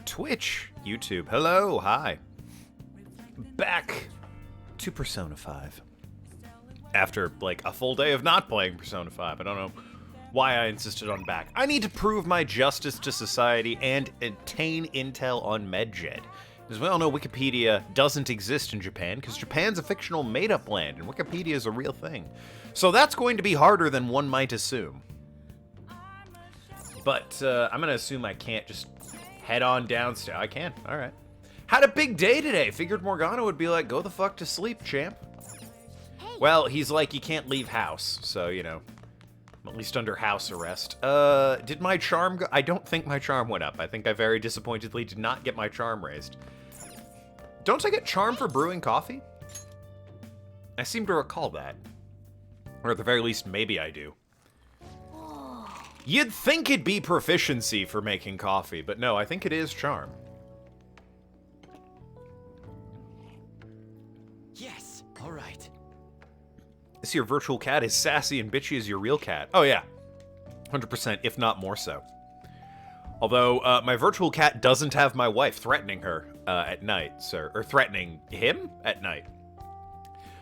Twitch, YouTube. Hello, hi. Back to Persona 5. After, like, a full day of not playing Persona 5. I don't know why I insisted on back. I need to prove my justice to society and obtain intel on MedJed. As we all know, Wikipedia doesn't exist in Japan, because Japan's a fictional made-up land, and Wikipedia is a real thing. So that's going to be harder than one might assume. But I'm going to assume I can't just head on downstairs. I can. All right. Had a big day today. Figured Morgana would be like, go the fuck to sleep, champ. Well, he's like, you can't leave house. So, you know, I'm at least under house arrest. Did my charm go? I don't think my charm went up. I think I very disappointedly did not get my charm raised. Don't I get charm for brewing coffee? I seem to recall that. Or at the very least, maybe I do. You'd think it'd be proficiency for making coffee, but no, I think it is charm. Yes, all right. This your virtual cat is sassy and bitchy as your real cat. Oh yeah, 100%, if not more so. Although, my virtual cat doesn't have my wife threatening her at night, sir. Or threatening him at night.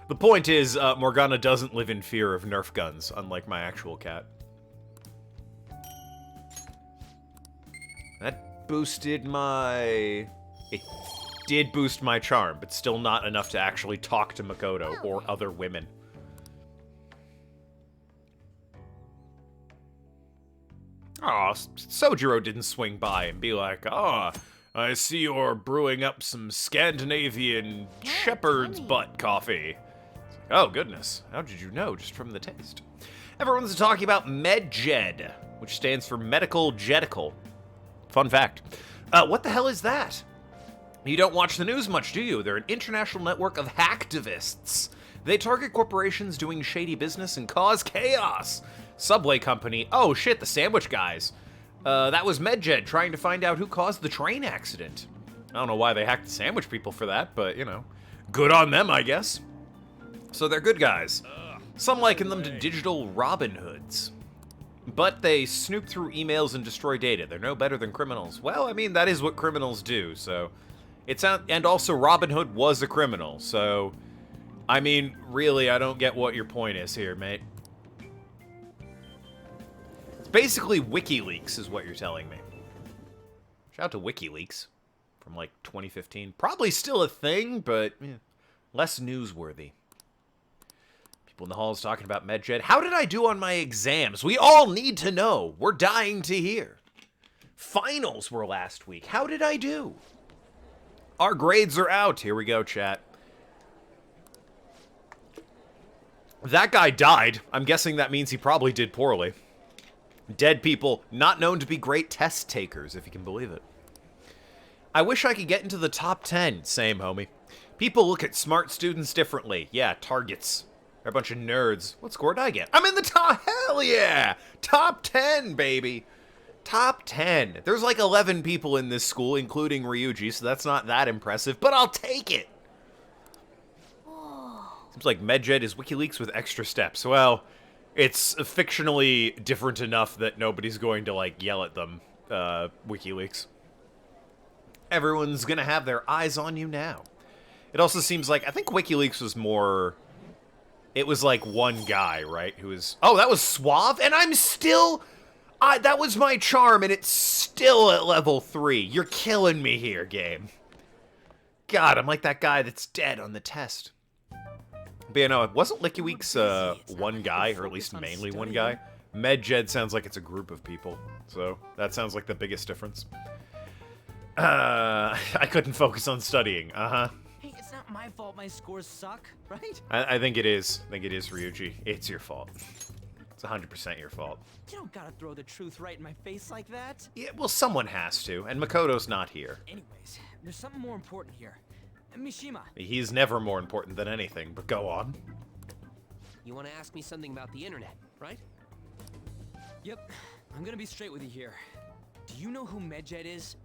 The point is, Morgana doesn't live in fear of Nerf guns, unlike my actual cat. That boosted my... It did boost my charm, but still not enough to actually talk to Makoto or other women. Aw, Sojiro didn't swing by and be like, "Ah, I see you're brewing up some Scandinavian shepherd's butt coffee." Oh, goodness. How did you know just from the taste? Everyone's talking about MedJed, which stands for Medical Jedical. Fun fact. What the hell is that? You don't watch the news much, do you? They're an international network of hacktivists. They target corporations doing shady business and cause chaos. Subway company. Oh shit, the sandwich guys. That was MedJed trying to find out who caused the train accident. I don't know why they hacked the sandwich people for that, but, you know, good on them, I guess. So they're good guys. Some liken them to digital Robin Hoods. But they snoop through emails and destroy data. They're no better than criminals. Well, I mean, that is what criminals do, so... And also, Robin Hood was a criminal, so... I mean, really, I don't get what your point is here, mate. It's basically WikiLeaks, is what you're telling me. Shout out to WikiLeaks. From, like, 2015. Probably still a thing, but... Yeah, less newsworthy. People in the halls talking about MedJed. How did I do on my exams? We all need to know. We're dying to hear. Finals were last week. How did I do? Our grades are out. Here we go, chat. That guy died. I'm guessing that means he probably did poorly. Dead people, not known to be great test takers, if you can believe it. I wish I could get into the top 10. Same, homie. People look at smart students differently. Yeah, targets. They're a bunch of nerds. What score did I get? I'm in the top. Hell yeah! Top 10, baby. Top 10. There's like 11 people in this school, including Ryuji, so that's not that impressive, but I'll take it. Seems like MedJed is WikiLeaks with extra steps. Well, it's fictionally different enough that nobody's going to, like, yell at them, WikiLeaks. Everyone's gonna have their eyes on you now. It also seems like, I think WikiLeaks was more... It was like one guy, right? Who was... Oh, that was Suave? And I'm still... that was my charm, and it's still at level 3. You're killing me here, game. God, I'm like that guy that's dead on the test. But you know, it wasn't WikiLeaks one guy, or at least mainly one guy. MedJed sounds like it's a group of people. So, that sounds like the biggest difference. I couldn't focus on studying. Uh-huh. It's not my fault my scores suck, right? I think it is. I think it is, Ryuji. It's your fault. It's 100% your fault. You don't gotta throw the truth right in my face like that. Yeah, well, someone has to, and Makoto's not here. Anyways, there's something more important here. Mishima. He's never more important than anything, but go on. You want to ask me something about the internet, right? Yep. I'm gonna be straight with you here. Do you know who MedJed is?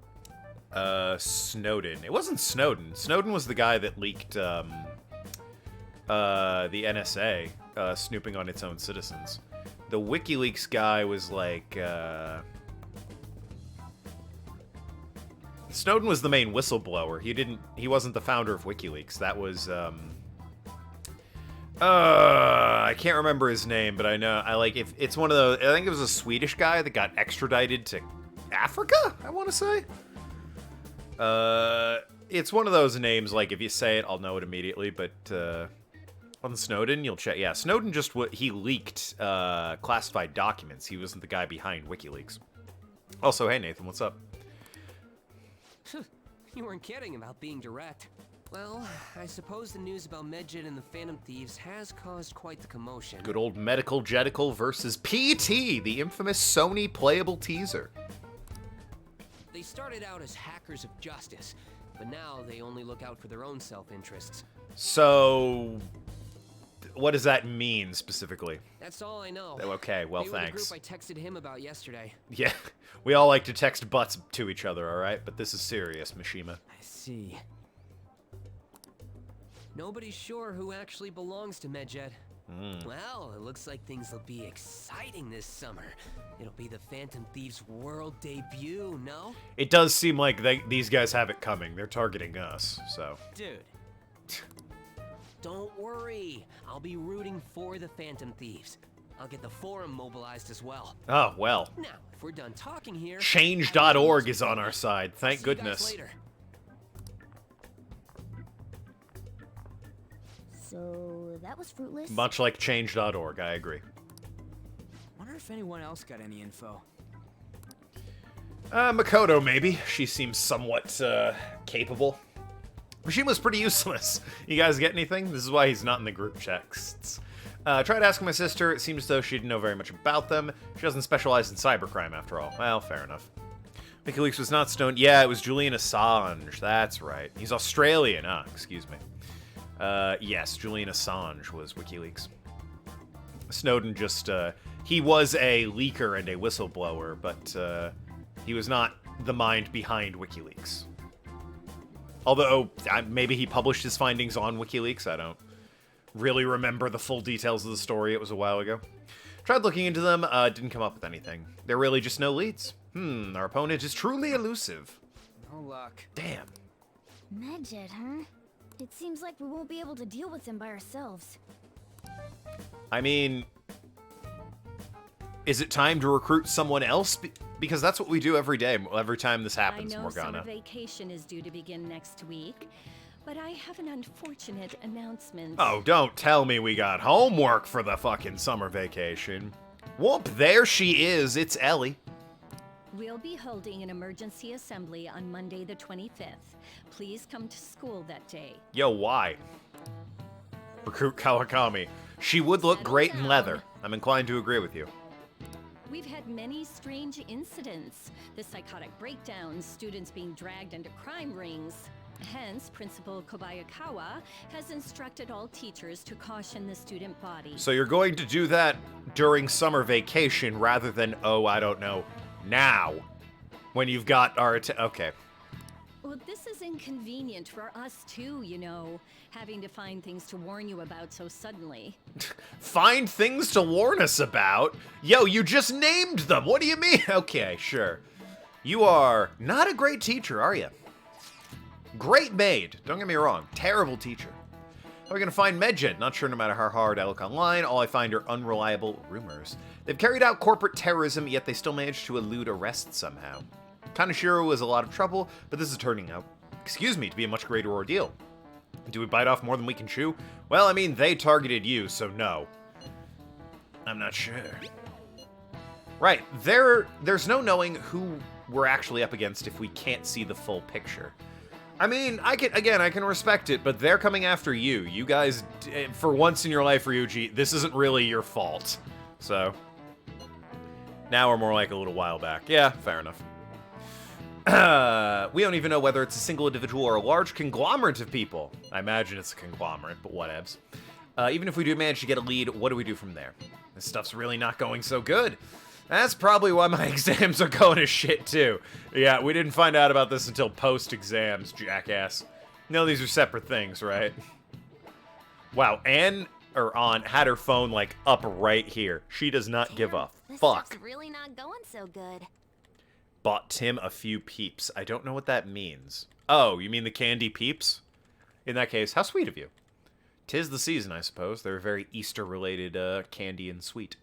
Snowden. It wasn't Snowden. Snowden was the guy that leaked, the NSA, snooping on its own citizens. The WikiLeaks guy was like, Snowden was the main whistleblower. He wasn't the founder of WikiLeaks. That was, I can't remember his name, but I know, if it's one of those, I think it was a Swedish guy that got extradited to Africa, I want to say. It's one of those names, like, if you say it, I'll know it immediately, but, on Snowden, you'll check. Yeah, Snowden he leaked, classified documents. He wasn't the guy behind WikiLeaks. Also, hey, Nathan, what's up? You weren't kidding about being direct. Well, I suppose the news about Medjet and the Phantom Thieves has caused quite the commotion. Good old Medical Jetical versus PT, the infamous Sony playable teaser. They started out as hackers of justice, but now they only look out for their own self-interests. So, what does that mean specifically? That's all I know. Okay, well, they were thanks. the group I texted him about yesterday. Yeah, we all like to text butts to each other, alright? But this is serious, Mishima. I see. Nobody's sure who actually belongs to Medjet. Well, it looks like things will be exciting this summer. It'll be the Phantom Thieves' world debut, no? It does seem like these guys have it coming. They're targeting us, so. Dude. Don't worry. I'll be rooting for the Phantom Thieves. I'll get the forum mobilized as well. Oh, well. Now, if we're done talking here... Change.org is on our side, thank See goodness. you guys later. So, that was fruitless? Much like change.org, I agree. Wonder if anyone else got any info. Makoto, maybe. She seems somewhat, capable. Mishima's pretty useless. You guys get anything? This is why he's not in the group texts. Tried asking my sister. It seems as though she didn't know very much about them. She doesn't specialize in cybercrime, after all. Well, fair enough. WikiLeaks was not stoned. Yeah, it was Julian Assange. That's right. He's Australian. Excuse me. Yes, Julian Assange was WikiLeaks. Snowden just, he was a leaker and a whistleblower, but, he was not the mind behind WikiLeaks. Although, maybe he published his findings on WikiLeaks, I don't really remember the full details of the story, it was a while ago. Tried looking into them, didn't come up with anything. There are really just no leads. Our opponent is truly elusive. No luck. Damn. Medjet, huh? It seems like we won't be able to deal with him by ourselves. I mean, is it time to recruit someone else? Because that's what we do every day, every time this happens, I know Morgana. summer vacation is due to begin next week, but I have an unfortunate announcement. Oh, don't tell me we got homework for the fucking summer vacation. Whoop, there she is. It's Ellie. We'll be holding an emergency assembly on Monday the 25th. Please come to school that day. Yo, why? Recruit Kawakami. She would look great in leather. I'm inclined to agree with you. We've had many strange incidents. The psychotic breakdowns, students being dragged into crime rings. Hence, Principal Kobayakawa has instructed all teachers to caution the student body. So you're going to do that during summer vacation rather than, oh, I don't know, now, when you've got our... Okay. Well, this is inconvenient for us too, you know, having to find things to warn you about so suddenly. Find things to warn us about? Yo, you just named them. What do you mean? Okay, sure. You are not a great teacher, are you? Great maid. Don't get me wrong. Terrible teacher. How are we going to find Medjet? Not sure no matter how hard I look online. All I find are unreliable rumors. They've carried out corporate terrorism, yet they still managed to elude arrest somehow. Kaneshiro was a lot of trouble, but this is turning out, excuse me, to be a much greater ordeal. Do we bite off more than we can chew? Well, I mean, they targeted you, so no. I'm not sure. Right, there's no knowing who we're actually up against if we can't see the full picture. I mean, I can respect it, but they're coming after you. You guys, for once in your life, Ryuji, this isn't really your fault. So, now we're more like a little while back. Yeah, fair enough. We don't even know whether it's a single individual or a large conglomerate of people. I imagine it's a conglomerate, but whatevs. Even if we do manage to get a lead, what do we do from there? This stuff's really not going so good. That's probably why my exams are going to shit, too. Yeah, we didn't find out about this until post-exams, jackass. No, these are separate things, right? Wow, Anne had her phone, like, up right here. She does not give a This fuck. stuff's really not going so good. bought Tim a few peeps. I don't know what that means. Oh, you mean the candy peeps? In that case, how sweet of you. 'Tis the season, I suppose. They're very Easter-related candy and sweet.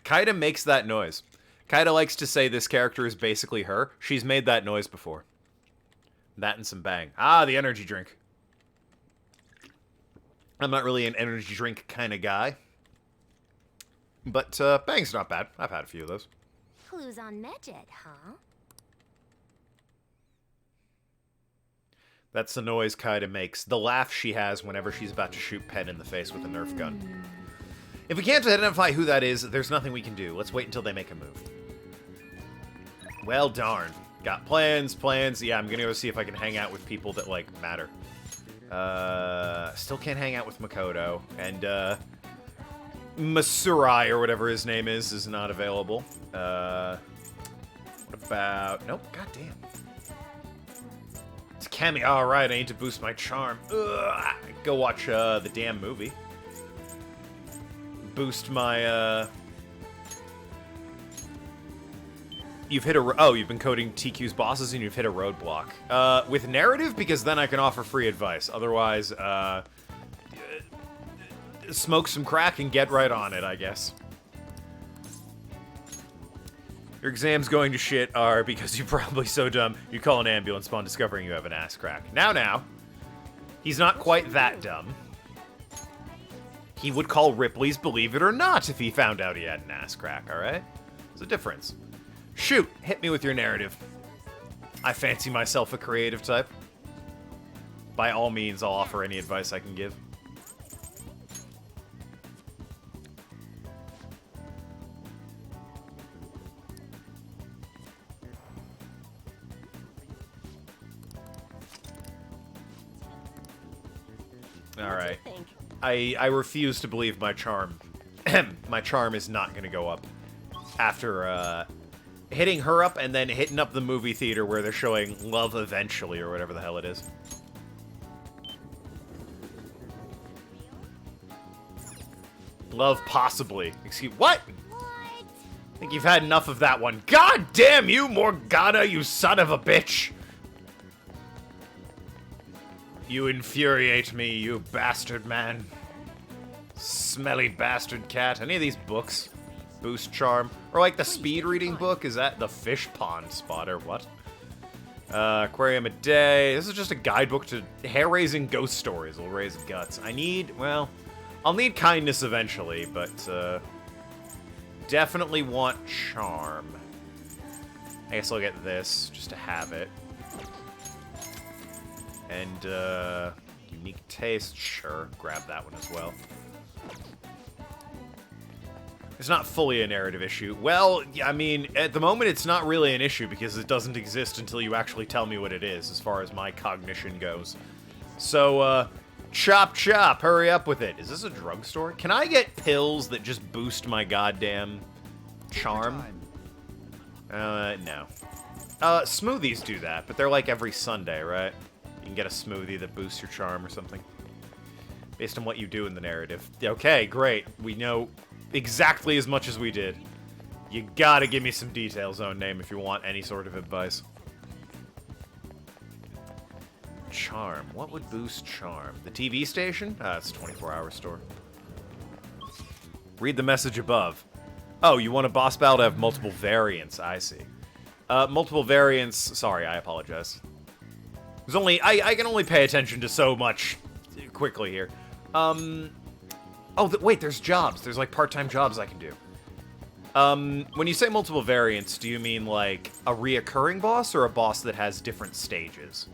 Kaida makes that noise. Kaida likes to say this character is basically her. She's made that noise before. That and some bang. Ah, the energy drink. I'm not really an energy drink kind of guy. But bang's not bad. I've had a few of those. Clues on Medjed, huh? That's the noise Kaida makes. The laugh she has whenever she's about to shoot Pen in the face with a Nerf gun. If we can't identify who that is, there's nothing we can do. Let's wait until they make a move. Well, darn. Got plans. Yeah, I'm gonna go see if I can hang out with people that, like, matter. Still can't hang out with Makoto. And, Masurai, or whatever his name is not available. What about... Nope, goddamn. It's Kemi. Alright, I need to boost my charm. Ugh. Go watch, the damn movie. Boost my, You've hit a... Oh, you've been coding TQ's bosses and you've hit a roadblock. With narrative, because then I can offer free advice. Otherwise, smoke some crack and get right on it, I guess. Your exams going to shit are because you're probably so dumb you call an ambulance upon discovering you have an ass crack. Now. He's not quite that dumb. He would call Ripley's Believe It or Not if he found out he had an ass crack, alright? There's a difference. Shoot, hit me with your narrative. I fancy myself a creative type. By all means, I'll offer any advice I can give. Alright. I refuse to believe my charm. My charm is not going to go up after hitting her up and then hitting up the movie theater where they're showing Love Eventually or whatever the hell it is. Love Possibly. Excuse... What? I think you've had enough of that one. God damn you, Morgana, you son of a bitch! You infuriate me, you bastard man. Smelly bastard cat. Any of these books? Boost charm. Or like the speed reading book? Is that the fish pond spotter? What? Aquarium a day. This is just a guidebook to hair-raising ghost stories. Will raise guts. I need, well, I'll need kindness eventually, but definitely want charm. I guess I'll get this just to have it. And, unique taste, sure, grab that one as well. It's not fully a narrative issue. Well, I mean, at the moment it's not really an issue because it doesn't exist until you actually tell me what it is, as far as my cognition goes. So, chop chop, hurry up with it. Is this a drugstore? Can I get pills that just boost my goddamn charm? No. Smoothies do that, but they're like every Sunday, right? You can get a smoothie that boosts your charm or something. Based on what you do in the narrative. Okay, great. We know exactly as much as we did. You gotta give me some details, Own Name, if you want any sort of advice. Charm. What would boost charm? The TV station? Ah, it's a 24-hour store. Read the message above. Oh, you want a boss battle to have multiple variants. I see. Multiple variants. Sorry, I apologize. There's only... I can only pay attention to so much quickly here. Oh, wait, there's jobs. There's, like, part-time jobs I can do. When you say multiple variants, do you mean, like, a reoccurring boss or a boss that has different stages?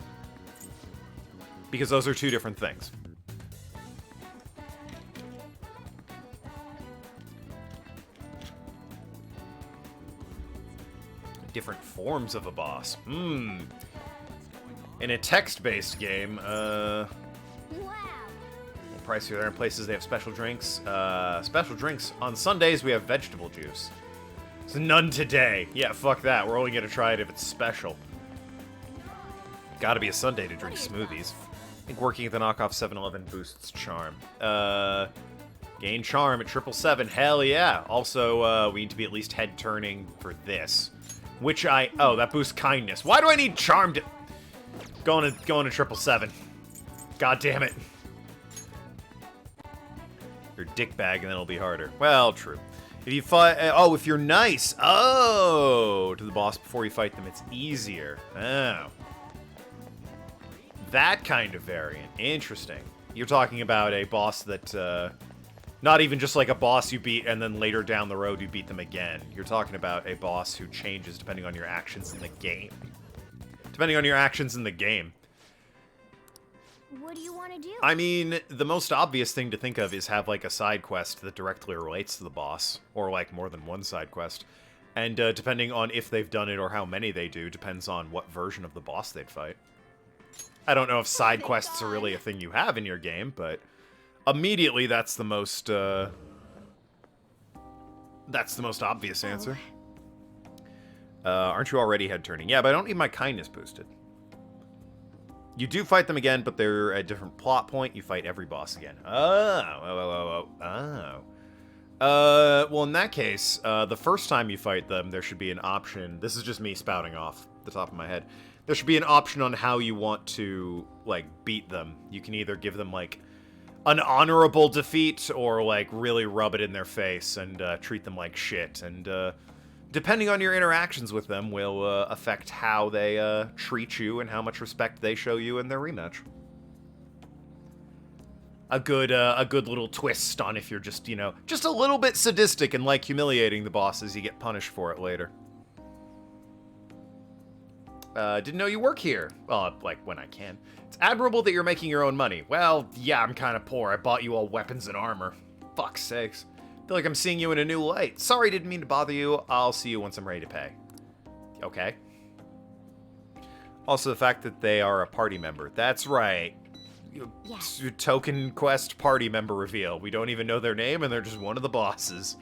Because those are two different things. Different forms of a boss. In a text-based game, Wow. pricier. There are places they have special drinks. Special drinks. On Sundays, we have vegetable juice. So none today. Yeah, fuck that. We're only gonna try it if it's special. Gotta be a Sunday to drink smoothies. I think working at the knockoff 7-Eleven boosts charm. Gain charm at 777. Hell yeah. Also, we need to be at least head turning for this. Which oh, that boosts kindness. Why do I need charm to... Going to 777. God damn it. Your dick bag and then it'll be harder. Well, true. If you fight... oh, if you're nice. Oh, to the boss before you fight them, it's easier. Oh. That kind of variant. Interesting. You're talking about a boss that... not even just like a boss you beat and then later down the road you beat them again. You're talking about a boss who changes depending on your actions in the game. Depending on your actions in the game. What do you want to do? I mean, the most obvious thing to think of is have like a side quest that directly relates to the boss. Or like more than one side quest. And depending on if they've done it or how many they do, depends on what version of the boss they'd fight. I don't know if side quests are really a thing you have in your game, but... immediately, that's the most obvious answer. Aren't you already head turning? Yeah, but I don't need my kindness boosted. You do fight them again, but they're at a different plot point. You fight every boss again. Oh. Well, in that case, the first time you fight them, there should be an option. This is just me spouting off the top of my head. There should be an option on how you want to, like, beat them. You can either give them, like, an honorable defeat, or, like, really rub it in their face and treat them like shit. And depending on your interactions with them will affect how they treat you and how much respect they show you in their rematch. A good little twist on if you're just, you know, just a little bit sadistic and like humiliating the bosses, you get punished for it later. Didn't know you work here. Well, like, when I can. It's admirable that you're making your own money. Well, yeah, I'm kind of poor. I bought you all weapons and armor. Fuck's sakes. Feel like I'm seeing you in a new light. Sorry, didn't mean to bother you. I'll see you once I'm ready to pay. Okay. Also, the fact that they are a party member. That's right. Yes. Token quest party member reveal. We don't even know their name, and they're just one of the bosses.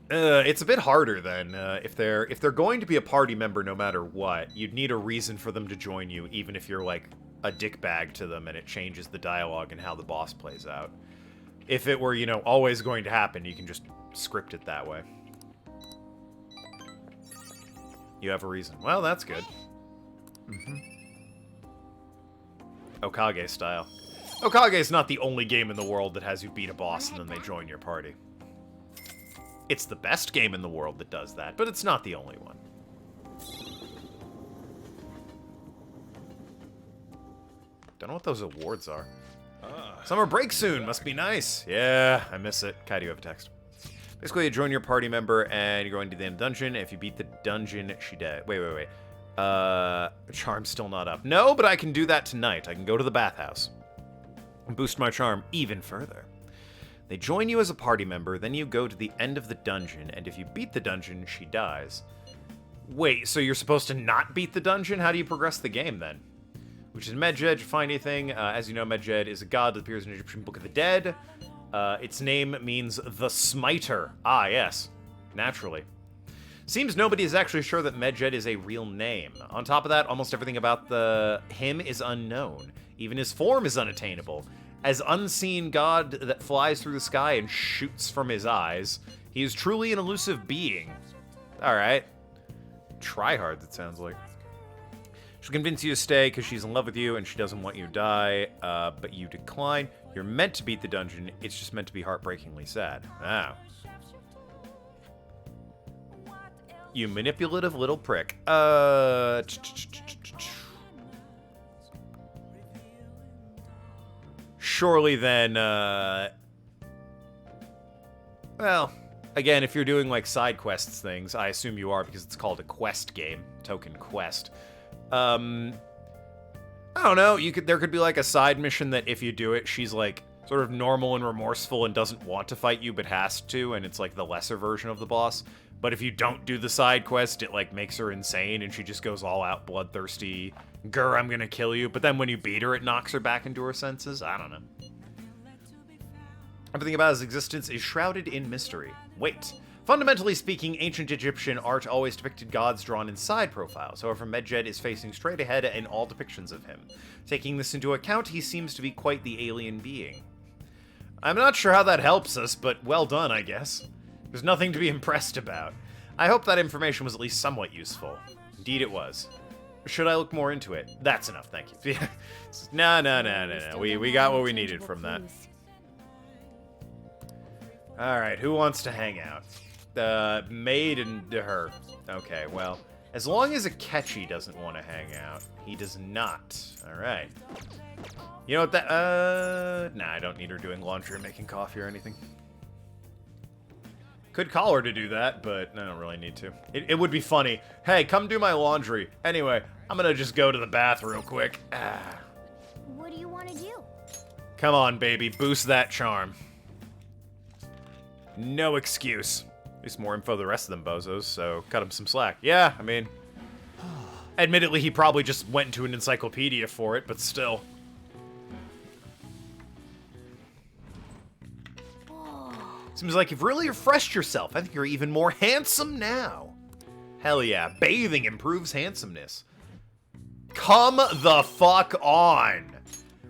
It's a bit harder then. If they're going to be a party member no matter what, you'd need a reason for them to join you, even if you're like a dickbag to them and it changes the dialogue and how the boss plays out. If it were, you know, always going to happen, you can just script it that way. You have a reason. Well, that's good. Okage style. Okage's not the only game in the world that has you beat a boss and then they join your party. It's the best game in the world that does that, but it's not the only one. Don't know what those awards are. Summer break soon. Must be nice. Yeah, I miss it. Kai, do you have a text? Basically, you join your party member and you're going to the end dungeon. If you beat the dungeon, she died. Wait. Charm's still not up. No, but I can do that tonight. I can go to the bathhouse and boost my charm even further. They join you as a party member, then you go to the end of the dungeon, and if you beat the dungeon, she dies. Wait, so you're supposed to not beat the dungeon? How do you progress the game, then? Which is Medjed. Find anything. As you know, Medjed is a god that appears in the Egyptian Book of the Dead. Its name means the Smiter. Ah, yes. Naturally. Seems nobody is actually sure that Medjed is a real name. On top of that, almost everything about him is unknown. Even his form is unattainable. As unseen god that flies through the sky and shoots from his eyes, he is truly an elusive being. Alright. Tryhard, that sounds like. She'll convince you to stay because she's in love with you and she doesn't want you to die, but you decline. You're meant to beat the dungeon, it's just meant to be heartbreakingly sad. Wow. You manipulative little prick. Surely then, well, again, if you're doing, like, side quests things, I assume you are because it's called a quest game, token quest. I don't know, there could be, like, a side mission that if you do it, she's, like, sort of normal and remorseful and doesn't want to fight you but has to, and it's, like, the lesser version of the boss. But if you don't do the side quest, it, like, makes her insane and she just goes all out bloodthirsty. Grr, I'm gonna kill you. But then when you beat her, it knocks her back into her senses. I don't know. Everything about his existence is shrouded in mystery. Wait. Fundamentally speaking, ancient Egyptian art always depicted gods drawn in side profiles. However, Medjed is facing straight ahead in all depictions of him. Taking this into account, he seems to be quite the alien being. I'm not sure how that helps us, but well done, I guess. There's nothing to be impressed about. I hope that information was at least somewhat useful. Indeed it was. Should I look more into it? That's enough, thank you. No. We got what we needed from that. Alright, who wants to hang out? Maid and her. Okay, well, as long as Akechi doesn't want to hang out, he does not. Alright. You know what that, nah, I don't need her doing laundry or making coffee or anything. Could call her to do that, but I don't really need to. It would be funny. Hey, come do my laundry. Anyway, I'm gonna just go to the bath real quick. What do you want to do? Come on, baby, boost that charm. No excuse. At least more info than the rest of them bozos, so cut him some slack. Yeah, I mean... Admittedly, he probably just went into an encyclopedia for it, but still. Seems like you've really refreshed yourself. I think you're even more handsome now. Hell yeah, bathing improves handsomeness. Come the fuck on.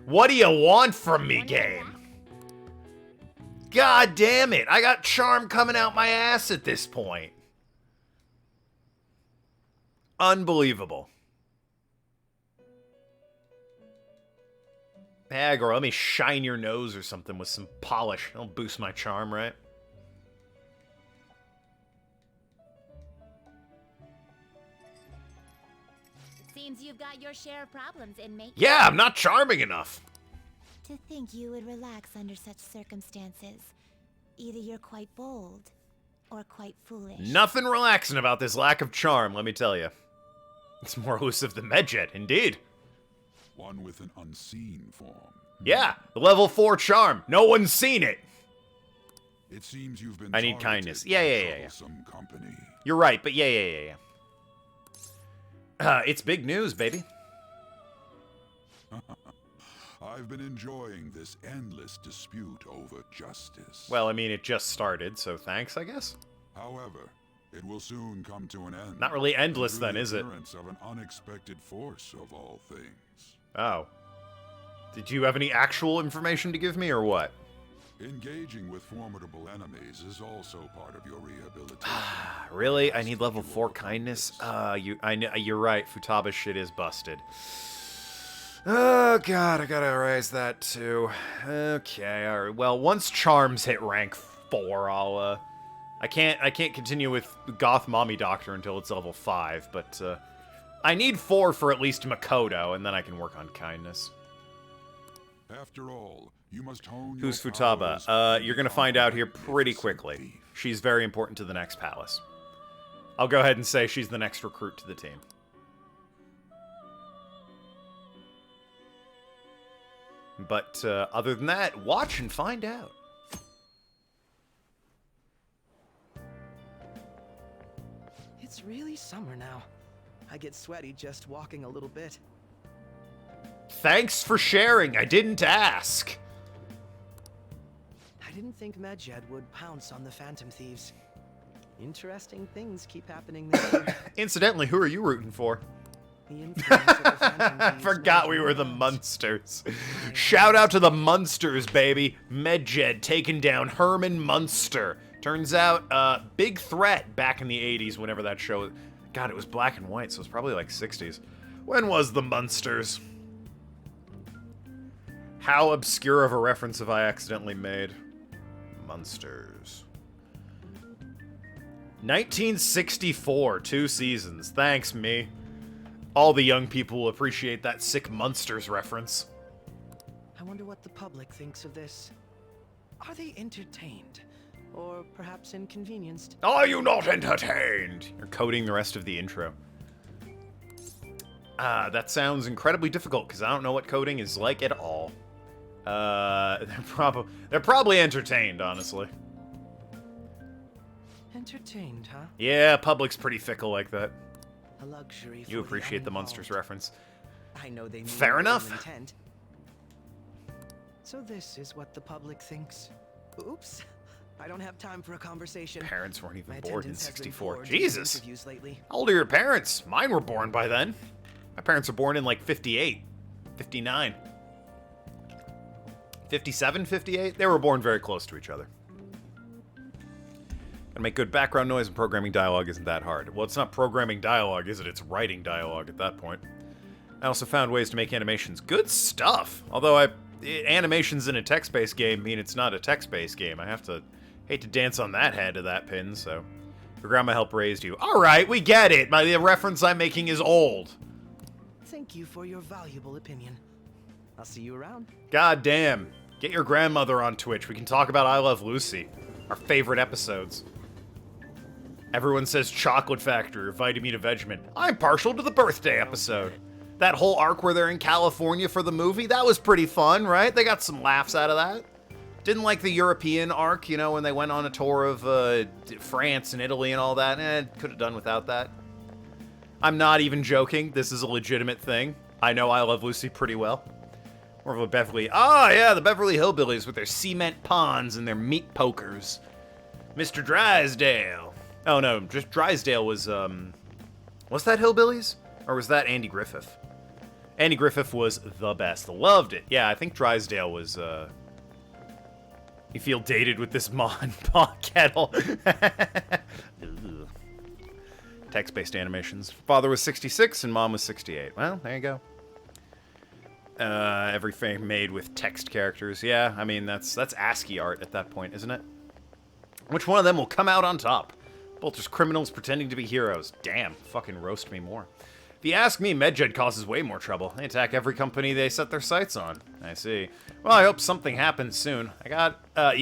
What do you want from me, game? God damn it, I got charm coming out my ass at this point. Unbelievable. Hey, girl, let me shine your nose or something with some polish. It'll boost my charm, right? Seems you've got your share of problems, inmate. Yeah, I'm not charming enough. To think you would relax under such circumstances. Either you're quite bold, or quite foolish. Nothing relaxing about this lack of charm, let me tell you. It's more elusive than Medjed, indeed. One with an unseen form. Yeah, the level 4 charm. No one's seen it. It seems you've been I need kindness. Yeah. Some company. You're right, but yeah. It's big news, baby. I've been enjoying this endless dispute over justice. Well, I mean, it just started, so thanks, I guess. However, it will soon come to an end. Not really endless through then, the is it? appearance of an unexpected force of all things. Oh. Did you have any actual information to give me, or what? Engaging with formidable enemies is also part of your rehabilitation. Really? I need level 4 kindness? You're right, Futaba's shit is busted. Oh god, I gotta erase that too. Okay, alright. Well, once charms hit rank 4, I'll, I can't continue with Goth Mommy Doctor until it's level 5, but, I need 4 for at least Makoto, and then I can work on kindness. After all, you must hone Who's your Futaba? powers You're gonna find out here pretty quickly. She's very important to the next palace. I'll go ahead and say she's the next recruit to the team. But, other than that, watch and find out. It's really summer now. I get sweaty just walking a little bit. Thanks for sharing. I didn't ask. I didn't think Medjed would pounce on the Phantom Thieves. Interesting things keep happening this year. Incidentally, who are you rooting for? The influence of the Phantom I Thieves forgot we were the Munsters. Shout out to the Munsters, baby. Medjed taking down Herman Munster. Turns out, big threat back in the 80s whenever that show... God, it was black and white, so it's probably like 60s. When was the Munsters? How obscure of a reference have I accidentally made? Munsters. 1964, 2 seasons. Thanks, me. All the young people will appreciate that sick Munsters reference. I wonder what the public thinks of this. Are they entertained? Or perhaps inconvenienced? Are you not entertained? You're coding the rest of the intro. That sounds incredibly difficult because I don't know what coding is like at all. They're probably entertained, honestly. Entertained, huh? Yeah, public's pretty fickle like that. A luxury for You appreciate the Munsters uninvolved. reference. I know they mean Fair no enough. ill intent. So this is what the public thinks. Oops. I don't have time for a conversation. Parents weren't even My born in attendance has been 64. poor due to Jesus. interviews lately. How old are your parents? Mine were born by then. My parents were born in like 58, 59, 57, 58. They were born very close to each other. Gotta make good background noise, and programming dialogue isn't that hard. Well, it's not programming dialogue, is it? It's writing dialogue at that point. I also found ways to make animations. Good stuff! Although animations in a text-based game mean it's not a text-based game. Hate to dance on that head of that pin, so... Your grandma helped raise you. Alright, we get it! The reference I'm making is old. Thank you for your valuable opinion. I'll see you around. God damn. Get your grandmother on Twitch. We can talk about I Love Lucy. Our favorite episodes. Everyone says Chocolate Factory or Vitamin Vegemin. I'm partial to the birthday episode. That whole arc where they're in California for the movie, that was pretty fun, right? They got some laughs out of that. Didn't like the European arc, you know, when they went on a tour of France and Italy and all that. Could have done without that. I'm not even joking. This is a legitimate thing. I know I Love Lucy pretty well. More of a Beverly... Oh, yeah, the Beverly Hillbillies with their cement ponds and their meat pokers. Mr. Drysdale. Oh, no, just Drysdale was that Hillbillies? Or was that Andy Griffith? Andy Griffith was the best. Loved it. Yeah, I think Drysdale was, You feel dated with this Mon pot kettle. Text-based animations. Father was 66 and Mom was 68. Well, there you go. Everything made with text characters. Yeah, I mean, that's ASCII art at that point, isn't it? Which one of them will come out on top? Both just criminals pretending to be heroes. Damn, fucking roast me more. If you ask me, MedJed causes way more trouble. They attack every company they set their sights on. I see. Well, I hope something happens soon. You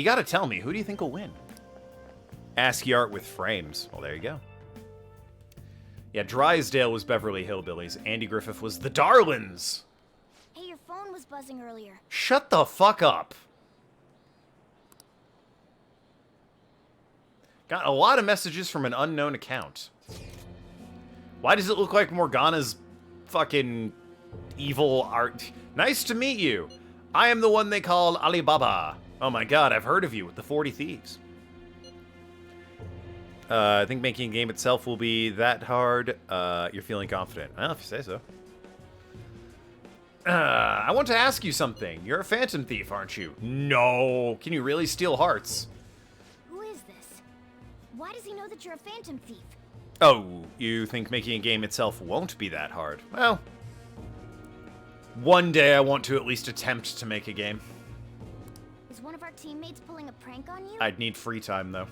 gotta tell me, who do you think will win? ASCII art with frames. Well, there you go. Yeah, Drysdale was Beverly Hillbillies. Andy Griffith was the Darlins. Hey, your phone was buzzing earlier. Shut the fuck up. Got a lot of messages from an unknown account. Why does it look like Morgana's fucking evil art? Nice to meet you. I am the one they call Alibaba. Oh my god, I've heard of you with the 40 Thieves. I think making a game itself will be that hard. You're feeling confident. Well, if you say so. I want to ask you something. You're a phantom thief, aren't you? No. Can you really steal hearts? Who is this? Why does he know that you're a phantom thief? Oh, you think making a game itself won't be that hard? Well, one day I want to at least attempt to make a game. Is one of our teammates pulling a prank on you? I'd need free time, though.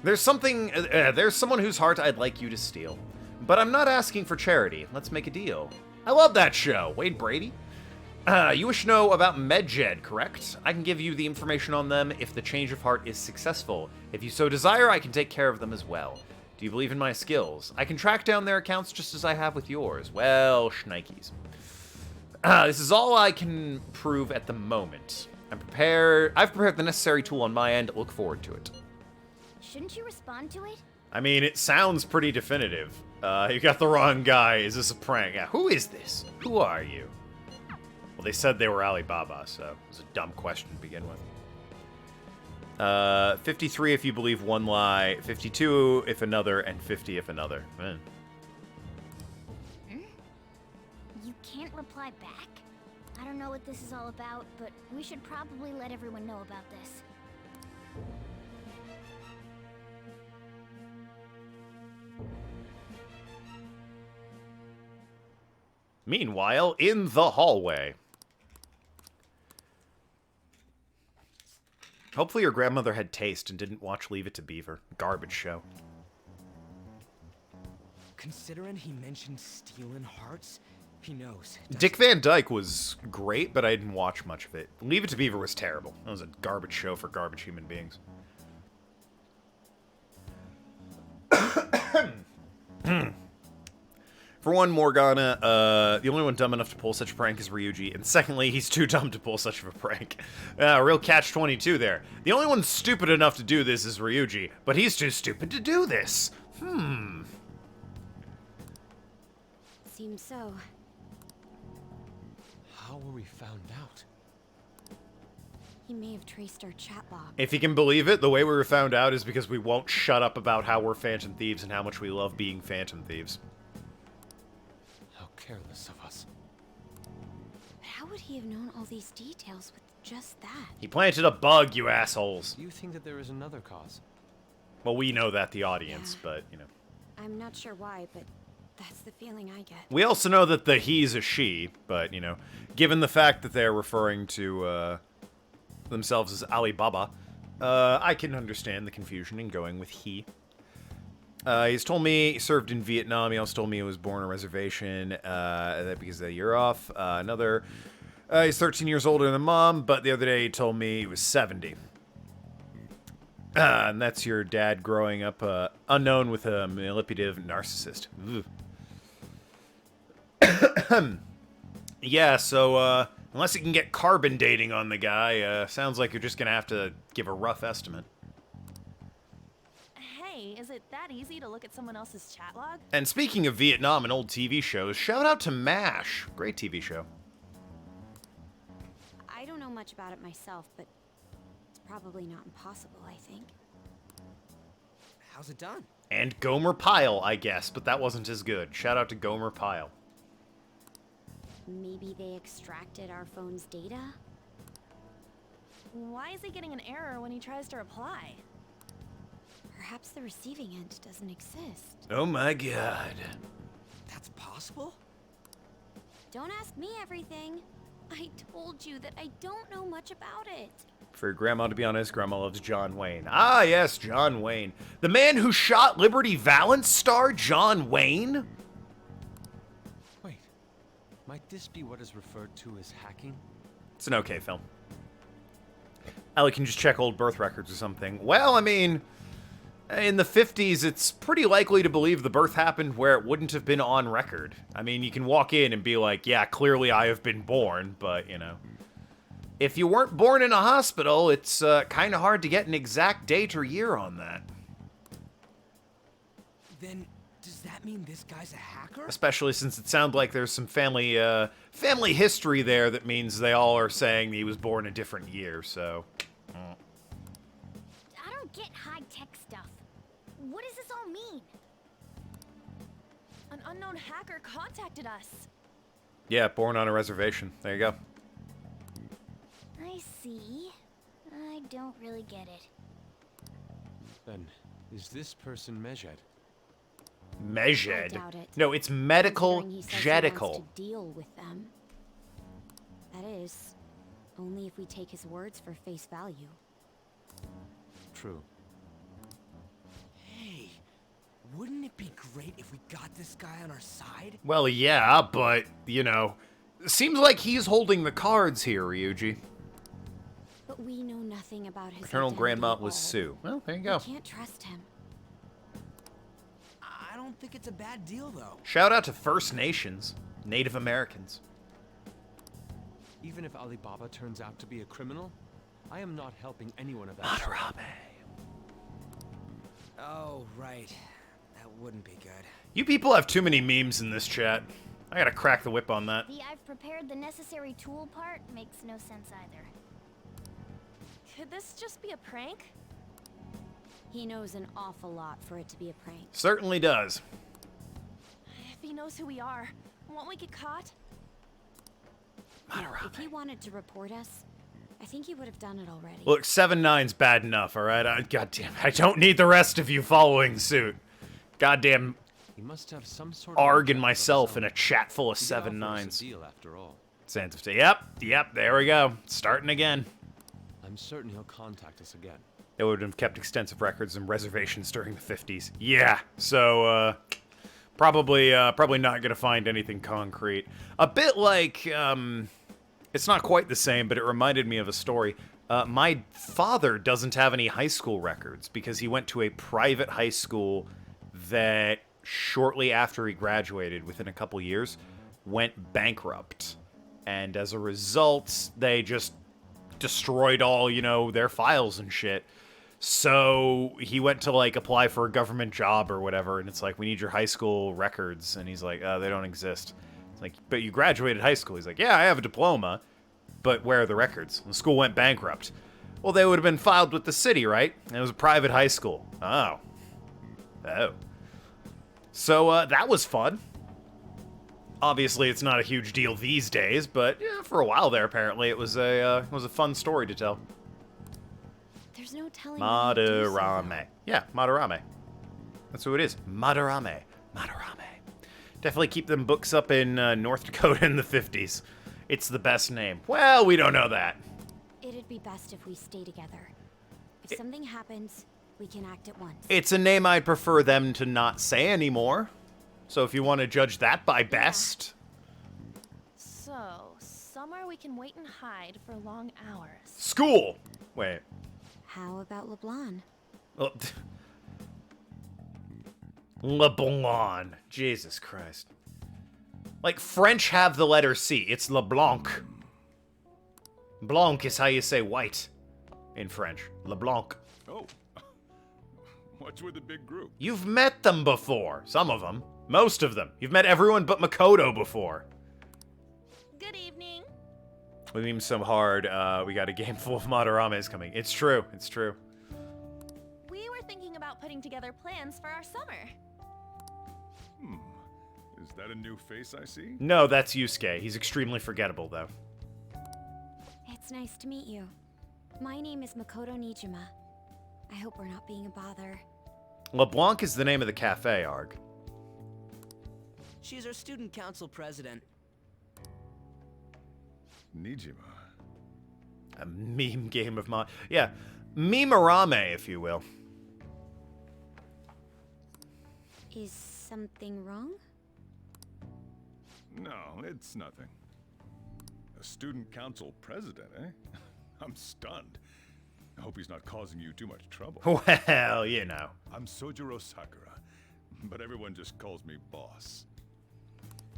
There's someone whose heart I'd like you to steal. But I'm not asking for charity. Let's make a deal. I love that show. Wade Brady? You wish to know about MedJed, correct? I can give you the information on them if the change of heart is successful. If you so desire, I can take care of them as well. Do you believe in my skills? I can track down their accounts just as I have with yours. Well, shnikes. This is all I can prove at the moment. I've prepared the necessary tool on my end. Look forward to it. Shouldn't you respond to it? I mean, it sounds pretty definitive. You got the wrong guy. Is this a prank? Yeah, who is this? Who are you? Well, they said they were Alibaba, so it was a dumb question to begin with. 53 if you believe one lie, 52 if another, and 50 if another. You can't reply back? I don't know what this is all about, but we should probably let everyone know about this. Meanwhile, in the hallway. Hopefully your grandmother had taste and didn't watch Leave It to Beaver. Garbage show. Considering he mentioned stealing hearts, he knows. Dick Van Dyke was great, but I didn't watch much of it. Leave It to Beaver was terrible. That was a garbage show for garbage human beings. For one, Morgana, the only one dumb enough to pull such a prank is Ryuji, and secondly, he's too dumb to pull such of a prank. Real catch-22 there. The only one stupid enough to do this is Ryuji, but he's too stupid to do this. Seems so. How were we found out? He may have traced our chat log. If you can believe it, the way we were found out is because we won't shut up about how we're Phantom Thieves and how much we love being Phantom Thieves. How careless of us. But how would he have known all these details with just that? He planted a bug, you assholes. Do you think that there is another cause? Well, we know that, the audience, but, you know. I'm not sure why, but that's the feeling I get. We also know that the he's a she, but, you know, given the fact that they're referring to, themselves as Alibaba, I can understand the confusion in going with he. He's told me he served in Vietnam. He also told me he was born on a reservation, because of the year off. He's 13 years older than Mom, but the other day he told me he was 70. And that's your dad growing up unknown with a manipulative narcissist. Yeah, so, unless you can get carbon dating on the guy, sounds like you're just gonna have to give a rough estimate. Hey, is it that easy to look at someone else's chat log? And speaking of Vietnam and old TV shows, shout out to MASH. Great TV show. I don't know much about it myself, but it's probably not impossible, I think. How's it done? And Gomer Pyle, I guess, but that wasn't as good. Shout out to Gomer Pyle. Maybe they extracted our phone's data? Why is he getting an error when he tries to reply? Perhaps the receiving end doesn't exist. Oh my god. That's possible? Don't ask me everything. I told you that I don't know much about it. For your grandma to be honest, grandma loves John Wayne. Ah, yes, John Wayne. The man who shot Liberty Valance star John Wayne? Wait, might this be what is referred to as hacking? It's an okay film. Ellie can just check old birth records or something. Well, I mean, in the 50s, it's pretty likely to believe the birth happened where it wouldn't have been on record. I mean, you can walk in and be like, yeah, clearly I have been born, but, you know. If you weren't born in a hospital, it's kind of hard to get an exact date or year on that. Then, does that mean this guy's a hacker? Especially since it sounds like there's some family history there that means they all are saying he was born a different year, so. I don't get high-tech stuff. What does this all mean? An unknown hacker contacted us. Yeah, born on a reservation. There you go. I see. I don't really get it. Then, is this person Mejed? I Mejed. doubt it. No, it's medical Considering he says he wants jedical. to deal with them. That is, only if we take his words for face value. True. Hey, wouldn't it be great if we got this guy on our side? Well, yeah, but, you know, seems like he's holding the cards here, Ryuji. But we know nothing about his Maternal identity grandma at was all. Sue. Well, there you go. We can't trust him. I don't think it's a bad deal, though. Shout out to First Nations, Native Americans. Even if Alibaba turns out to be a criminal, I am not helping anyone of that. Matarabe. Oh, right. That wouldn't be good. You people have too many memes in this chat. I gotta crack the whip on that. The I've prepared the necessary tool part makes no sense either. Could this just be a prank? He knows an awful lot for it to be a prank. Certainly does. If he knows who we are, won't we get caught? No, if he wanted to report us, I think he would have done it already. Look, 7-9's bad enough, alright? Goddamn, I don't need the rest of you following suit. Goddamn He must have some sort of Arg and agenda of his myself in own. a chat full of He did offer us a 7-9s. deal after all. Sands of Yep, there we go. Starting again. I'm certain he'll contact us again. They would have kept extensive records and reservations during the 50s. Yeah, so, probably not gonna find anything concrete. A bit like, it's not quite the same, but it reminded me of a story. My father doesn't have any high school records because he went to a private high school that shortly after he graduated, within a couple years, went bankrupt. And as a result, they just destroyed all, you know, their files and shit. So he went to, like, apply for a government job or whatever, and it's like, we need your high school records. And he's like, they don't exist. It's like, but you graduated high school. He's like, yeah, I have a diploma. But where are the records? The school went bankrupt. Well, they would have been filed with the city, right? It was a private high school. Oh. Oh. So, that was fun. Obviously, it's not a huge deal these days, but yeah, for a while there, apparently, it was a fun story to tell. There's no telling how to do so, though. Madarame. Yeah, Madarame. That's who it is. Madarame. Madarame. Definitely keep them books up in North Dakota in the 50s. It's the best name. Well, we don't know that. It'd be best if we stay together. If something happens, we can act at once. It's a name I'd prefer them to not say anymore. So if you want to judge that by best. So, somewhere we can wait and hide for long hours. School! Wait. How about LeBlanc? Oh, LeBlanc. Jesus Christ. Like, French have the letter C. It's LeBlanc. Blanc is how you say white in French. LeBlanc. Oh. What's with the big group? You've met them before. Some of them. Most of them. You've met everyone but Makoto before. Good evening. We mean so hard, we got a game full of Madarames coming. It's true. It's true. We were thinking about putting together plans for our summer. Is that a new face I see? No, that's Yusuke. He's extremely forgettable, though. It's nice to meet you. My name is Makoto Nijima. I hope we're not being a bother. LeBlanc is the name of the cafe, Arg. She's our student council president. Nijima. A meme game of yeah, memearame, if you will. Is something wrong? No, it's nothing. A student council president, eh? I'm stunned. I hope he's not causing you too much trouble. Well, you know. I'm Sojiro Sakura, but everyone just calls me Boss.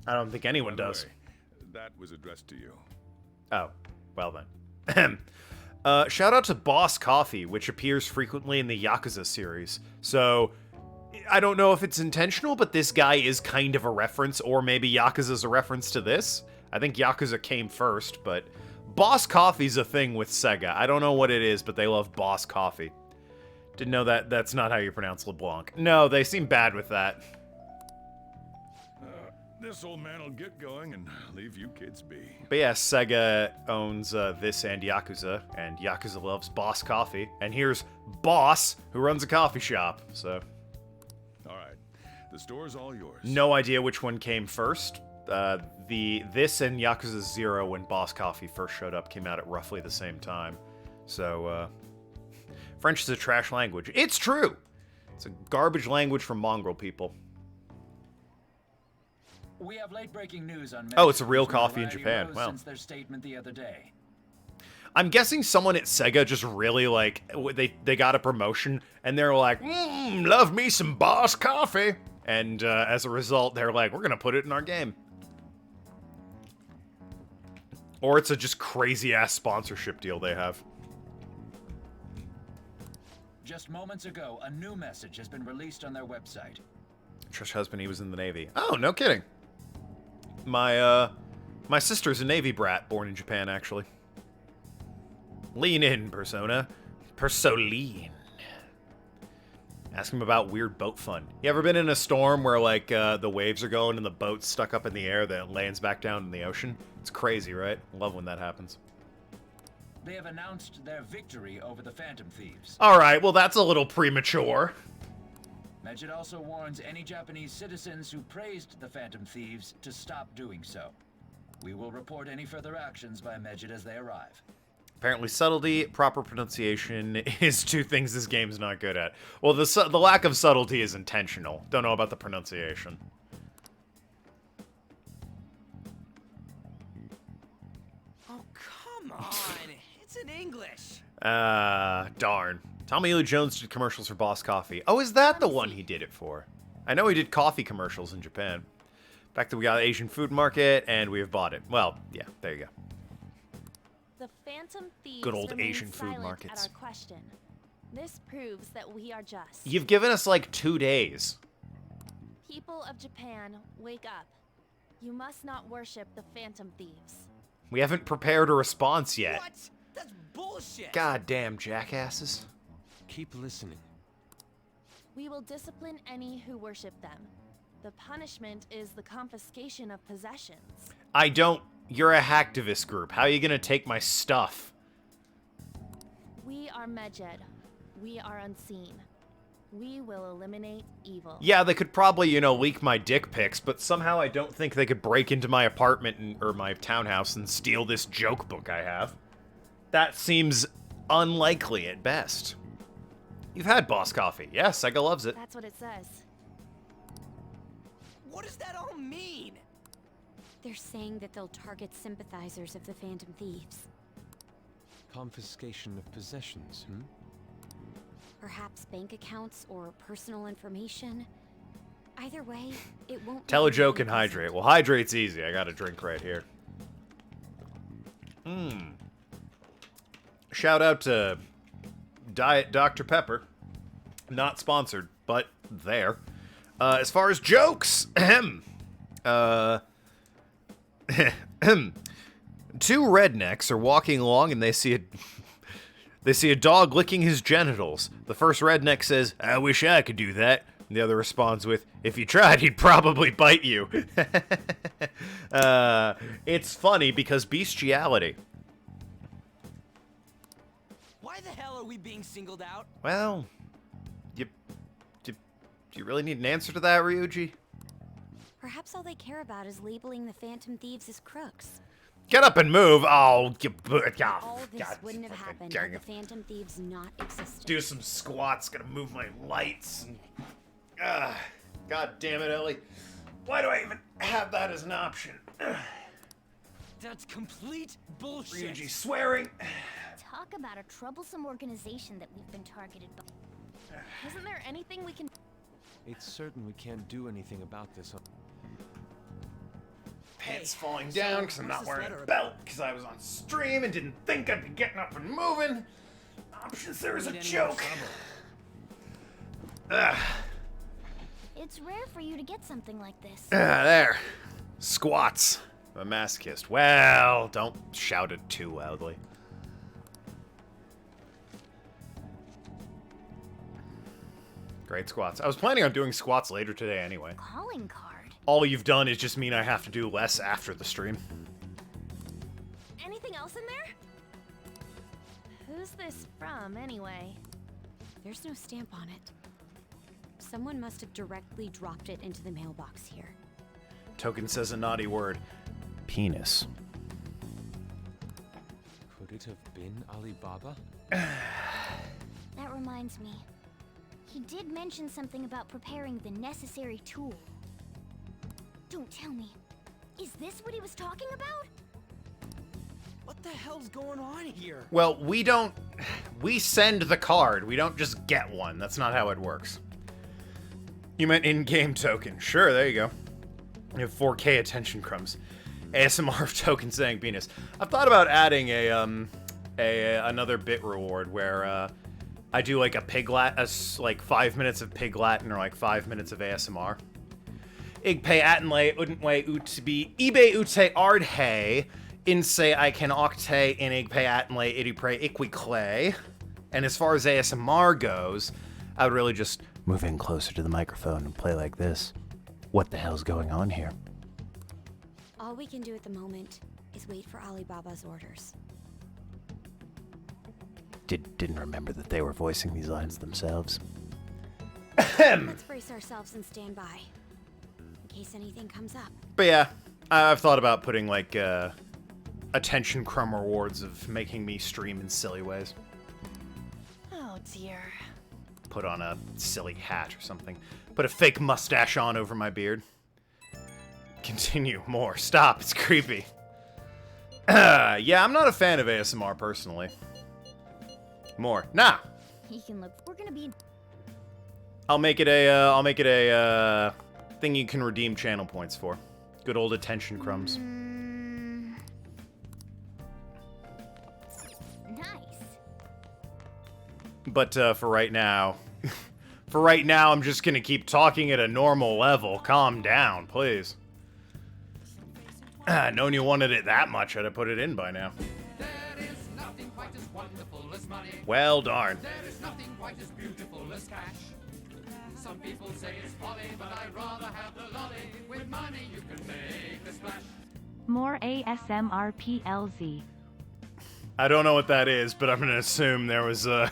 I don't think anyone By the does. way, that was addressed to you. Oh, well then. Shout out to Boss Coffee, which appears frequently in the Yakuza series. So, I don't know if it's intentional, but this guy is kind of a reference, or maybe Yakuza's a reference to this. I think Yakuza came first, but Boss Coffee's a thing with Sega. I don't know what it is, but they love Boss Coffee. Didn't know that's not how you pronounce LeBlanc. No, they seem bad with that. This old man will get going and leave you kids be. But yeah, Sega owns this and Yakuza loves Boss Coffee. And here's Boss, who runs a coffee shop, so... Alright, the store's all yours. No idea which one came first. This and Yakuza 0, when Boss Coffee first showed up, came out at roughly the same time. So, French is a trash language. It's true! It's a garbage language from mongrel people. We have late-breaking news on Oh, it's a real coffee in Japan. Well, since their statement the other day. I'm guessing someone at Sega just really, like, they got a promotion, and they're like, love me some Boss Coffee! And, as a result, they're like, we're gonna put it in our game. Or it's a just crazy-ass sponsorship deal they have. Just moments ago, a new message has been released on their website. Trish husband, he was in the Navy. Oh, no kidding. My sister's a Navy brat, born in Japan, actually. Lean in, Persona. Perso-lean. Ask him about weird boat fun. You ever been in a storm where, like, the waves are going and the boat's stuck up in the air, then it lands back down in the ocean? It's crazy, right? Love when that happens. They have announced their victory over the Phantom Thieves. Alright, well that's a little premature. Medjed also warns any Japanese citizens who praised the Phantom Thieves to stop doing so. We will report any further actions by Medjed as they arrive. Apparently subtlety, proper pronunciation is two things this game's not good at. Well, the lack of subtlety is intentional. Don't know about the pronunciation. Oh, come on. It's in English. Darn. Tommy Lee Jones did commercials for Boss Coffee. Oh, is that the one he did it for? I know he did coffee commercials in Japan. Fact that we got Asian Food Market, and we have bought it. Well, yeah, there you go. The Phantom Thieves Good old remain Asian food silent markets. At our question. This proves that we are just. You've given us like 2 days. People of Japan, wake up. You must not worship the Phantom Thieves. We haven't prepared a response yet. What? That's bullshit! Goddamn jackasses. Keep listening. We will discipline any who worship them. The punishment is the confiscation of possessions. You're a hacktivist group. How are you gonna take my stuff? We are Medjed. We are unseen. We will eliminate evil. Yeah, they could probably, leak my dick pics, but somehow I don't think they could break into my apartment or my townhouse and steal this joke book I have. That seems unlikely at best. You've had Boss coffee. Yes, Sega loves it. That's what it says. What does that all mean? They're saying that they'll target sympathizers of the Phantom Thieves. Confiscation of possessions, hmm? Perhaps bank accounts or personal information. Either way, it won't... Tell a joke and hydrate. Well, hydrate's easy. I got a drink right here. Shout out to Diet Dr. Pepper. Not sponsored, but there. As far as jokes, two rednecks are walking along and they see a dog licking his genitals. The first redneck says, "I wish I could do that." And the other responds with, "If you tried, he'd probably bite you." It's funny because bestiality. Why the hell are we being singled out? Well, do you really need an answer to that, Ryuji? Perhaps all they care about is labeling the Phantom Thieves as crooks. Get up and move. Oh, All this wouldn't have happened had the Phantom Thieves not existed. Do some squats. Gotta move my lights. God damn it, Ellie. Why do I even have that as an option? That's complete bullshit. Ryuji swearing. Talk about a troublesome organization that we've been targeted by. Isn't there anything we can... It's certain we can't do anything about this. Pants falling down because I'm not wearing a belt because I was on stream and didn't think I'd be getting up and moving. Options, there is a joke. It's rare for you to get something like this. There. Squats. I'm a masochist. Well, don't shout it too loudly. Great squats. I was planning on doing squats later today anyway. Calling card. All you've done is just mean I have to do less after the stream. Anything else in there? Who's this from, anyway? There's no stamp on it. Someone must have directly dropped it into the mailbox here. Token says a naughty word. Penis. Could it have been Alibaba? That reminds me. He did mention something about preparing the necessary tool. Don't tell me. Is this what he was talking about? What the hell's going on here? Well, we send the card. We don't just get one. That's not how it works. You meant in-game token. Sure, there you go. You have 4K attention crumbs. ASMR of token saying penis. I've thought about adding another bit reward where I do like like 5 minutes of Pig Latin or like 5 minutes of ASMR. Ig pay atenle udentwe utbi eBay ute ardhe inse I can octe in ig pay atenle idipre iquicle. And as far as ASMR goes, I would really just move in closer to the microphone and play like this. What the hell's going on here? All we can do at the moment is wait for Alibaba's orders. Didn't remember that they were voicing these lines themselves. Let's brace ourselves and stand by, in case anything comes up. But yeah, I've thought about putting like attention crumb rewards of making me stream in silly ways. Oh dear. Put on a silly hat or something. Put a fake mustache on over my beard. Continue. More. Stop. It's creepy. Yeah, I'm not a fan of ASMR personally. More. Nah. He can look. We're gonna be. I'll make it a thing you can redeem channel points for. Good old attention crumbs. Nice. But for right now, I'm just gonna keep talking at a normal level. Calm down, please. Known you wanted it that much, I'd have put it in by now. Well, darn. Some people say it's folly, but I'd rather have the lolly. With money you can make a splash. More ASMR PLZ. I don't know what that is, but I'm gonna assume there was a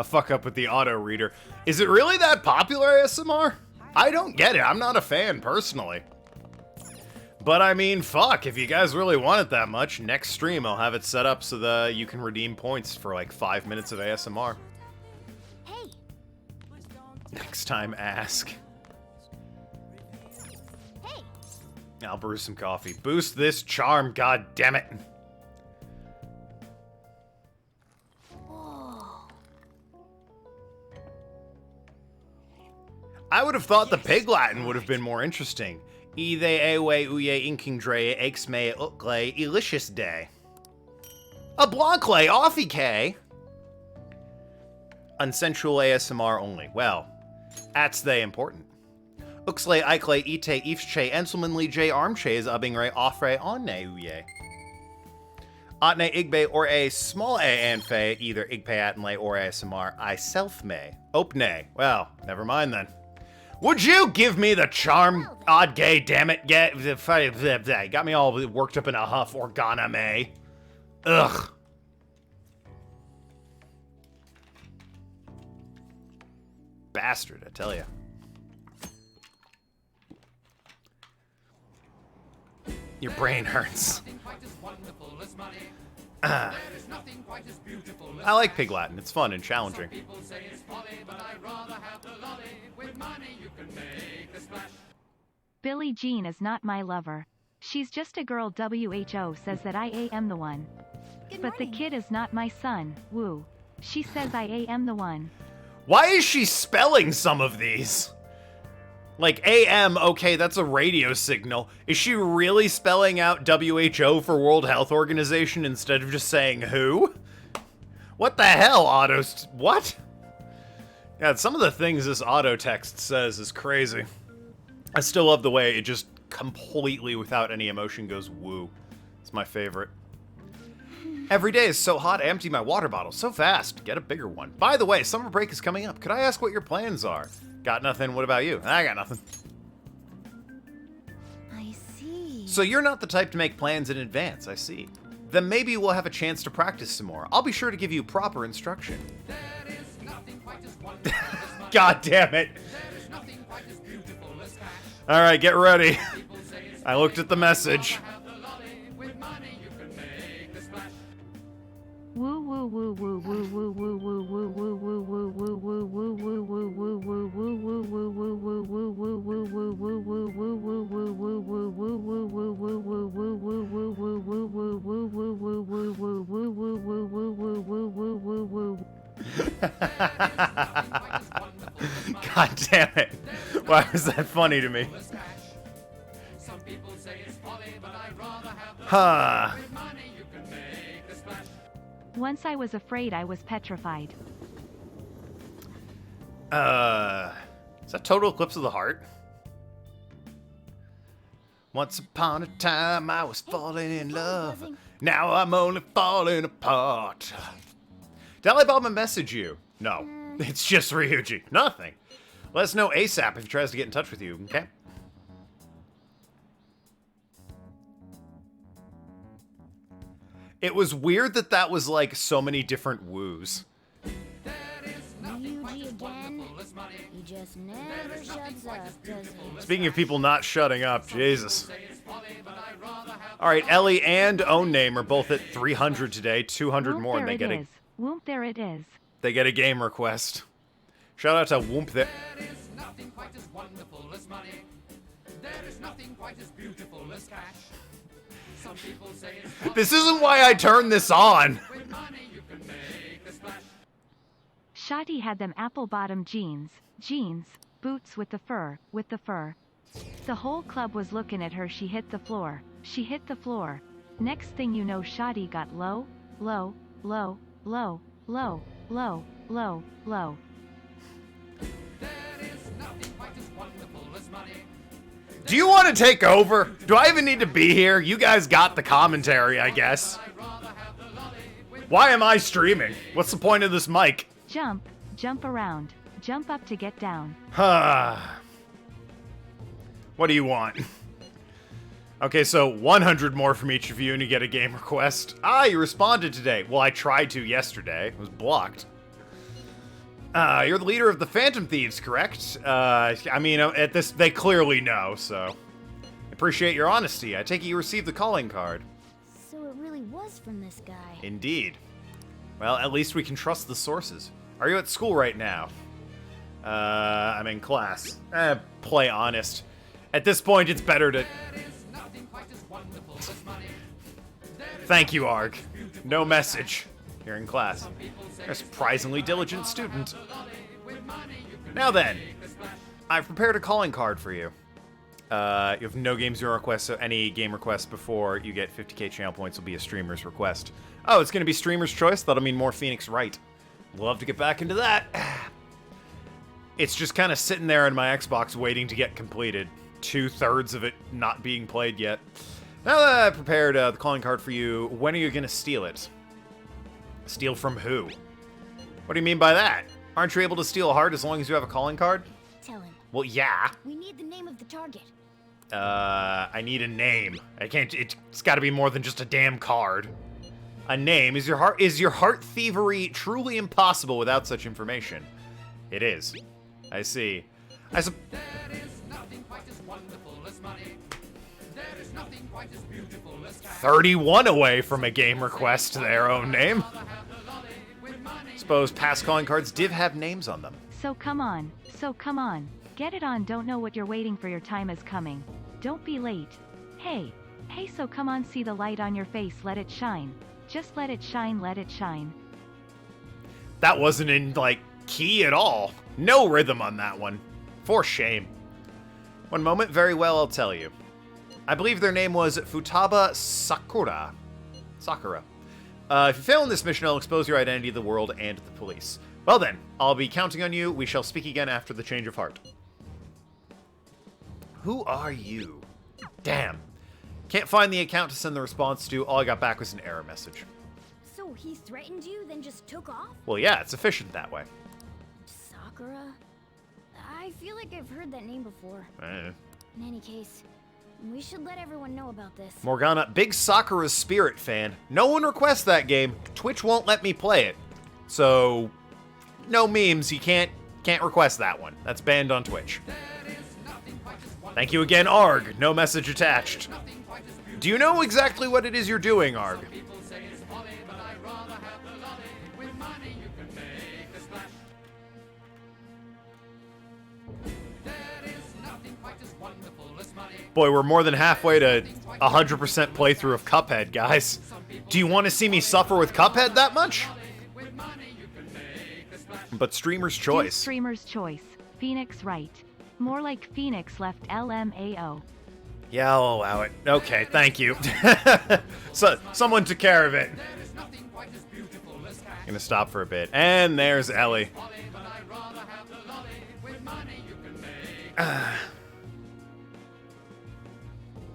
fuck up with the auto reader. Is it really that popular, ASMR? I don't get it. I'm not a fan personally. But I mean, fuck, if you guys really want it that much, next stream I'll have it set up so that you can redeem points for like 5 minutes of ASMR. Hey. Next time, ask. Hey. I'll brew some coffee. Boost this charm, god damn it. I would have thought the Pig Latin would have been more interesting. Ide ewe uye inkingdre exme ukle elicious day. A blanclay offy k. Unsensual ASMR only. Well, that's they important. Uxley ikle ite ifche enselmanly j armchays abingre offre onne uye. Atne igbe or a small a anfe either igpe atnle or ASMR I self may. Opne. Well, never mind then. Would you give me the charm, odd gay, damn it, got me all worked up in a huff, Organa May. Ugh. Bastard, I tell ya. Your brain hurts. I like Pig Latin. It's fun and challenging. Billie Jean is not my lover. She's just a girl. WHO says that I am the one. But the kid is not my son. Woo. She says I am the one. Why is she spelling some of these? Like AM, okay, that's a radio signal. Is she really spelling out WHO for World Health Organization instead of just saying who? What the hell, what? God, some of the things this auto text says is crazy. I still love the way it just completely without any emotion goes woo. It's my favorite. Every day is so hot I empty my water bottle so fast. Get a bigger one. By the way, summer break is coming up. Could I ask what your plans are? Got nothing. What about you? I got nothing. I see. So you're not the type to make plans in advance, I see. Then maybe we'll have a chance to practice some more. I'll be sure to give you proper instruction. God damn it. Alright, get ready. I looked at the message. Woo woo woo woo woo woo woo woo woo woo woo woo woo woo woo woo woo woo God damn it. Why was that funny to me? Huh. Once I was afraid I was petrified. Is that Total Eclipse of the Heart? Once upon a time I was falling in love. Now I'm only falling apart. Did Alibaba message you? No. It's just Ryuji. Nothing. Let us know ASAP if he tries to get in touch with you, okay? It was weird that that was like so many different woos. Ryuji again? He just never shuts up, does he? Speaking of people not shutting up, Jesus. Alright, Ellie and Own Name are both at 300 today, 200 more, and they get a... Whoop, there it is. They get a game request. Shout out to Whoop there. There is nothing quite as wonderful as money. There is nothing quite as beautiful as cash. Some people say it's This isn't why I turned this on. with money you can make a splash. Shotty had them apple-bottom jeans, boots with the fur. The whole club was looking at her. She hit the floor. Next thing you know, Shotty got low. There is nothing quite as wonderful as money. Do you want to take over? Do I even need to be here? You guys got the commentary, I guess. Why am I streaming? What's the point of this mic? Jump, jump around, jump up to get down. What do you want? Okay, so 100 more from each of you and you get a game request. Ah, you responded today. Well, I tried to yesterday. It was blocked. You're the leader of the Phantom Thieves, correct? I mean, at this, they clearly know, so. Appreciate your honesty. I take it you received the calling card. So it really was from this guy. Indeed. Well, at least we can trust the sources. Are you at school right now? I'm in class. Play honest. At this point, it's better to... Thank you, Arg. No message. You're in class. You're a surprisingly diligent student. Now then, I've prepared a calling card for you. You have no game zero requests, so any game request before you get 50k channel points will be a streamer's request. Oh, it's going to be streamer's choice? That'll mean more Phoenix Wright. Love to get back into that. It's just kind of sitting there in my Xbox waiting to get completed. 2/3 of it not being played yet. Now that I've prepared the calling card for you, when are you going to steal it? Steal from who? What do you mean by that? Aren't you able to steal a heart as long as you have a calling card? Tell him. Well, yeah. We need the name of the target. I need a name. I can't, it's gotta be more than just a damn card. A name. Is your heart thievery truly impossible without such information? It is. I see. There is nothing quite as wonderful as money. There is nothing quite as beautiful as cash. 31 away from a game request to their own name. Suppose past calling cards did have names on them. So come on. Get it on, don't know what you're waiting for, your time is coming. Don't be late. Hey, so come on, see the light on your face, let it shine. Just let it shine, let it shine. That wasn't in, like, key at all. No rhythm on that one. For shame. One moment, very well, I'll tell you. I believe their name was Futaba Sakura. If you fail in this mission, I'll expose your identity to the world and to the police. Well then, I'll be counting on you. We shall speak again after the change of heart. Who are you? Damn. Can't find the account to send the response to. All I got back was an error message. So he threatened you, then just took off? Well, yeah, it's efficient that way. Sakura? I feel like I've heard that name before. In any case, we should let everyone know about this. Morgana, big Sakura Spirit fan. No one requests that game. Twitch won't let me play it. So, no memes. You can't request that one. That's banned on Twitch. Thank you again, Arg. No message attached. Do you know exactly what it is you're doing, Arg? Boy, we're more than halfway to 100% playthrough of Cuphead, guys. Do you want to see me suffer with Cuphead that much? But streamer's choice. Streamer's choice. Phoenix Wright. More like Phoenix left LMAO. Yeah, I'll allow it. Okay, thank you. So, someone took care of it. Gonna stop for a bit. And there's Ellie.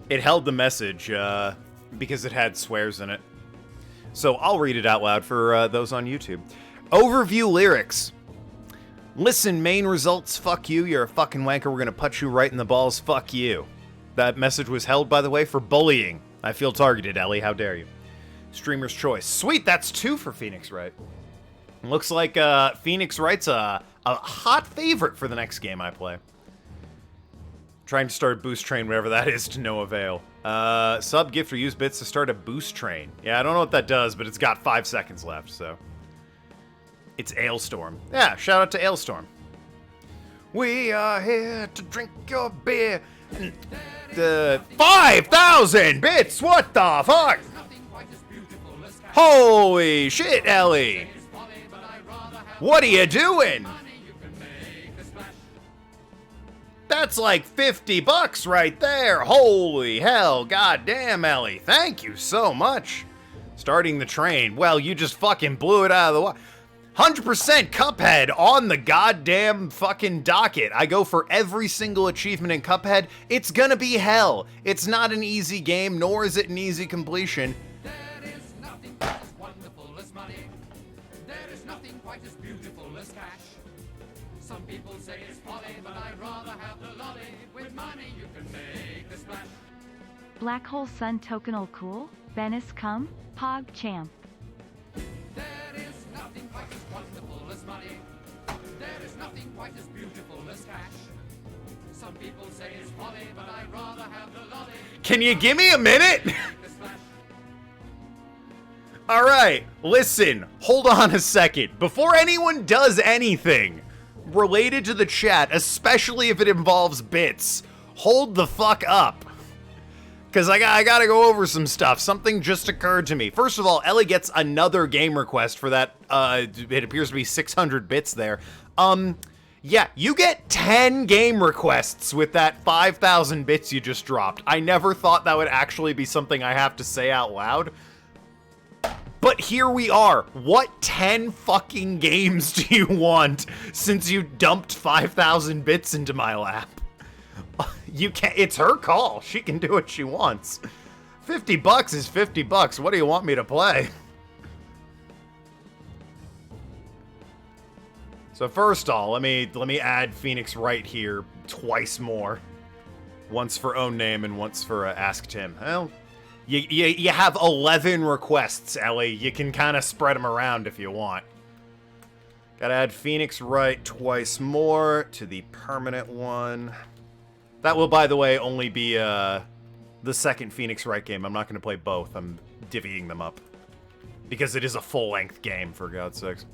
It held the message, because it had swears in it. So I'll read it out loud for those on YouTube. Overview lyrics. Listen, main results, fuck you, you're a fucking wanker, we're gonna punch you right in the balls, fuck you. That message was held, by the way, for bullying. I feel targeted, Ellie, how dare you. Streamer's choice. Sweet, that's 2 for Phoenix Wright. Looks like Phoenix Wright's a hot favorite for the next game I play. Trying to start a boost train, whatever that is, to no avail. Sub, gift, or use bits to start a boost train. Yeah, I don't know what that does, but it's got 5 seconds left, so. It's Ailstorm. Yeah, shout out to Ailstorm. We are here to drink your beer. And the 5,000 bits! What the fuck? Holy shit, Ellie! What are you doing? That's like 50 bucks right there. Holy hell, goddamn, Ellie. Thank you so much. Starting the train. Well, you just fucking blew it out of the water. 100% Cuphead on the goddamn fucking docket. I go for every single achievement in Cuphead. It's gonna be hell. It's not an easy game, nor is it an easy completion. There is nothing quite as wonderful as money. There is nothing quite as beautiful as cash. Some people say it's folly, but I'd rather have the lolly. With money you can make a splash. Black Hole Sun Tokenal Cool? Venice come? Pog Champ. There is nothing quite as wonderful as money. There is nothing quite as beautiful as cash. Some people say it's folly, but I'd rather have the lolly. Can you give me a minute? All right, listen, hold on a second. Before anyone does anything related to the chat, especially if it involves bits, hold the fuck up. Because I gotta go over some stuff. Something just occurred to me. First of all, Ellie gets another game request for that, it appears to be 600 bits there. Yeah, you get 10 game requests with that 5,000 bits you just dropped. I never thought that would actually be something I have to say out loud. But here we are. What 10 fucking games do you want since you dumped 5,000 bits into my lap? You can't, it's her call. She can do what she wants. 50 bucks is 50 bucks. What do you want me to play? So first of all, let me add Phoenix right here twice more. Once for own name and once for Ask Tim. Well, you have 11 requests, Ellie. You can kind of spread them around if you want. Gotta add Phoenix right twice more to the permanent one. That will, by the way, only be the second Phoenix Wright game. I'm not going to play both. I'm divvying them up. Because it is a full-length game, for God's sakes.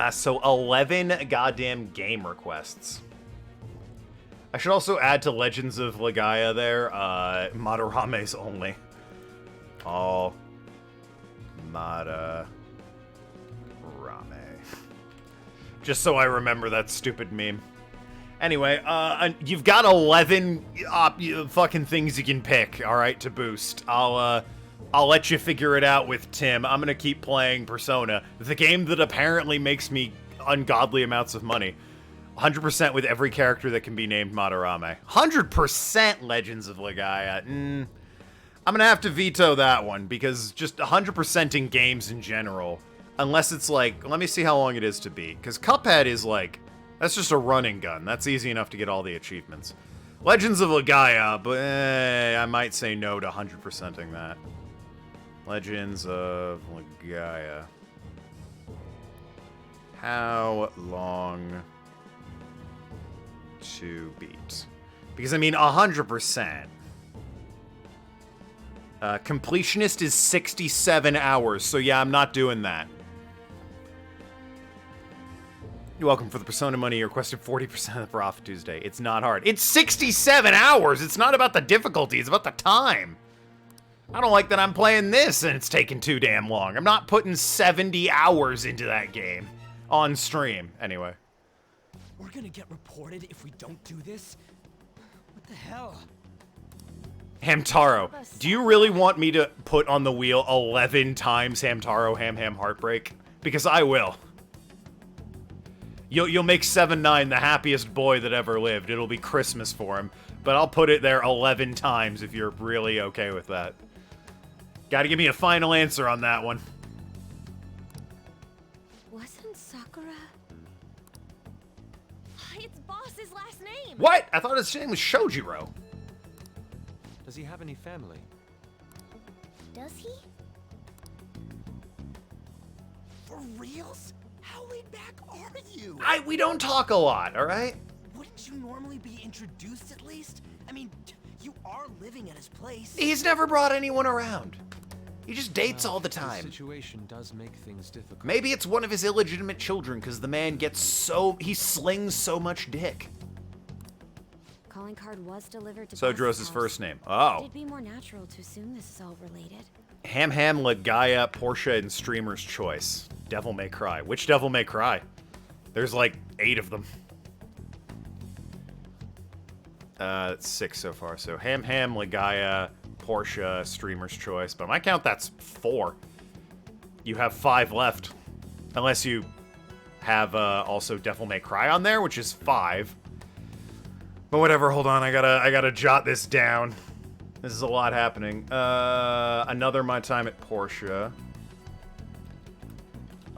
So 11 goddamn game requests. I should also add to Legends of Legaia there, Madarame's only. Oh. Madarame. Just so I remember that stupid meme. Anyway, you've got 11 fucking things you can pick, alright, to boost. I'll let you figure it out with Tim. I'm gonna keep playing Persona, the game that apparently makes me ungodly amounts of money. 100% with every character that can be named Madarame. 100% Legends of Legaia. I'm gonna have to veto that one, because just 100% in games in general. Unless it's like, let me see how long it is to beat. Because Cuphead is like, that's just a running gun. That's easy enough to get all the achievements. Legends of Legaia, but I might say no to 100%ing that. Legends of Legaia. How long to beat? Because, I mean, 100%. Completionist is 67 hours, so yeah, I'm not doing that. You're welcome for the Persona money. You requested 40% of the profit Tuesday. It's not hard. It's 67 hours! It's not about the difficulty, it's about the time. I don't like that I'm playing this and it's taking too damn long. I'm not putting 70 hours into that game on stream. Anyway. We're gonna get reported if we don't do this? What the hell? Hamtaro, do you really want me to put on the wheel 11 times Hamtaro Ham Heartbreak? Because I will. You'll make 7-9 the happiest boy that ever lived. It'll be Christmas for him. But I'll put it there 11 times if you're really okay with that. Gotta give me a final answer on that one. Wasn't Sakura? It's Boss's last name. What? I thought his name was Shojiro. Does he have any family? Does he? For reals? How laid back are you? We don't talk a lot, alright? Wouldn't you normally be introduced at least? I mean, you are living at his place. He's never brought anyone around. He just dates all the time. The situation does make things difficult. Maybe it's one of his illegitimate children because the man gets he slings so much dick. Calling card was delivered to Sojros' Boss's first name. house. Oh. It'd be more natural to assume this is all related. Ham, Legaia, Porsche, and Streamer's Choice. Devil May Cry. Which Devil May Cry? There's like 8 of them. 6 so far. So Ham, Legaia, Portia, Streamer's Choice, but on my count, that's 4. You have 5 left. Unless you have also Devil May Cry on there, which is 5. But whatever, hold on, I gotta jot this down. This is a lot happening. Another My Time at Portia.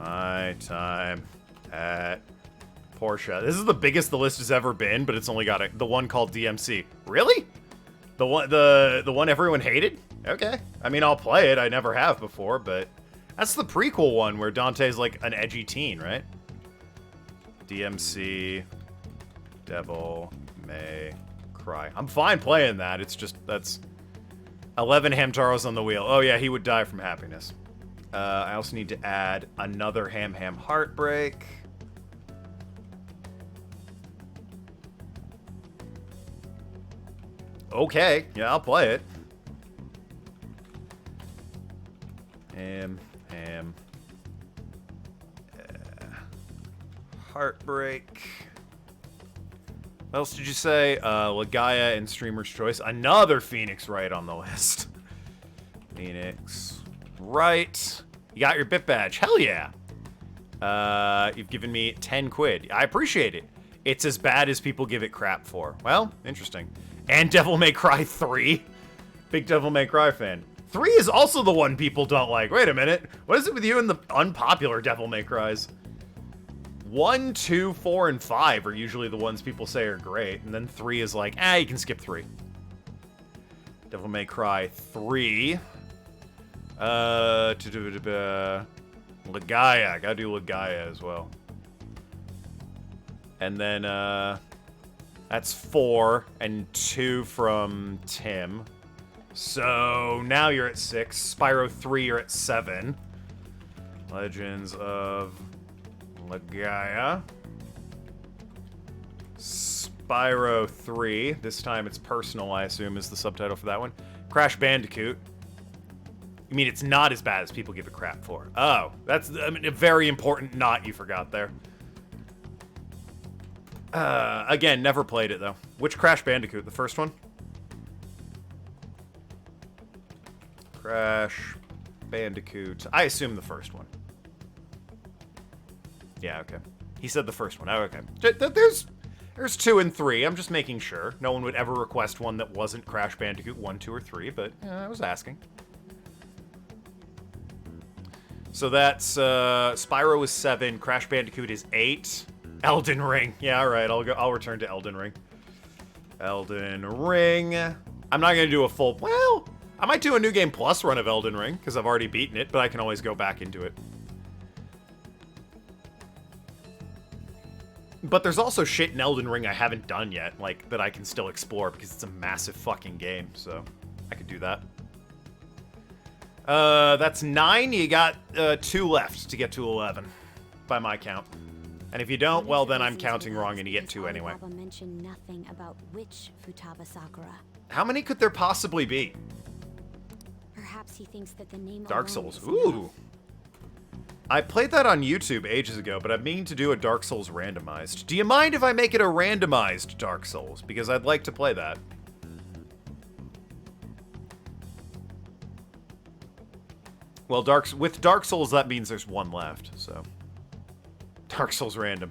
My Time at Portia. This is the biggest the list has ever been, but it's only got the one called DMC. Really? The one everyone hated? Okay. I mean, I'll play it. I never have before, but that's the prequel one where Dante's like an edgy teen, right? DMC, Devil May Cry. I'm fine playing that. It's just, that's 11 Hamtaros on the wheel. Oh yeah, he would die from happiness. I also need to add another Ham Heartbreak. Okay, yeah, I'll play it. Ham. Heartbreak. What else did you say? Legaia and Streamer's Choice. Another Phoenix Wright on the list. Phoenix Wright. You got your bit badge. Hell yeah. You've given me 10 quid. I appreciate it. It's as bad as people give it crap for. Well, interesting. And Devil May Cry 3. Big Devil May Cry fan. 3 is also the one people don't like. Wait a minute. What is it with you and the unpopular Devil May Cries? 1, 2, 4, and 5 are usually the ones people say are great. And then 3 is like, you can skip 3. Devil May Cry 3. Legaia. Gotta do Legaia as well. And then, that's 4 and 2 from Tim. So now you're at 6. Spyro 3, you're at 7. Legends of Legaia. Spyro 3. This time it's personal, I assume, is the subtitle for that one. Crash Bandicoot. You mean it's not as bad as people give it crap for? Oh, that's a very important knot you forgot there. Again, never played it, though. Which Crash Bandicoot? The first one? Crash Bandicoot. I assume the first one. Yeah, okay. He said the first one. Oh, okay. There's 2 and 3. I'm just making sure. No one would ever request one that wasn't Crash Bandicoot 1, 2, or 3, but I was asking. So that's, Spyro is 7, Crash Bandicoot is 8. Elden Ring. Yeah, alright, I'll return to Elden Ring. Elden Ring. I'm not gonna do a full, well, I might do a New Game Plus run of Elden Ring, because I've already beaten it, but I can always go back into it. But there's also shit in Elden Ring I haven't done yet, like, that I can still explore, because it's a massive fucking game, so I could do that. That's 9. You got 2 left to get to 11, by my count. And if you don't, well, then I'm counting wrong and you get 2 anyway. Mentioned nothing about which Futaba Sakura. How many could there possibly be? Perhaps he thinks that the name Dark Souls. Ooh. I played that on YouTube ages ago, but I'm meaning to do a Dark Souls randomized. Do you mind if I make it a randomized Dark Souls? Because I'd like to play that. Well, with Dark Souls, that means there's 1 left, so... Dark Souls random.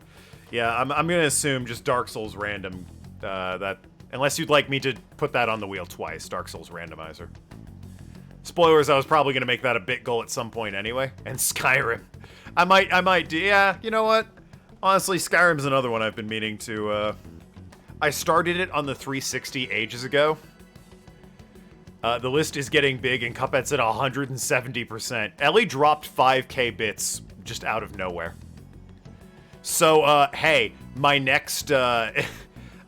Yeah, I'm gonna assume just Dark Souls random, that... Unless you'd like me to put that on the wheel twice, Dark Souls randomizer. Spoilers, I was probably gonna make that a bit goal at some point anyway. And Skyrim. I might do, yeah, you know what? Honestly, Skyrim's another one I've been meaning to, I started it on the 360 ages ago. The list is getting big and Cuphead's at 170%. Ellie dropped 5k bits just out of nowhere. So, hey, my next, I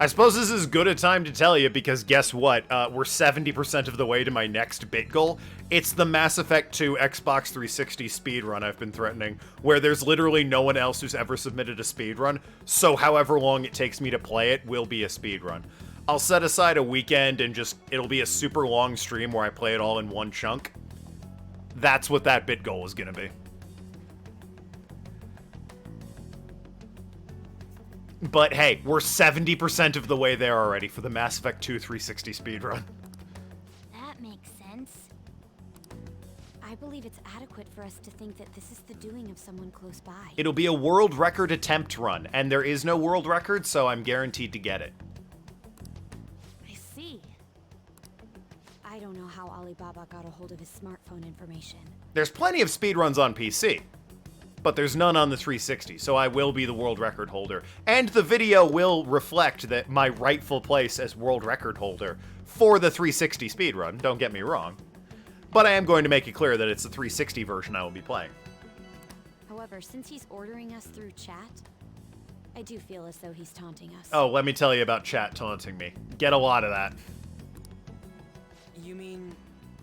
suppose this is as good a time to tell you because guess what? We're 70% of the way to my next bit goal. It's the Mass Effect 2 Xbox 360 speedrun I've been threatening, where there's literally no one else who's ever submitted a speedrun, so however long it takes me to play it will be a speedrun. I'll set aside a weekend and it'll be a super long stream where I play it all in one chunk. That's what that bit goal is gonna be. But hey, we're 70% of the way there already for the Mass Effect 2 360 speedrun. That makes sense. for us to think that this is the doing of someone close by. It'll be a world record attempt run, and there is no world record, so I'm guaranteed to get it. I see. I don't know how Alibaba got a hold of his smartphone information. There's plenty of speedruns on PC, but there's none on the 360, so I will be the world record holder. And the video will reflect that my rightful place as world record holder for the 360 speedrun, don't get me wrong. But I am going to make it clear that it's the 360 version I will be playing. However, since he's ordering us through chat, I do feel as though he's taunting us. Oh, let me tell you about chat taunting me. Get a lot of that. You mean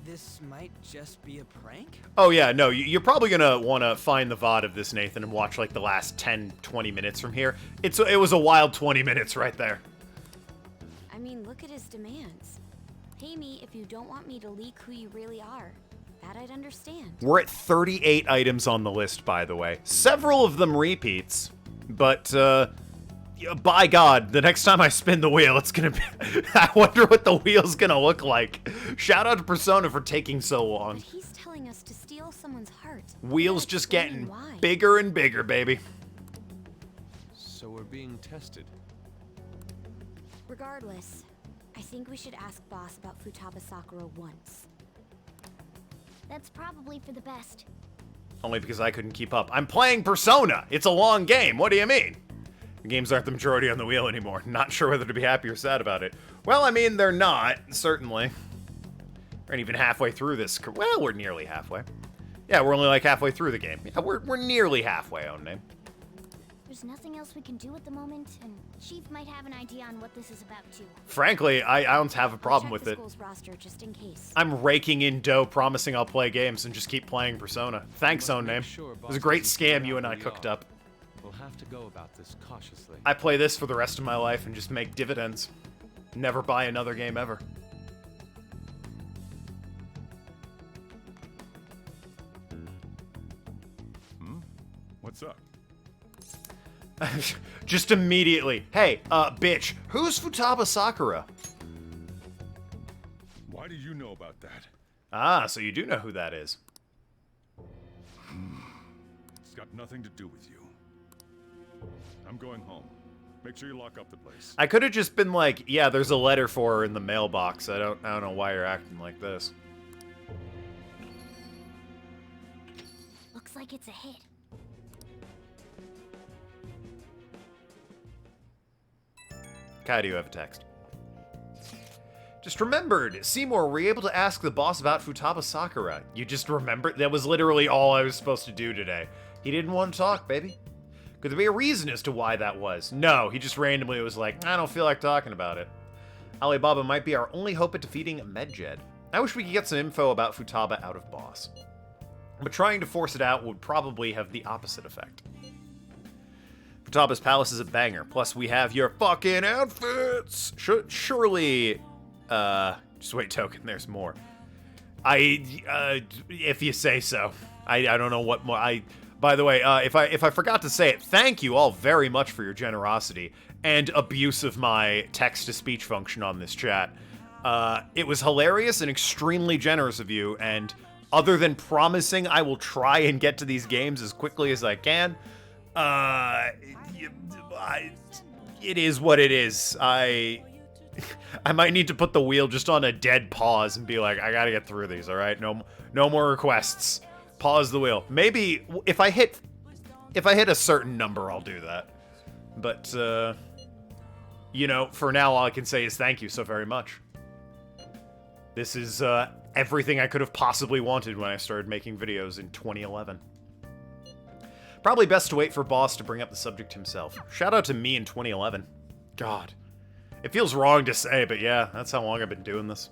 this might just be a prank? Oh yeah, no, you're probably gonna want to find the VOD of this, Nathan, and watch like the last 10, 20 minutes from here. It was a wild 20 minutes right there. I mean, look at his demands. Pay me if you don't want me to leak who you really are. That I'd understand. We're at 38 items on the list, by the way. Several of them repeats, but by God, the next time I spin the wheel, it's gonna be... I wonder what the wheel's gonna look like. Shout out to Persona for taking so long. But he's telling us to steal someone's heart. Wheel's just getting bigger and bigger, baby. So we're being tested. Regardless, I think we should ask Boss about Futaba Sakura once. That's probably for the best. Only because I couldn't keep up. I'm playing Persona! It's a long game, what do you mean? The games aren't the majority on the wheel anymore. Not sure whether to be happy or sad about it. Well, I mean, they're not, certainly. We're not even halfway through this. Well, we're nearly halfway. Yeah, we're only like halfway through the game. Yeah, we're nearly halfway, own name. There's nothing else we can do at the moment, and Chief might have an idea on what this is about too. Frankly, I don't have a problem with it. School's roster just in case. I'm raking in dough, promising I'll play games and just keep playing Persona. Thanks, own name. It was a great scam you and I cooked up. We'll have to go about this cautiously. I play this for the rest of my life and just make dividends. Never buy another game ever. What's up? Just immediately. Hey, bitch, who's Futaba Sakura? Why do you know about that? Ah, so you do know who that is. It's got nothing to do with you. I'm going home. Make sure you lock up the place. I could have just been like, yeah, there's a letter for her in the mailbox. I don't know why you're acting like this. Looks like it's a hit. Kai, do you have a text? Just remembered, Seymour, were you able to ask the boss about Futaba Sakura? You just remembered? That was literally all I was supposed to do today. He didn't want to talk, baby. Could there be a reason as to why that was? No, he just randomly was like, I don't feel like talking about it. Alibaba might be our only hope at defeating Medjed. I wish we could get some info about Futaba out of Boss. But trying to force it out would probably have the opposite effect. Futaba's palace is a banger. Plus, we have your fucking outfits. Surely, just wait, token. There's more. If you say so. I don't know what more. By the way, if I forgot to say it, thank you all very much for your generosity and abuse of my text-to-speech function on this chat. It was hilarious and extremely generous of you. And other than promising I will try and get to these games as quickly as I can. It is what it is. I might need to put the wheel just on a dead pause and be like, I gotta get through these, alright? No more requests. Pause the wheel. Maybe if I hit a certain number, I'll do that. But, you know, for now, all I can say is thank you so very much. This is, everything I could have possibly wanted when I started making videos in 2011. Probably best to wait for Boss to bring up the subject himself. Shout out to me in 2011. God. It feels wrong to say, but yeah, that's how long I've been doing this.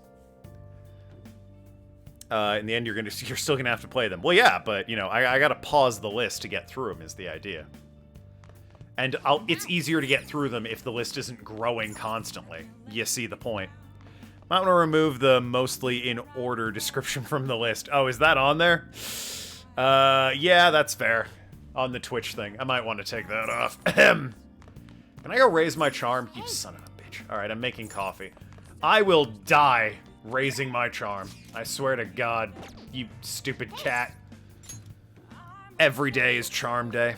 In the end, you're still gonna have to play them. Well, yeah, but, you know, I gotta pause the list to get through them is the idea. And it's easier to get through them if the list isn't growing constantly. You see the point. Might want to remove the mostly in order description from the list. Oh, is that on there? Yeah, that's fair. On the Twitch thing. I might want to take that off. Can I go raise my charm? You son of a bitch. Alright, I'm making coffee. I will die raising my charm. I swear to God, you stupid cat. Every day is charm day.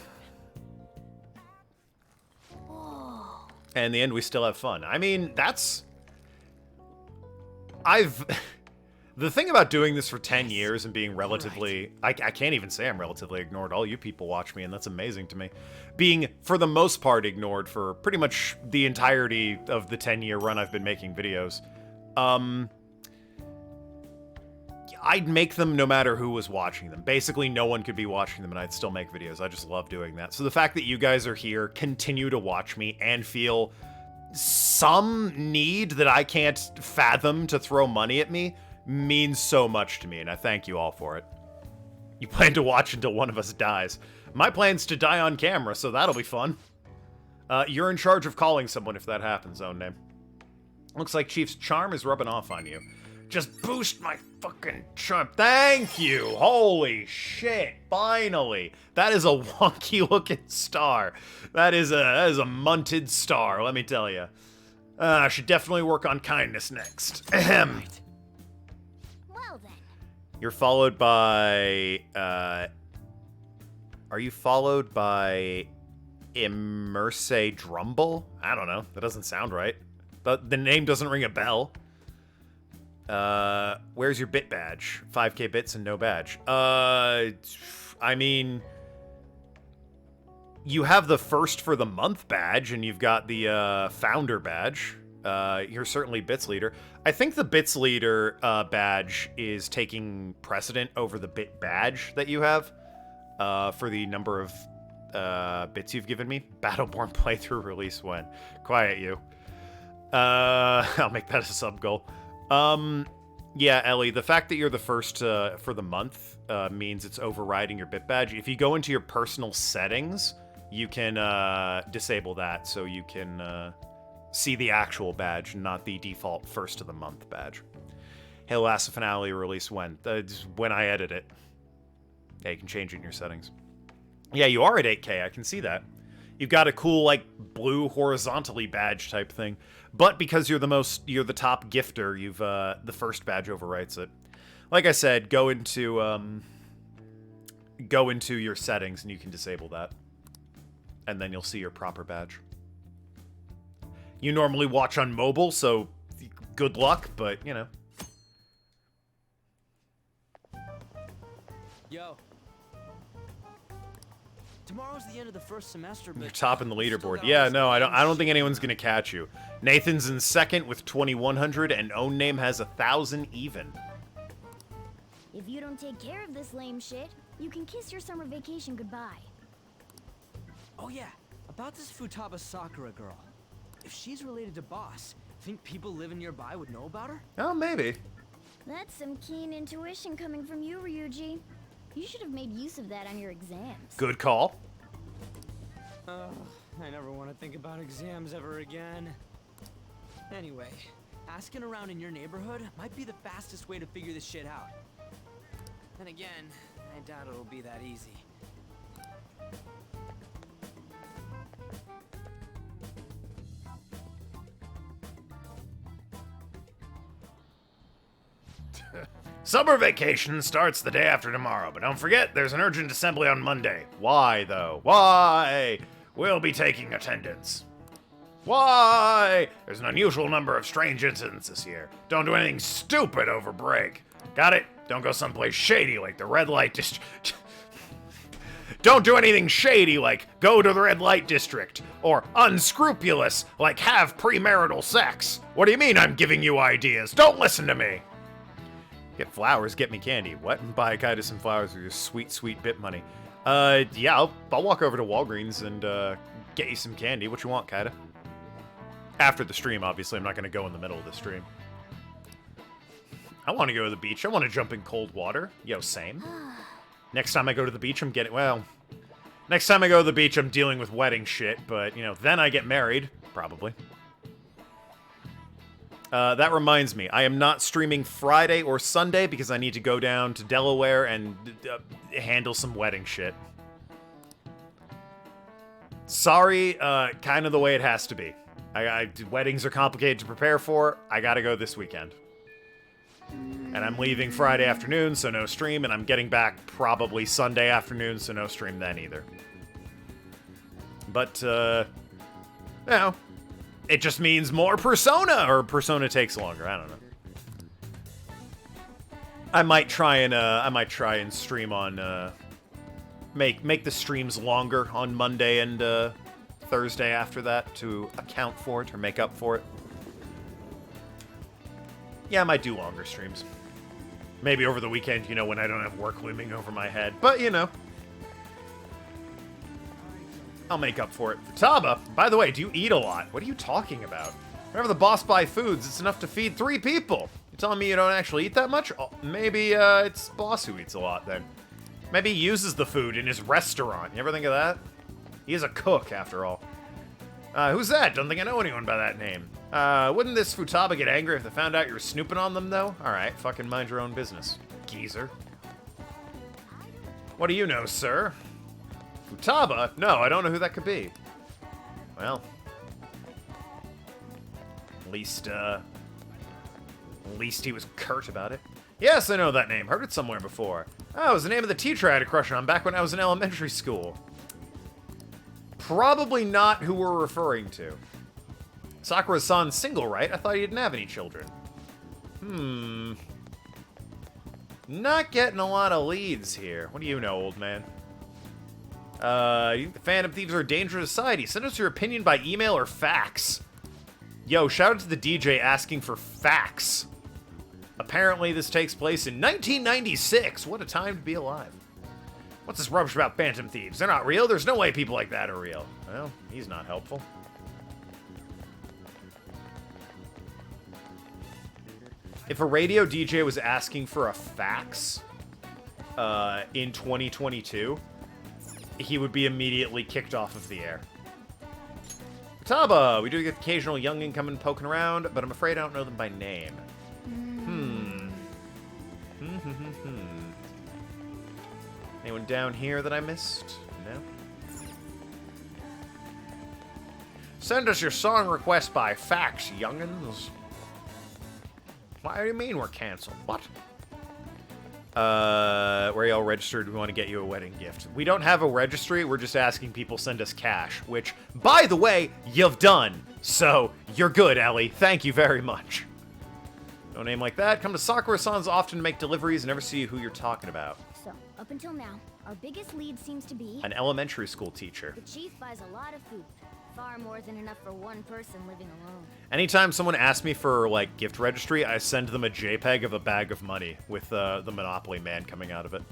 And in the end, we still have fun. I mean, that's... The thing about doing this for 10 years and being relatively... I can't even say I'm relatively ignored. All you people watch me, and that's amazing to me. Being, for the most part, ignored for pretty much the entirety of the 10-year run I've been making videos. I'd make them no matter who was watching them. Basically, no one could be watching them, and I'd still make videos. I just love doing that. So the fact that you guys are here, continue to watch me, and feel some need that I can't fathom to throw money at me means so much to me, and I thank you all for it. You plan to watch until one of us dies. My plan's to die on camera, so that'll be fun. You're in charge of calling someone if that happens, own name. Looks like Chief's charm is rubbing off on you. Just boost my fucking charm. Thank you! Holy shit, finally! That is a wonky looking star. That is a munted star, let me tell you. I should definitely work on kindness next. Ahem. Well then. You're followed by, are you followed by Immerse Drumble? I don't know. That doesn't sound right. The name doesn't ring a bell. Where's your bit badge? 5k bits and no badge. I mean, you have the first for the month badge, and you've got the, founder badge. You're certainly bits leader. I think the bits leader, badge is taking precedent over the bit badge that you have, for the number of, bits you've given me. Battleborn playthrough release when. Quiet you. I'll make that a sub goal. Yeah, Ellie, the fact that you're the first for the month means it's overriding your bit badge. If you go into your personal settings, you can disable that so you can see the actual badge, not the default first of the month badge. Halo Asa Finale release when? When I edit it. Yeah, you can change it in your settings. Yeah, you are at 8K, I can see that. You've got a cool, like, blue horizontally badge type thing. But because you're the top gifter, you've, the first badge overwrites it. Like I said, go into your settings and you can disable that. And then you'll see your proper badge. You normally watch on mobile, so good luck, but, you know. Yo. Tomorrow's the end of the first semester, but you're topping the leaderboard. Yeah, no, I don't think anyone's gonna catch you. Nathan's in second with 2,100, and Own Name has 1,000 even. If you don't take care of this lame shit, you can kiss your summer vacation goodbye. Oh yeah, about this Futaba Sakura girl. If she's related to Boss, think people living nearby would know about her? Oh, maybe. That's some keen intuition coming from you, Ryuji. You should have made use of that on your exams. Good call. I never want to think about exams ever again. Anyway, asking around in your neighborhood might be the fastest way to figure this shit out. Then again, I doubt it'll be that easy. Summer vacation starts the day after tomorrow, but don't forget, there's an urgent assembly on Monday. Why, though? Why? We'll be taking attendance. Why? There's an unusual number of strange incidents this year. Don't do anything stupid over break. Got it? Don't go someplace shady like the red light district. Don't do anything shady like go to the red light district, or unscrupulous like have premarital sex. What do you mean I'm giving you ideas? Don't listen to me. Get flowers, get me candy. What? Buy Kaida some flowers with your sweet, sweet bit money. Yeah, I'll walk over to Walgreens and get you some candy. What you want, Kaida? After the stream, obviously. I'm not going to go in the middle of the stream. I want to go to the beach. I want to jump in cold water. Yo, same. Next time I go to the beach, I'm getting... Well, next time I go to the beach, I'm dealing with wedding shit. But, you know, then I get married. Probably. That reminds me, I am not streaming Friday or Sunday because I need to go down to Delaware and handle some wedding shit. Sorry, kind of the way it has to be. Weddings are complicated to prepare for. I gotta go this weekend. And I'm leaving Friday afternoon, so no stream, and I'm getting back probably Sunday afternoon, so no stream then either. But, you know, it just means more Persona, or Persona takes longer, I don't know. I might try and stream on, make the streams longer on Monday and, Thursday after that to account for it, or make up for it. Yeah, I might do longer streams. Maybe over the weekend, you know, when I don't have work looming over my head. But, you know. I'll make up for it. Futaba, by the way, do you eat a lot? What are you talking about? Whenever the boss buys foods, it's enough to feed 3 people. You telling me you don't actually eat that much? Oh, maybe, it's boss who eats a lot, then. Maybe he uses the food in his restaurant. You ever think of that? He is a cook, after all. Who's that? Don't think I know anyone by that name. Wouldn't this Futaba get angry if they found out you were snooping on them, though? Alright, fucking mind your own business, geezer. What do you know, sir? Futaba? No, I don't know who that could be. Well. At least he was curt about it. Yes, I know that name. Heard it somewhere before. Oh, it was the name of the teacher I had a crush on back when I was in elementary school. Probably not who we're referring to. Sakura-san's single, right? I thought he didn't have any children. Not getting a lot of leads here. What do you know, old man? You think the Phantom Thieves are a dangerous society? Send us your opinion by email or fax. Yo, shout out to the DJ asking for fax. Apparently this takes place in 1996. What a time to be alive. What's this rubbish about Phantom Thieves? They're not real. There's no way people like that are real. Well, he's not helpful. If a radio DJ was asking for a fax in 2022, he would be immediately kicked off of the air. Taba, we do get the occasional youngin coming poking around, but I'm afraid I don't know them by name. Anyone down here that I missed? No? Send us your song request by fax, youngins. Why do you mean we're canceled? What? Where y'all registered? We want to get you a wedding gift. We don't have a registry. We're just asking people send us cash, which, by the way, you've done. So, you're good, Ellie. Thank you very much. No name like that. Come to Sakura-san's often to make deliveries and never see who you're talking about. So, up until now, our biggest lead seems to be... an elementary school teacher. The chief buys a lot of food. Far more than enough for one person living alone. Anytime someone asks me for, like, gift registry, I send them a JPEG of a bag of money with the Monopoly Man coming out of it.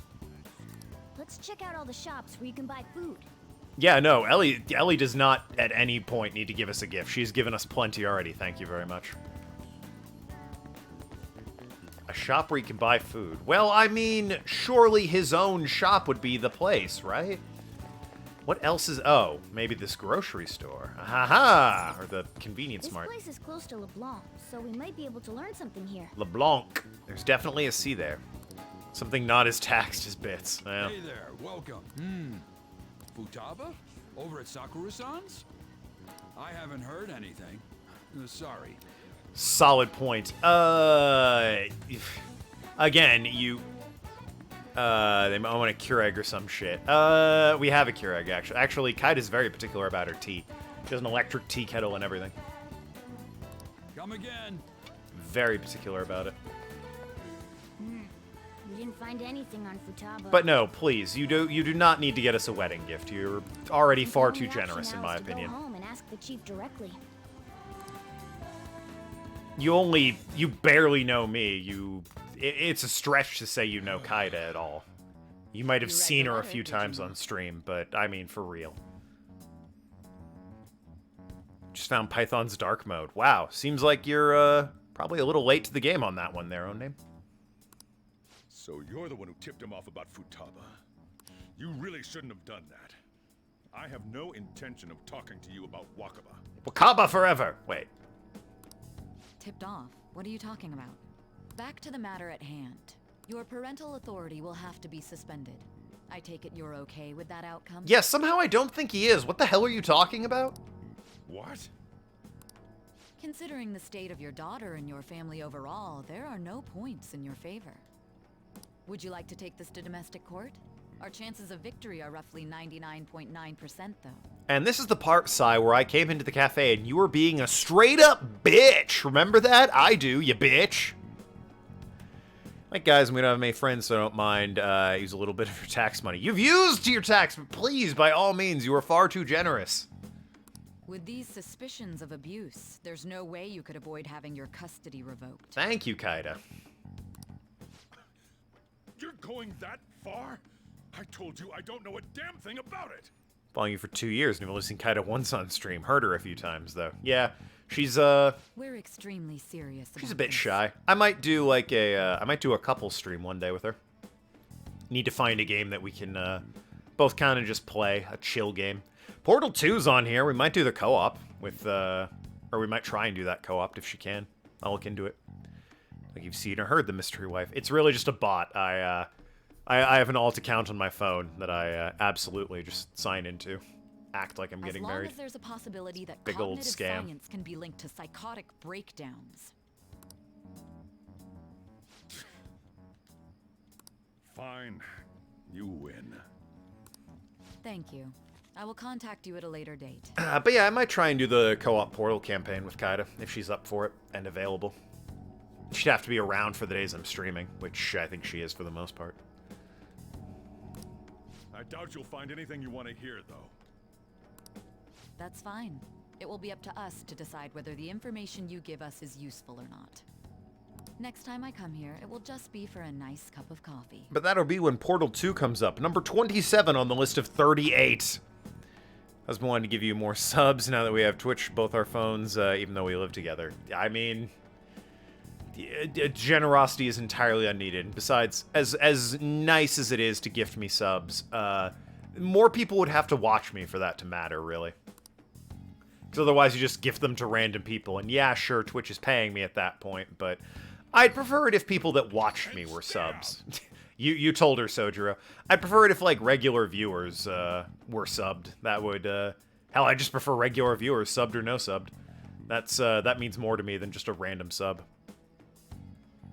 Let's check out all the shops where you can buy food. Yeah, no, Ellie does not at any point need to give us a gift. She's given us plenty already. Thank you very much. A shop where you can buy food. Well, I mean, surely his own shop would be the place, right? What else is... oh, maybe this grocery store. Ha! Or the convenience mart. This place is close to LeBlanc, so we might be able to learn something here. LeBlanc. There's definitely a C there. Something not as taxed as bits. Well. Hey there, welcome. Futaba? Over at Sakura-san's? I haven't heard anything. Sorry. Solid point. Again, you... they might want a Keurig or some shit. We have a Keurig, actually. Actually, Kite is very particular about her tea. She has an electric tea kettle and everything. Come again. Very particular about it. We didn't find anything on Futaba. But no, please, you do not need to get us a wedding gift. You're already far too generous, in my opinion. Go home and ask the chief directly. You barely know me. It's a stretch to say you know Kaida at all. You might have seen her a few times on stream, but I mean for real. Just found Python's dark mode. Wow, seems like you're probably a little late to the game on that one there, own name. So you're the one who tipped him off about Futaba. You really shouldn't have done that. I have no intention of talking to you about Wakaba. Wakaba forever! Wait. Tipped off? What are you talking about? Back to the matter at hand. Your parental authority will have to be suspended. I take it you're okay with that outcome? Yes, somehow I don't think he is. What the hell are you talking about? What? Considering the state of your daughter and your family overall, there are no points in your favor. Would you like to take this to domestic court? Our chances of victory are roughly 99.9% though. And this is the part, Sai, where I came into the cafe and you were being a straight-up bitch. Remember that? I do, you bitch. Like, guys, we don't have many friends, so I don't mind use a little bit of your tax money. You've used your tax, but please, by all means, you are far too generous. With these suspicions of abuse, there's no way you could avoid having your custody revoked. Thank you, Kaida. You're going that far? I told you I don't know a damn thing about it. Following you for 2 years, and you've only seen Kaida once on stream. Heard her a few times, though. Yeah, she's, We're extremely serious she's about a bit this. shy. I might do, like, I might do a couple stream one day with her. Need to find a game that we can, both kind of just play. A chill game. Portal 2's on here. We might do the co-op with, or we might try and do that co-op if she can. I'll look into it. Like you've seen or heard the Mystery Wife. It's really just a bot. I have an alt account on my phone that I absolutely just sign into. Act like I'm getting married. As long as there's a possibility that Big old cognitive scam. science can be linked to psychotic breakdowns. Fine. You win. Thank you. I will contact you at a later date. But yeah, I might try and do the co-op Portal campaign with Kaida, if she's up for it and available. She'd have to be around for the days I'm streaming, which I think she is for the most part. I doubt you'll find anything you want to hear, though. That's fine. It will be up to us to decide whether the information you give us is useful or not. Next time I come here, it will just be for a nice cup of coffee. But that'll be when Portal 2 comes up. Number 27 on the list of 38. I was wanting to give you more subs now that we have Twitch, both our phones, even though we live together. I mean, generosity is entirely unneeded. Besides, as nice as it is to gift me subs, more people would have to watch me for that to matter, really. Because otherwise you just gift them to random people. And yeah, sure, Twitch is paying me at that point, but I'd prefer it if people that watched me were subs. You told her, Sojiro. I'd prefer it if, like, regular viewers were subbed. That would, hell, I just prefer regular viewers, subbed or no subbed. That means more to me than just a random sub.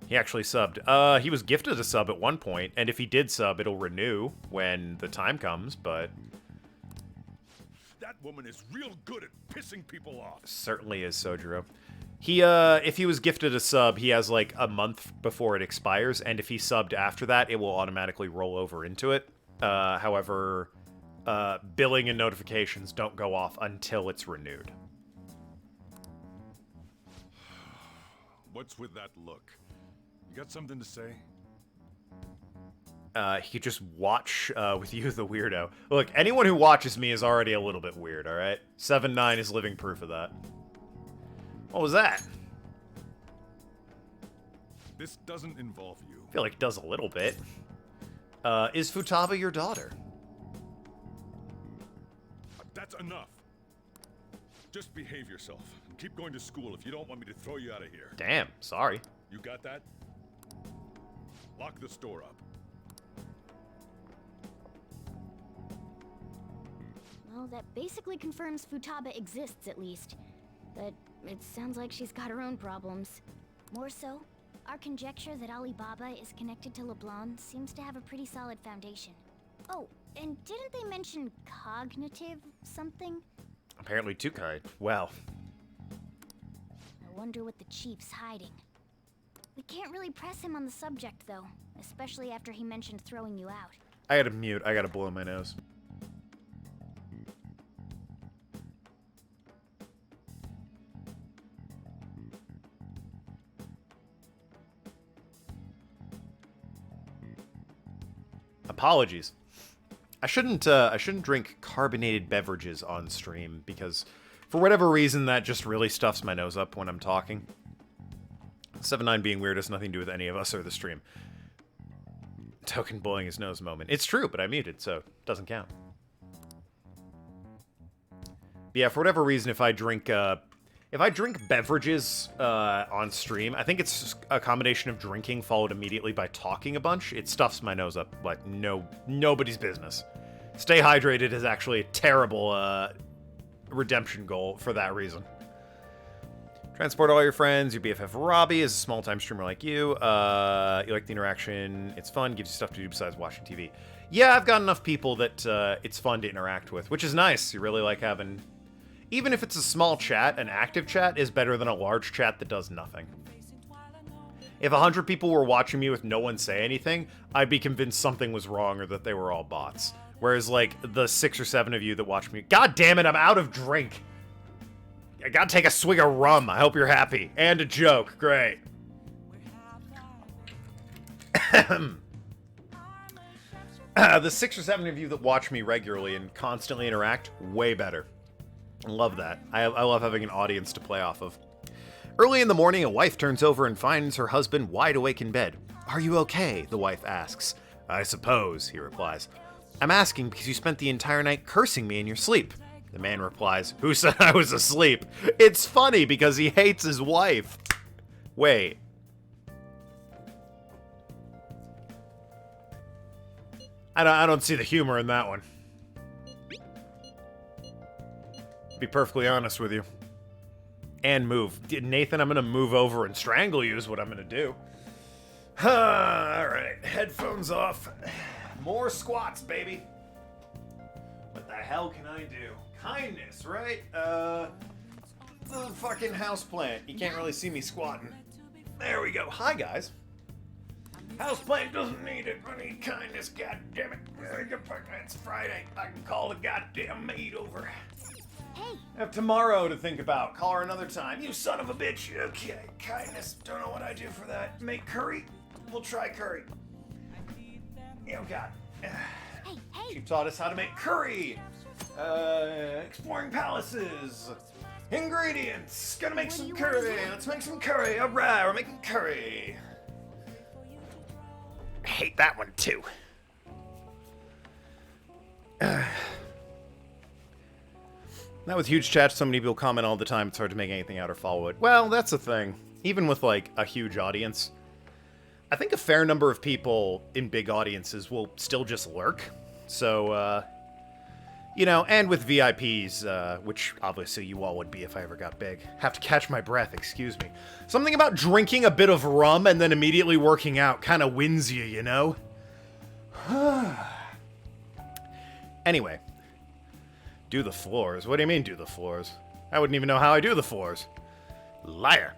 He actually subbed. He was gifted a sub at one point, and if he did sub, it'll renew when the time comes, but... That woman is real good at pissing people off. Certainly is, Sojiro. He, if he was gifted a sub, he has, like, a month before it expires, and if he subbed after that, it will automatically roll over into it. However, billing and notifications don't go off until it's renewed. What's with that look? You got something to say? He could just watch, with you, the weirdo. Look, anyone who watches me is already a little bit weird, alright? 7-9 is living proof of that. What was that? This doesn't involve you. I feel like it does a little bit. Is Futaba your daughter? That's enough. Just behave yourself and keep going to school if you don't want me to throw you out of here. Damn, sorry. You got that? Lock the store up. Well, that basically confirms Futaba exists, at least. But it sounds like she's got her own problems. More so, our conjecture that Alibaba is connected to LeBlanc seems to have a pretty solid foundation. Oh, and didn't they mention cognitive something? Apparently too kind. Well. I wonder what the chief's hiding. We can't really press him on the subject, though, especially after he mentioned throwing you out. I gotta mute. I gotta blow my nose. Apologies. I shouldn't drink carbonated beverages on stream because for whatever reason that just really stuffs my nose up when I'm talking. 7-9 being weird has nothing to do with any of us or the stream. Token blowing his nose moment. It's true, but I muted, so it doesn't count. But yeah, for whatever reason, if I drink beverages on stream, I think it's a combination of drinking followed immediately by talking a bunch. It stuffs my nose up like nobody's business. Stay hydrated is actually a terrible redemption goal for that reason. Transport all your friends. Your BFF Robbie is a small-time streamer like you. You like the interaction. It's fun. Gives you stuff to do besides watching TV. Yeah, I've got enough people that it's fun to interact with, which is nice. You really like having... Even if it's a small chat, an active chat is better than a large chat that does nothing. If 100 people were watching me with no one say anything, I'd be convinced something was wrong or that they were all bots. Whereas, like, the 6 or 7 of you that watch me... God damn it, I'm out of drink! I gotta take a swig of rum. I hope you're happy. And a joke. Great. The 6 or 7 of you that watch me regularly and constantly interact, way better. I love that. I love having an audience to play off of. Early in the morning, a wife turns over and finds her husband wide awake in bed. "Are you okay?" the wife asks. "I suppose," he replies. "I'm asking because you spent the entire night cursing me in your sleep." The man replies, "Who said I was asleep?" It's funny because he hates his wife. Wait. I don't see the humor in that one. Be perfectly honest with you. And move. Nathan, I'm gonna move over and strangle you is what I'm gonna do. Alright, headphones off. More squats, baby. What the hell can I do? Kindness, right? The fucking houseplant. You can't really see me squatting. There we go. Hi, guys. Houseplant doesn't need it. I need kindness, goddammit. It's Friday. I can call the goddamn maid over. Hey. I have tomorrow to think about. Call her another time. You son of a bitch. Okay, kindness. Don't know what I do for that. Make curry? We'll try curry. Oh, God. She taught us how to make curry. Exploring palaces. Ingredients. Gotta make some curry. Let's make some curry. All right, we're making curry. I hate that one, too. Now with huge chats, so many people comment all the time, it's hard to make anything out or follow it. Well, that's the thing. Even with, like, a huge audience, I think a fair number of people in big audiences will still just lurk. So, you know, and with VIPs, which obviously you all would be if I ever got big. Have to catch my breath, excuse me. Something about drinking a bit of rum and then immediately working out kind of wins you, you know? Anyway. Do the floors. What do you mean, do the floors? I wouldn't even know how I do the floors. Liar.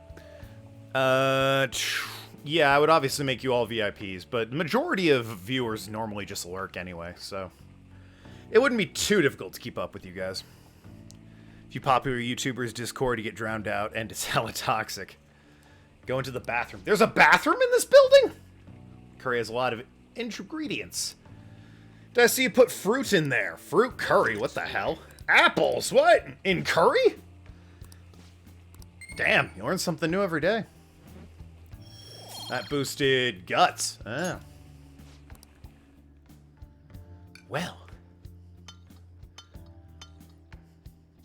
Yeah, I would obviously make you all VIPs, but the majority of viewers normally just lurk anyway, so... It wouldn't be too difficult to keep up with you guys. A few popular YouTubers Discord to get drowned out, and it's hella toxic. Go into the bathroom. There's a bathroom in this building?! Curry has a lot of ingredients. Did I see you put fruit in there? Fruit curry, what the hell? Apples, what? In curry? Damn, you learn something new every day. That boosted guts. Oh. Well.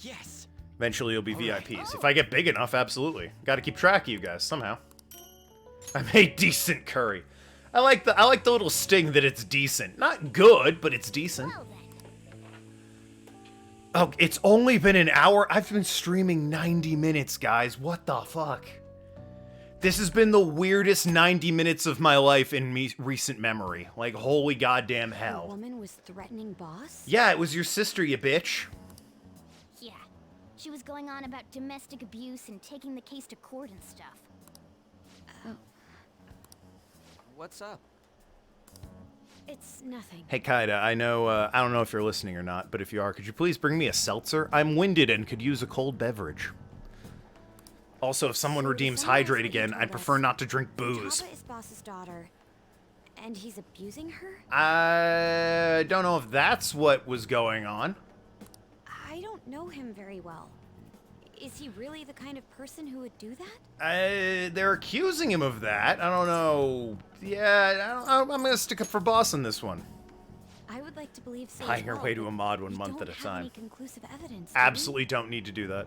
Yes. Eventually you'll be VIPs. If I get big enough, absolutely. Gotta keep track of you guys, somehow. I made decent curry. I like the little sting that it's decent. Not good, but it's decent. Oh, it's only been an hour. I've been streaming 90 minutes, guys. What the fuck? This has been the weirdest 90 minutes of my life in recent memory. Like, holy goddamn hell. The woman was threatening Boss? Yeah, it was your sister, you bitch. Yeah. She was going on about domestic abuse and taking the case to court and stuff. What's up? It's nothing. Hey, Kaida, I know, I don't know if you're listening or not, but if you are, could you please bring me a seltzer? I'm winded and could use a cold beverage. Also, if someone redeems Hydrate again, I'd prefer not to drink booze. Futaba is Boss's daughter, and he's abusing her? I don't know if that's what was going on. I don't know him very well. Is he really the kind of person who would do that? They're accusing him of that. I don't know. Yeah, I'm gonna stick up for Boss on this one. I would like to believe so. Buying her way to a mod 1 month at a time. Any conclusive evidence, Absolutely don't need to do that.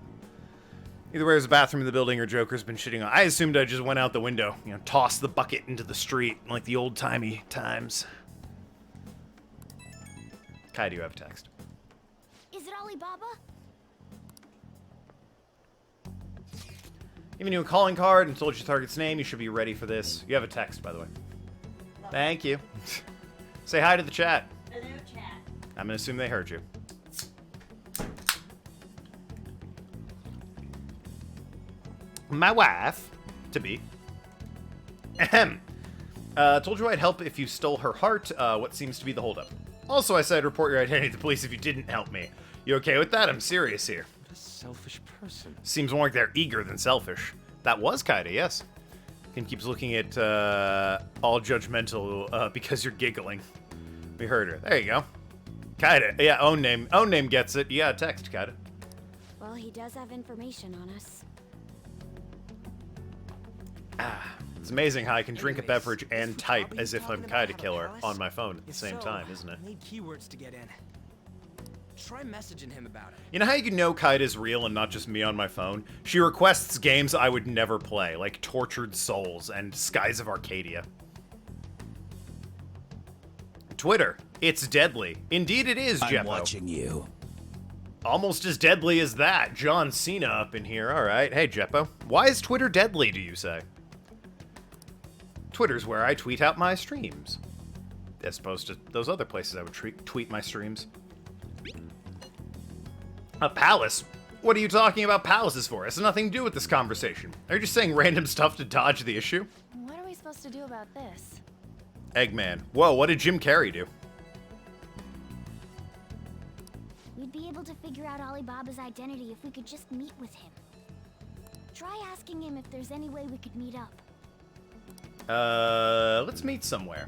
Either way, there's a bathroom in the building or Joker's been shitting on. I assumed I just went out the window. You know, toss the bucket into the street like the old-timey times. Kai, do you have a text? Is it Alibaba? Giving you a calling card and told you the target's name. You should be ready for this. You have a text, by the way. Thank you. Say hi to the chat. Hello, chat. I'm gonna assume they heard you. My wife, to be. Ahem. Told you I'd help if you stole her heart. What seems to be the holdup? Also, I said I'd report your identity to the police if you didn't help me. You okay with that? I'm serious here. What a selfish person. Seems more like they're eager than selfish. That was Kaida, yes. Kim keeps looking at all judgmental because you're giggling. We heard her. There you go. Kaida. Yeah, own name. Own name gets it. You got a text, Kaida. Well, he does have information on us. It's amazing how I can drink a beverage and type as if I'm Kaida Killer on my phone at the same time, isn't it? I need keywords to get in. Try messaging him about it. You know how you can know Kaida's real and not just me on my phone? She requests games I would never play, like Tortured Souls and Skies of Arcadia. Twitter. It's deadly. Indeed it is, Jeppo. I'm watching you. Almost as deadly as that. John Cena up in here. All right. Hey, Jeppo. Why is Twitter deadly, do you say? Twitter's where I tweet out my streams. As opposed to those other places I would tweet my streams. A palace? What are you talking about palaces for? It has nothing to do with this conversation. Are you just saying random stuff to dodge the issue? What are we supposed to do about this? Eggman. Whoa, what did Jim Carrey do? We'd be able to figure out Alibaba's identity if we could just meet with him. Try asking him if there's any way we could meet up. Let's meet somewhere.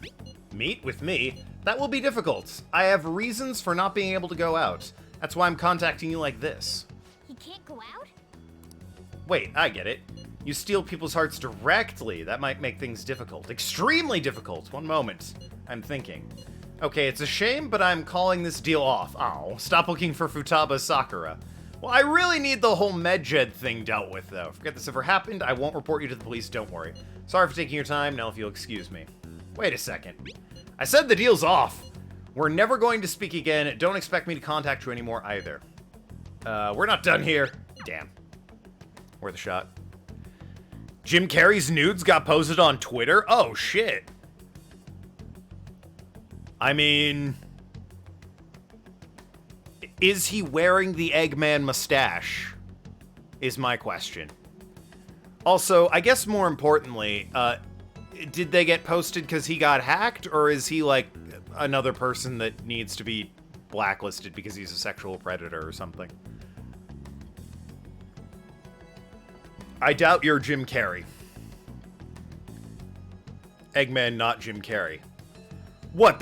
Meet with me? That will be difficult. I have reasons for not being able to go out. That's why I'm contacting you like this. He can't go out? Wait, I get it. You steal people's hearts directly. That might make things difficult. Extremely difficult. One moment. I'm thinking. Okay, it's a shame, but I'm calling this deal off. Oh, stop looking for Futaba Sakura. Well, I really need the whole Medjed thing dealt with, though. Forget this ever happened. I won't report you to the police, don't worry. Sorry for taking your time. Now, if you'll excuse me. Wait a second. I said the deal's off. We're never going to speak again. Don't expect me to contact you anymore, either. We're not done here. Damn. Worth a shot. Jim Carrey's nudes got posted on Twitter? Oh, shit. I mean... Is he wearing the Eggman mustache? Is my question. Also, I guess more importantly, did they get posted because he got hacked? Or is he, like, another person that needs to be blacklisted because he's a sexual predator or something? I doubt you're Jim Carrey. Eggman, not Jim Carrey. What,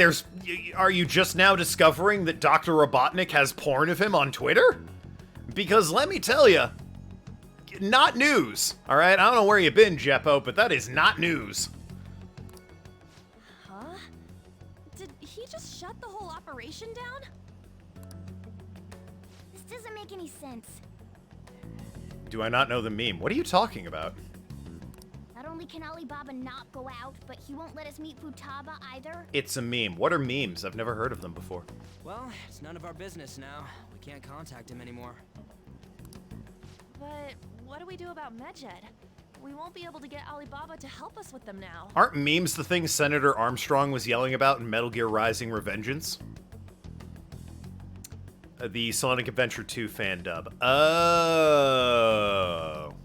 are you just now discovering that Dr. Robotnik has porn of him on Twitter? Because let me tell you, not news, alright? I don't know where you've been, Jeppo, but that is not news. Huh? Did he just shut the whole operation down? This doesn't make any sense. Do I not know the meme? What are you talking about? Not only can Alibaba not go out, but he won't let us meet Futaba either. It's a meme. What are memes? I've never heard of them before. Well, it's none of our business now. We can't contact him anymore. But what do we do about Medjed? We won't be able to get Alibaba to help us with them now. Aren't memes the thing Senator Armstrong was yelling about in Metal Gear Rising: Revengeance? The Sonic Adventure 2 fan dub. Oh,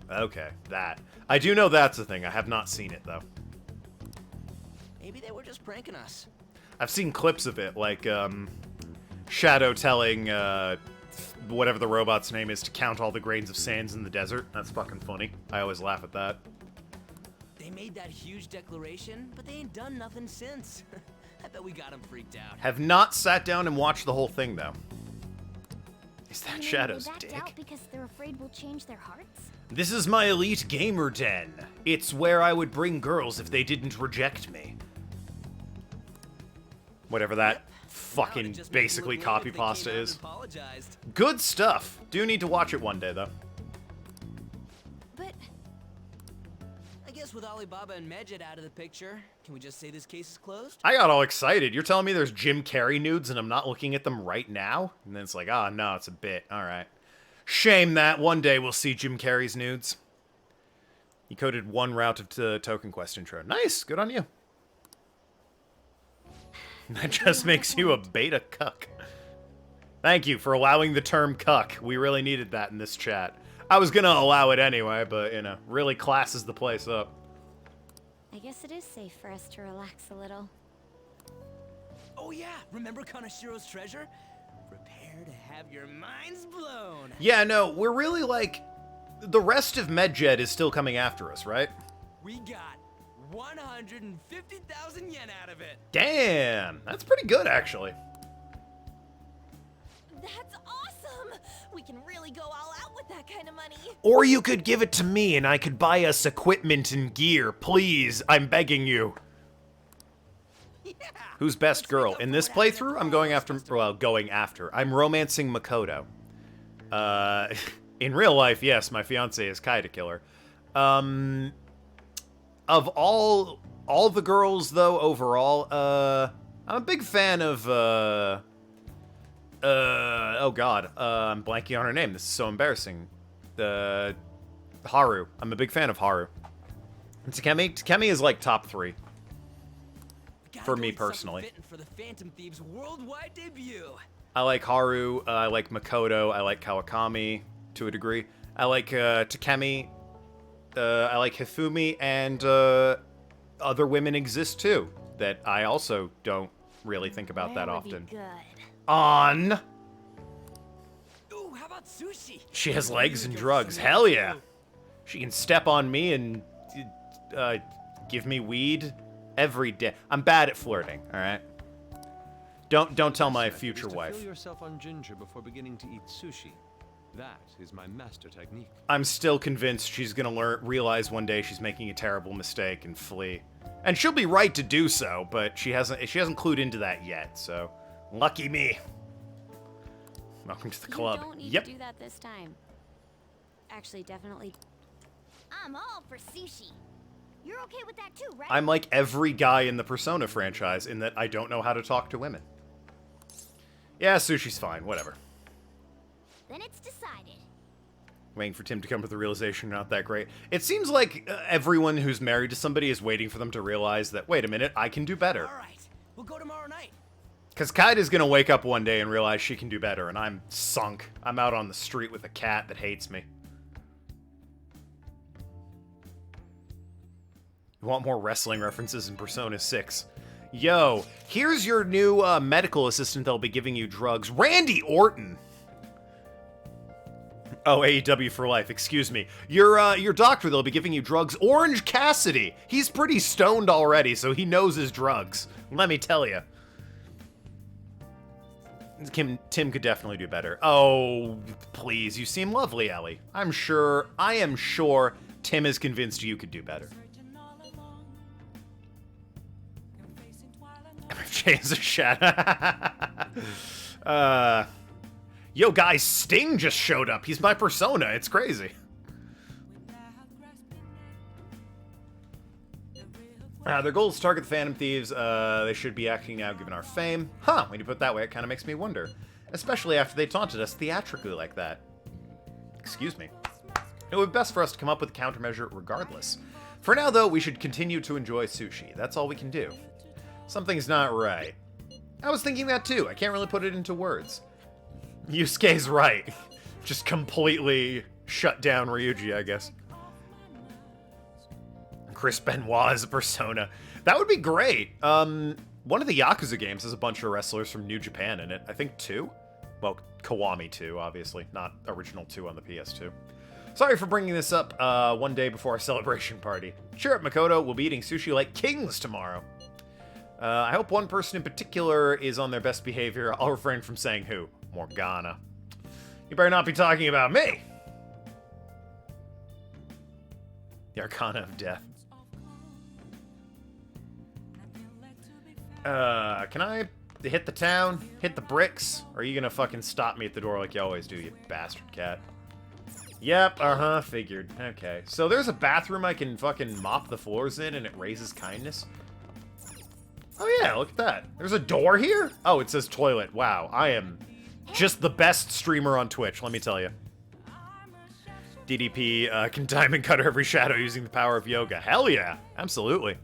okay, that. I do know that's a thing. I have not seen it, though. Maybe they were just pranking us. I've seen clips of it, like, Shadow telling, whatever the robot's name is to count all the grains of sands in the desert. That's fucking funny. I always laugh at that. They made that huge declaration, but they ain't done nothing since. I bet we got them freaked out. Have not sat down and watched the whole thing, though. Is that Maybe Shadow's they backed dick? out because they're afraid we'll change their hearts? This is my elite gamer den. It's where I would bring girls if they didn't reject me. Whatever that fucking basically copy pasta is. Good stuff. Do need to watch it one day, though. But I guess with Alibaba and Medjed out of the picture, can we just say this case is closed? I got all excited. You're telling me there's Jim Carrey nudes and I'm not looking at them right now? And then it's like, ah, no, it's a bit. All right. Shame that. One day we'll see Jim Carrey's nudes. You coded one route of token quest intro. Nice, good on you. That just makes you a beta cuck. Thank you for allowing the term cuck. We really needed that in this chat. I was gonna allow it anyway, but, you know, really classes the place up. I guess it is safe for us to relax a little. Oh yeah, remember Kanashiro's treasure? Prepare to have your minds blown. Yeah, no, we're really like... The rest of Medjed is still coming after us, right? We got 150,000 yen out of it. Damn, that's pretty good, actually. That's awesome! We can really go all out with that kind of money. Or you could give it to me and I could buy us equipment and gear. Please, I'm begging you. Yeah. Who's best girl? In this playthrough, I'm going after... Well, going after. I'm romancing Makoto. In real life, yes, my fiance is Kaida Killer. Of all the girls, though, overall, I'm a big fan of, oh god, I'm blanking on her name. This is so embarrassing. Haru. I'm a big fan of Haru. And Takemi is like top 3. For me personally. For the Phantom Thieves worldwide debut. I like Haru, I like Makoto, I like Kawakami to a degree. I like Takemi, I like Hifumi, and other women exist too that I also don't really think about that often. On. Ooh, how about sushi? She has legs and drugs. Hell yeah. She can step on me and give me weed every day. I'm bad at flirting, all right? Don't tell my future wife. Fill yourself on ginger before beginning to eat sushi. That is my master technique. I'm still convinced she's gonna realize one day she's making a terrible mistake and flee. And she'll be right to do so, but she hasn't clued into that yet, so lucky me. Welcome to the club. You don't need yep. to do that this time. Actually, definitely. I'm all for sushi. You're okay with that too, right? I'm like every guy in the Persona franchise in that I don't know how to talk to women. Yeah, sushi's fine, whatever. Then it's decided. Waiting for Tim to come to the realization you're not that great. It seems like everyone who's married to somebody is waiting for them to realize that, wait a minute, I can do better. All right, we'll go tomorrow night. Because Kaida's gonna wake up one day and realize she can do better, and I'm sunk. I'm out on the street with a cat that hates me. You want more wrestling references in Persona 6? Yo, here's your new medical assistant that'll be giving you drugs. Randy Orton! Oh, AEW for life, excuse me. Your doctor that'll be giving you drugs, Orange Cassidy! He's pretty stoned already, so he knows his drugs. Let me tell you. Tim could definitely do better. Oh, please, you seem lovely, Ellie. I am sure Tim is convinced you could do better. MFJ is a shat. Yo, guys, Sting just showed up. He's my persona. It's crazy. Their goal is to target the Phantom Thieves. They should be acting now, given our fame. Huh, when you put it that way, it kind of makes me wonder. Especially after they taunted us theatrically like that. Excuse me. It would be best for us to come up with a countermeasure regardless. For now, though, we should continue to enjoy sushi. That's all we can do. Something's not right. I was thinking that too. I can't really put it into words. Yusuke's right. Just completely shut down Ryuji, I guess. Chris Benoit as a persona. That would be great. One of the Yakuza games has a bunch of wrestlers from New Japan in it. I think 2. Well, Kiwami 2, obviously. Not original 2 on the PS2. Sorry for bringing this up one day before our celebration party. Cheer up, Makoto. We'll be eating sushi like kings tomorrow. I hope one person in particular is on their best behavior. I'll refrain from saying who. Morgana. You better not be talking about me. The Arcana of Death. Can I hit the town? Hit the bricks? Or are you gonna fucking stop me at the door like you always do, you bastard cat? Yep, figured. Okay. So there's a bathroom I can fucking mop the floors in and it raises kindness? Oh yeah, look at that. There's a door here? Oh, it says toilet. Wow, I am just the best streamer on Twitch, let me tell you. DDP can diamond cutter every shadow using the power of yoga. Hell yeah, absolutely.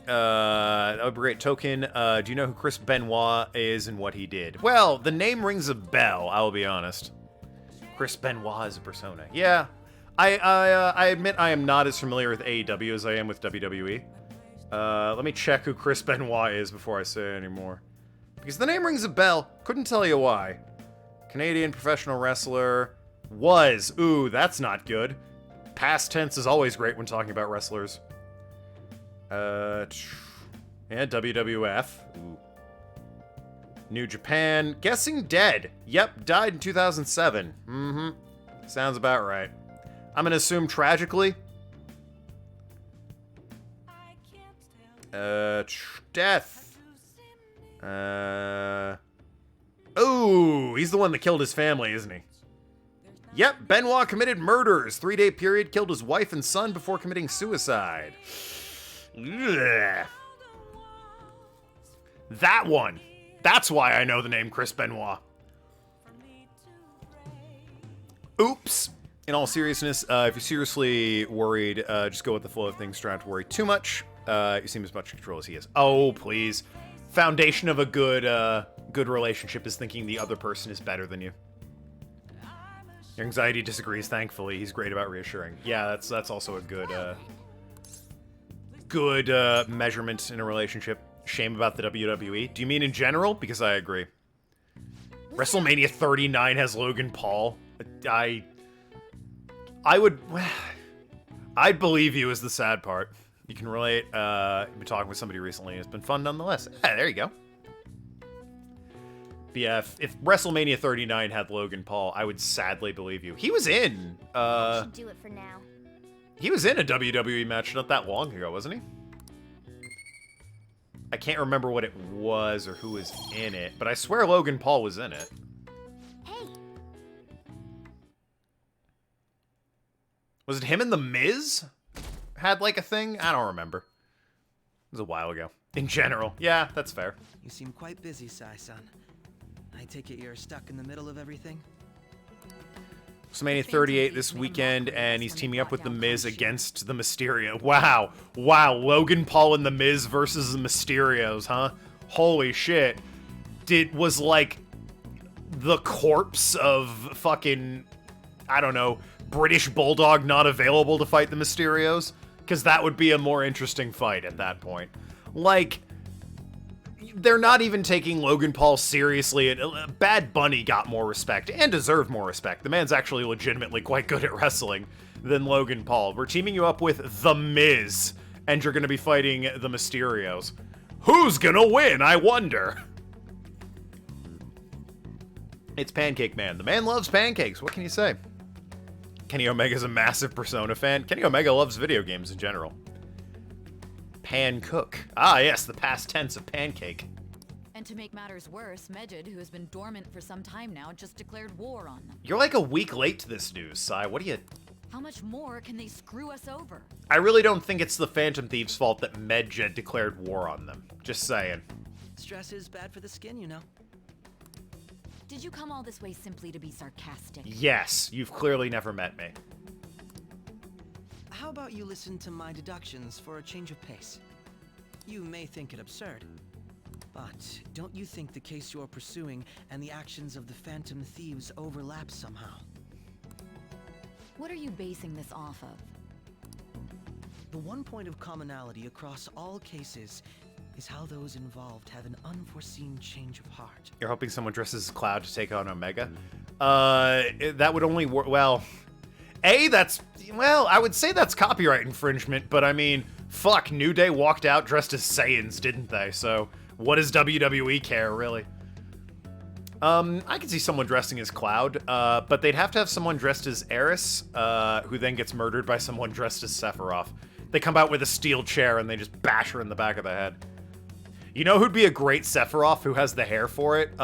That would be great. Token, do you know who Chris Benoit is and what he did? Well, the name rings a bell, I will be honest. Chris Benoit is a persona. Yeah, I admit I am not as familiar with AEW as I am with WWE. Let me check who Chris Benoit is before I say any more. Because the name rings a bell. Couldn't tell you why. Canadian professional wrestler. Was. Ooh, that's not good. Past tense is always great when talking about wrestlers. Yeah, WWF. Ooh. New Japan. Guessing dead. Yep, died in 2007. Mm-hmm. Sounds about right. I'm gonna assume tragically. Death. Oh, he's the one that killed his family, isn't he? Yep, Benoit committed murders. 3-day period, killed his wife and son before committing suicide. Ugh. That one. That's why I know the name Chris Benoit. Oops. In all seriousness, if you're seriously worried, just go with the flow of things. Try not to worry too much. You seem as much in control as he is. Oh, please. Foundation of a good relationship is thinking the other person is better than you. Your anxiety disagrees, thankfully. He's great about reassuring. Yeah, that's also a good measurement in a relationship. Shame about the WWE. Do you mean in general? Because I agree. WrestleMania 39 has Logan Paul. I'd believe you is the sad part. You can relate. You've been talking with somebody recently. It's been fun nonetheless. Yeah, there you go. But yeah, if WrestleMania 39 had Logan Paul, I would sadly believe you. He was in. Should do it for now. He was in a WWE match not that long ago, wasn't he? I can't remember what it was or who was in it, but I swear Logan Paul was in it. Hey. Was it him and The Miz? Had like a thing? I don't remember. It was a while ago. In general. Yeah, that's fair. You seem quite busy, Sai-san. I take it you're stuck in the middle of everything? WrestleMania 38 this weekend, and he's teaming up with The Miz against the Mysterio. Wow. Wow, Logan Paul and The Miz versus the Mysterios, huh? Holy shit. Was like the corpse of fucking, I don't know, British Bulldog not available to fight the Mysterios? Because that would be a more interesting fight at that point. Like, they're not even taking Logan Paul seriously. Bad Bunny got more respect, and deserved more respect. The man's actually legitimately quite good at wrestling than Logan Paul. We're teaming you up with The Miz, and you're going to be fighting the Mysterios. Who's gonna win, I wonder? It's Pancake Man. The man loves pancakes. What can you say? Kenny Omega's a massive Persona fan. Kenny Omega loves video games in general. Pan cook. Ah, yes, the past tense of pancake. And to make matters worse, Medjed, who has been dormant for some time now, just declared war on them. You're like a week late to this news, Sai. What do you... How much more can they screw us over? I really don't think it's the Phantom Thieves' fault that Medjed declared war on them. Just saying. Stress is bad for the skin, you know. Did you come all this way simply to be sarcastic? Yes, you've clearly never met me. How about you listen to my deductions for a change of pace? You may think it absurd, but don't you think the case you're pursuing and the actions of the Phantom Thieves overlap somehow? What are you basing this off of? The one point of commonality across all cases is how those involved have an unforeseen change of heart. You're hoping someone dresses as Cloud to take on Omega? That would only work... Well... Well, I would say that's copyright infringement, but I mean, fuck, New Day walked out dressed as Saiyans, didn't they? So, what does WWE care, really? I could see someone dressing as Cloud, but they'd have to have someone dressed as Eris, who then gets murdered by someone dressed as Sephiroth. They come out with a steel chair and they just bash her in the back of the head. You know who'd be a great Sephiroth who has the hair for it?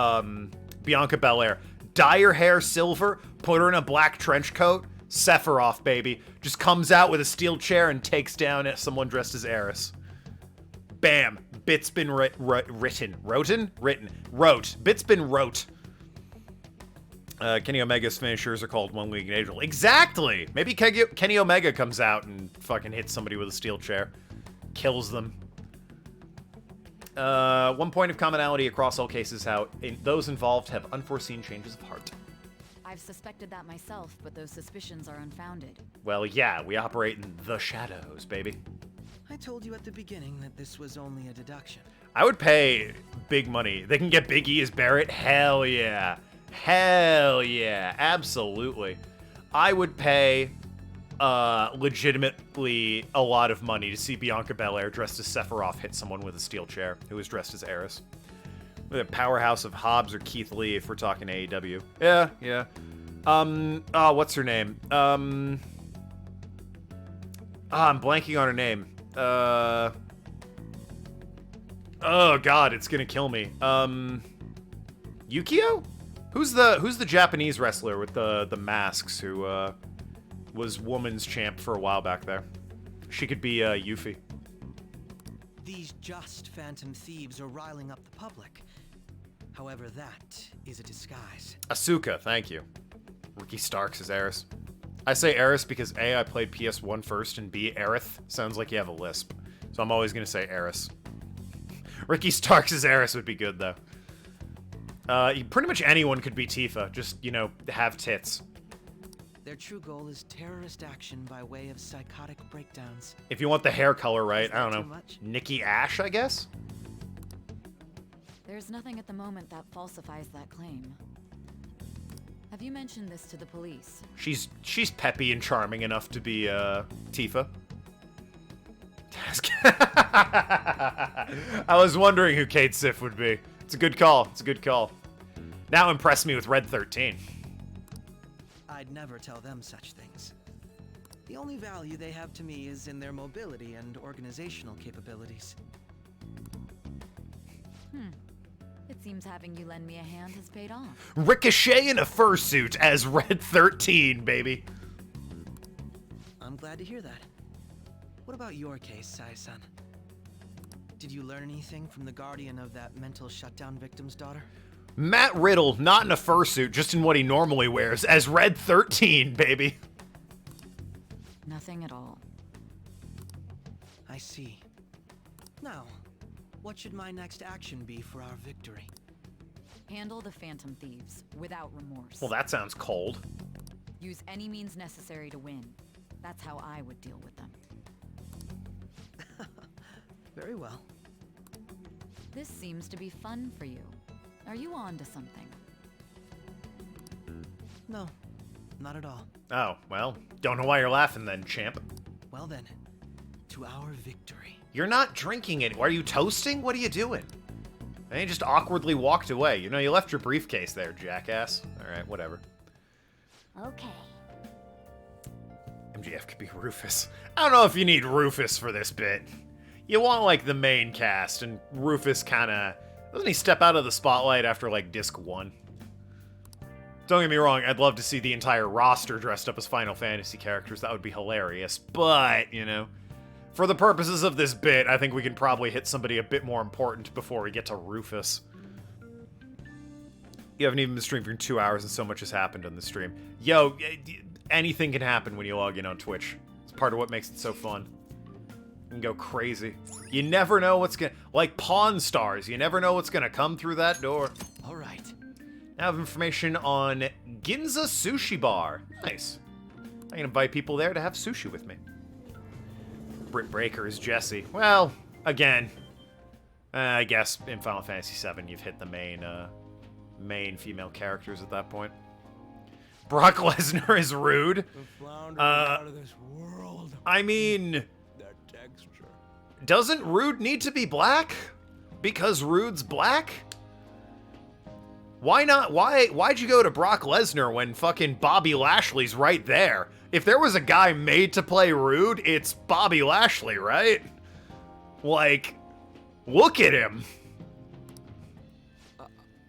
Bianca Belair. Dye her hair silver, put her in a black trench coat, Sephiroth, baby. Just comes out with a steel chair and takes down someone dressed as Eris. Bam. Bit's been written. Wrote. Bit's been wrote. Kenny Omega's finishers are called One League Angel. Exactly! Maybe Kenny Omega comes out and fucking hits somebody with a steel chair. Kills them. One point of commonality across all cases, how those involved have unforeseen changes of heart. I've suspected that myself, but those suspicions are unfounded. Well, yeah, we operate in the shadows, baby. I told you at the beginning that this was only a deduction. I would pay big money. They can get Big E as Barrett? Hell yeah. Hell yeah. Absolutely. I would pay legitimately a lot of money to see Bianca Belair dressed as Sephiroth hit someone with a steel chair who was dressed as Ares. With a powerhouse of Hobbs or Keith Lee if we're talking AEW. Yeah, yeah. Oh, what's her name? I'm blanking on her name. Oh god, it's gonna kill me. Yukio? Who's the Japanese wrestler with the masks who was woman's champ for a while back there? She could be Yuffie. These just phantom thieves are riling up the public. However, that is a disguise. Asuka, thank you. Ricky Starks is Aerith. I say Aerith because A, I played PS1 first, and B, Aerith sounds like you have a lisp. So I'm always gonna say Aerith. Ricky Starks as Aerith would be good, though. Pretty much anyone could be Tifa, just, you know, have tits. Their true goal is terrorist action by way of psychotic breakdowns. If you want the hair color right, I don't too know. much? Nikki Ash, I guess? There's nothing at the moment that falsifies that claim. Have you mentioned this to the police? She's peppy and charming enough to be, Tifa. I was wondering who Kate Sif would be. It's a good call. It's a good call. Now impress me with Red 13. I'd never tell them such things. The only value they have to me is in their mobility and organizational capabilities. It seems having you lend me a hand has paid off. Ricochet in a fursuit as Red 13, baby. I'm glad to hear that. What about your case, Sai-san? Did you learn anything from the guardian of that mental shutdown victim's daughter? Matt Riddle, not in a fursuit, just in what he normally wears, as Red 13, baby. Nothing at all. I see. Now, what should my next action be for our victory? Handle the Phantom Thieves without remorse. Well, that sounds cold. Use any means necessary to win. That's how I would deal with them. Very well. This seems to be fun for you. Are you on to something? No, not at all. Oh, well, don't know why you're laughing then, champ. Well then, to our victory. You're not drinking it. Are you toasting? What are you doing? And you just awkwardly walked away. You know, you left your briefcase there, jackass. All right, whatever. Okay. MGF could be Rufus. I don't know if you need Rufus for this bit. You want, like, the main cast, and Rufus kinda... Doesn't he step out of the spotlight after, like, Disc 1? Don't get me wrong, I'd love to see the entire roster dressed up as Final Fantasy characters. That would be hilarious. But, you know, for the purposes of this bit, I think we can probably hit somebody a bit more important before we get to Rufus. You haven't even been streaming for 2 hours and so much has happened on the stream. Yo, anything can happen when you log in on Twitch. It's part of what makes it so fun. You can go crazy. You never know what's gonna... Like Pawn Stars, you never know what's gonna come through that door. Alright. Now I have information on Ginza Sushi Bar. Nice. I can invite people there to have sushi with me. Britt Breaker is Jesse. Well, again, I guess in Final Fantasy VII you've hit the main female characters at that point. Brock Lesnar is Rude. Out of this world. I mean, That texture. doesn't Rude need to be black? Because Rude's black? Why not? Why'd you go to Brock Lesnar when fucking Bobby Lashley's right there? If there was a guy made to play Rude, it's Bobby Lashley, right? Like, look at him.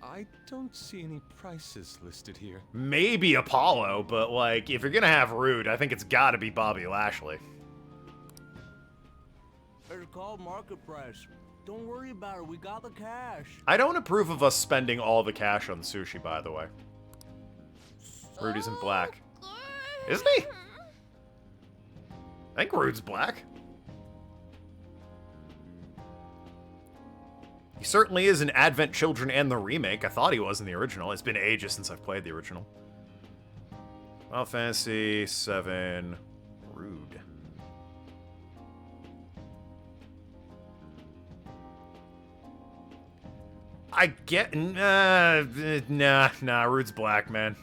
I don't see any prices listed here. Maybe Apollo, but like, if you're gonna have Rude, I think it's gotta be Bobby Lashley. It's called market price. Don't worry about it, we got the cash. I don't approve of us spending all the cash on sushi, by the way. Rude isn't black. Isn't he? I think Rude's black. He certainly is in Advent Children and the remake. I thought he was in the original. It's been ages since I've played the original. Final Fantasy VII. Rude. I get... Nah, Rude's black, man.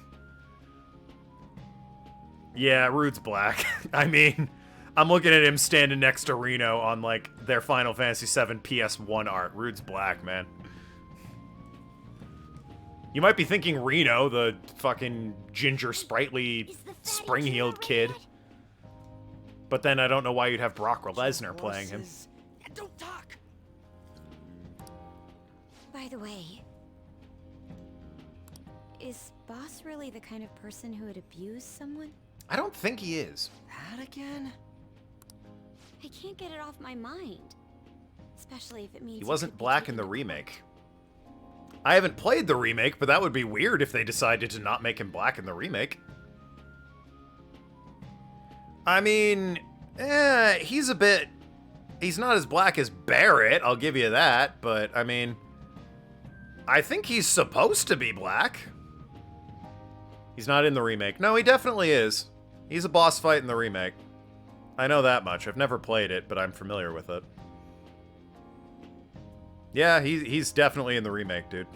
Yeah, Rude's black. I mean, I'm looking at him standing next to Reno on, like, their Final Fantasy VII PS1 art. Rude's black, man. You might be thinking Reno, the fucking ginger, sprightly, spring-heeled kid. But then I don't know why you'd have Brock Lesnar playing him. Don't talk! By the way, is Boss really the kind of person who would abuse someone? I don't think he is. That again? I can't get it off my mind. Especially if it means He wasn't black in the remake. I haven't played the remake, but that would be weird if they decided to not make him black in the remake. I mean, he's a bit... He's not as black as Barrett, I'll give you that, but, I mean... I think he's supposed to be black. He's not in the remake. No, he definitely is. He's a boss fight in the remake. I know that much. I've never played it, but I'm familiar with it. Yeah, he's definitely in the remake, dude.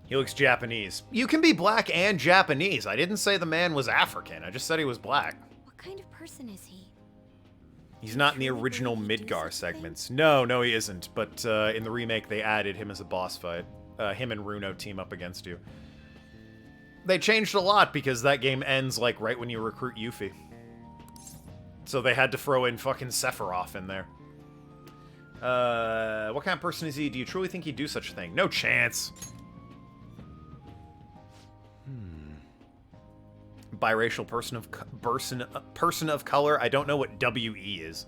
He looks Japanese. You can be black and Japanese. I didn't say the man was African. I just said he was black. What kind of person is he? He's not in the original Midgar segments. No, he isn't. But in the remake, they added him as a boss fight. Him and Runo team up against you. They changed a lot because that game ends, like, right when you recruit Yuffie. So they had to throw in fucking Sephiroth in there. What kind of person is he? Do you truly think he'd do such a thing? No chance. Biracial person of color. I don't know what WE is.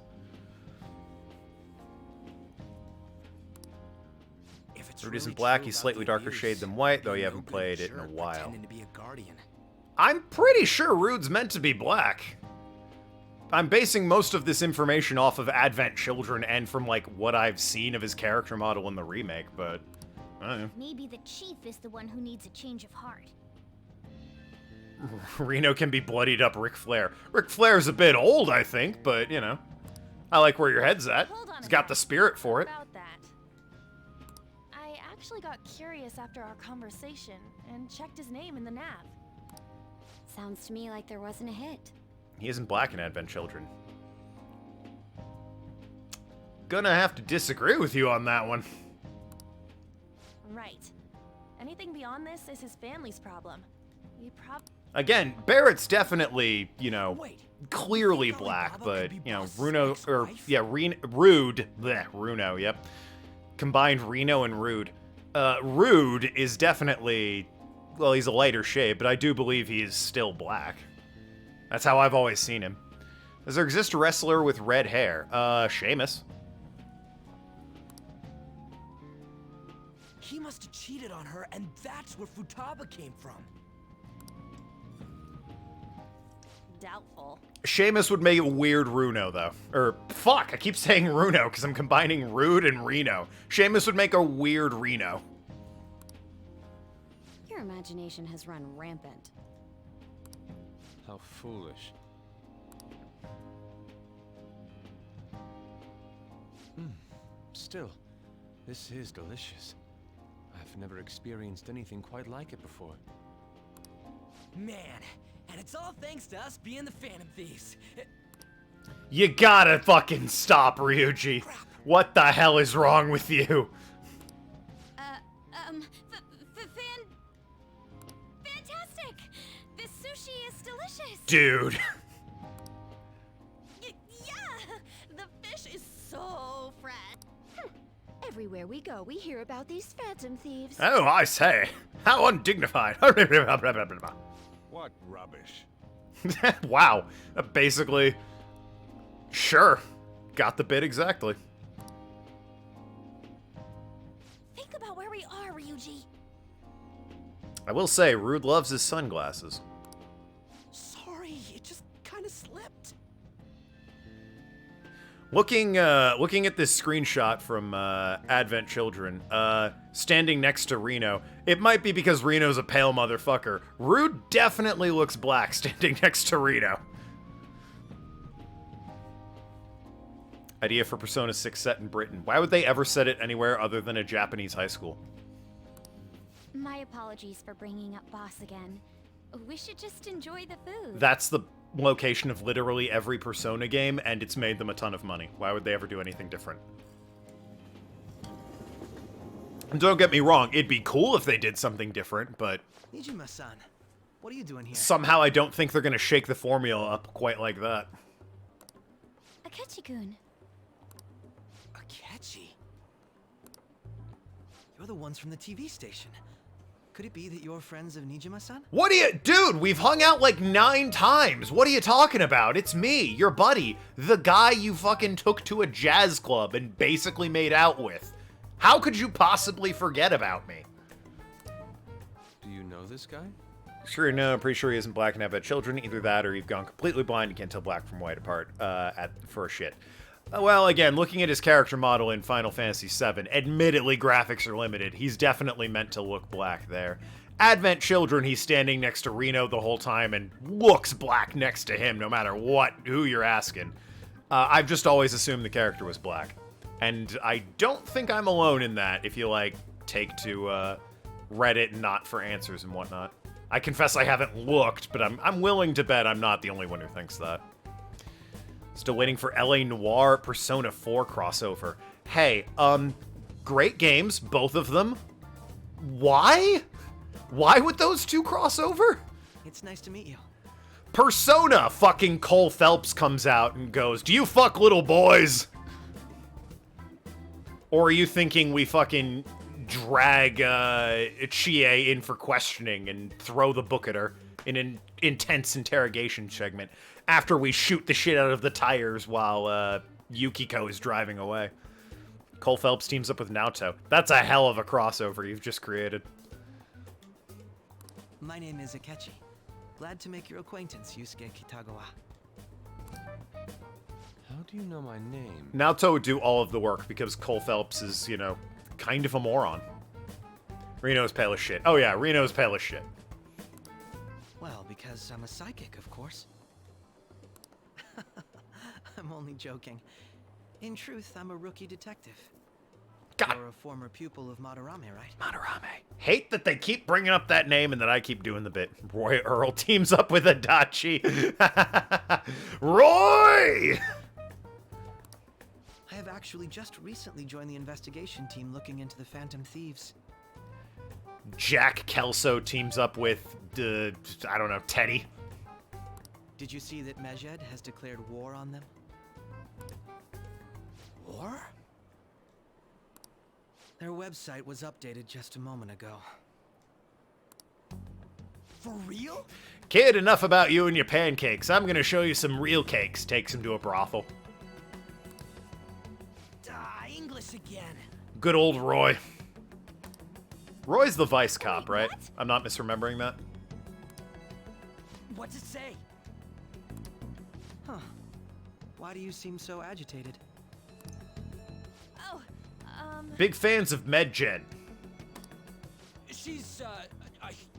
Rude isn't black. He's slightly darker shade than white, though you haven't played it in a while. I'm pretty sure Rude's meant to be black. I'm basing most of this information off of Advent Children and from, like, what I've seen of his character model in the remake, but... I don't know. Maybe the chief is the one who needs a change of heart. Reno can be bloodied up Ric Flair. Ric Flair's a bit old, I think, but, you know. I like where your head's at. He's got the spirit for it. About that. I actually got curious after our conversation and checked his name in the nav. Sounds to me like there wasn't a hit. He isn't black in Advent Children. Gonna have to disagree with you on that one. Right. Anything beyond this is his family's problem. Again, Barrett's definitely, you know, clearly black, but, you know, Runo, or, yeah, Rude, bleh, Runo, yep. Combined Reno and Rude. Rude is definitely, well, he's a lighter shade, but I do believe he's still black. That's how I've always seen him. Does there exist a wrestler with red hair? Sheamus. He must have cheated on her, and that's where Futaba came from. Doubtful. Sheamus would make a weird Runo, though. Or, fuck, I keep saying Runo, because I'm combining Rude and Reno. Sheamus would make a weird Reno. Your imagination has run rampant. How foolish. Still, this is delicious. I've never experienced anything quite like it before. Man, and it's all thanks to us being the Phantom Thieves. You gotta fucking stop, Ryuji. What the hell is wrong with you? Fantastic! This sushi is delicious! Dude. Yeah! The fish is so fresh. Everywhere we go, we hear about these Phantom Thieves. Oh, I say. How undignified. What rubbish. Wow. Basically, sure. Got the bit exactly. Think about where we are, Ryuji. I will say, Rude loves his sunglasses. Sorry, it just kind of slipped. Looking at this screenshot from Advent Children, standing next to Reno, it might be because Reno's a pale motherfucker. Rude definitely looks black standing next to Reno. Idea for Persona 6 set in Britain. Why would they ever set it anywhere other than a Japanese high school? My apologies for bringing up Boss again. We should just enjoy the food. That's the location of literally every Persona game, and it's made them a ton of money. Why would they ever do anything different? And don't get me wrong, it'd be cool if they did something different, but... Nijima-san, what are you doing here? Somehow I don't think they're gonna shake the formula up quite like that. Akechi-kun. Akechi? You're the ones from the TV station. Could it be that you're friends of Nijima-san? What are you... Dude, we've hung out like 9 times. What are you talking about? It's me, your buddy. The guy you fucking took to a jazz club and basically made out with. How could you possibly forget about me? Do you know this guy? Sure, no, I'm pretty sure he isn't black and have had children. Either that or you've gone completely blind and can't tell black from white apart for a shit. Well, again, looking at his character model in Final Fantasy VII, admittedly graphics are limited. He's definitely meant to look black there. Advent Children, he's standing next to Reno the whole time and looks black next to him no matter who you're asking. I've just always assumed the character was black. And I don't think I'm alone in that if you, like, take to Reddit and not for answers and whatnot. I confess I haven't looked, but I'm willing to bet I'm not the only one who thinks that. Still waiting for LA Noire Persona 4 crossover. Hey, great games, both of them. Why? Why would those two cross over? It's nice to meet you. Persona! Fucking Cole Phelps comes out and goes, "Do you fuck little boys?" Or are you thinking we fucking drag Chie in for questioning and throw the book at her in an intense interrogation segment after we shoot the shit out of the tires while Yukiko is driving away? Cole Phelps teams up with Naoto. That's a hell of a crossover you've just created. My name is Akechi. Glad to make your acquaintance, Yusuke Kitagawa. How do you know my name? Naoto would do all of the work because Cole Phelps is, you know, kind of a moron. Reno's pale as shit. Oh yeah, Reno's pale as shit. Well, because I'm a psychic, of course. I'm only joking. In truth, I'm a rookie detective. God. You're a former pupil of Madarame, right? Madarame. Hate that they keep bringing up that name and that I keep doing the bit. Roy Earl teams up with Adachi. Roy! I have actually just recently joined the investigation team looking into the Phantom Thieves. Jack Kelso teams up with, I don't know, Teddy. Did you see that Medjed has declared war on them? War? Their website was updated just a moment ago. For real? Kid, enough about you and your pancakes. I'm gonna show you some real cakes. Takes him to a brothel. English again. Good old Roy. Roy's the vice cop, right? I'm not misremembering that. What's it say? Huh. Why do you seem so agitated? Oh, Big fans of Medjed. She's a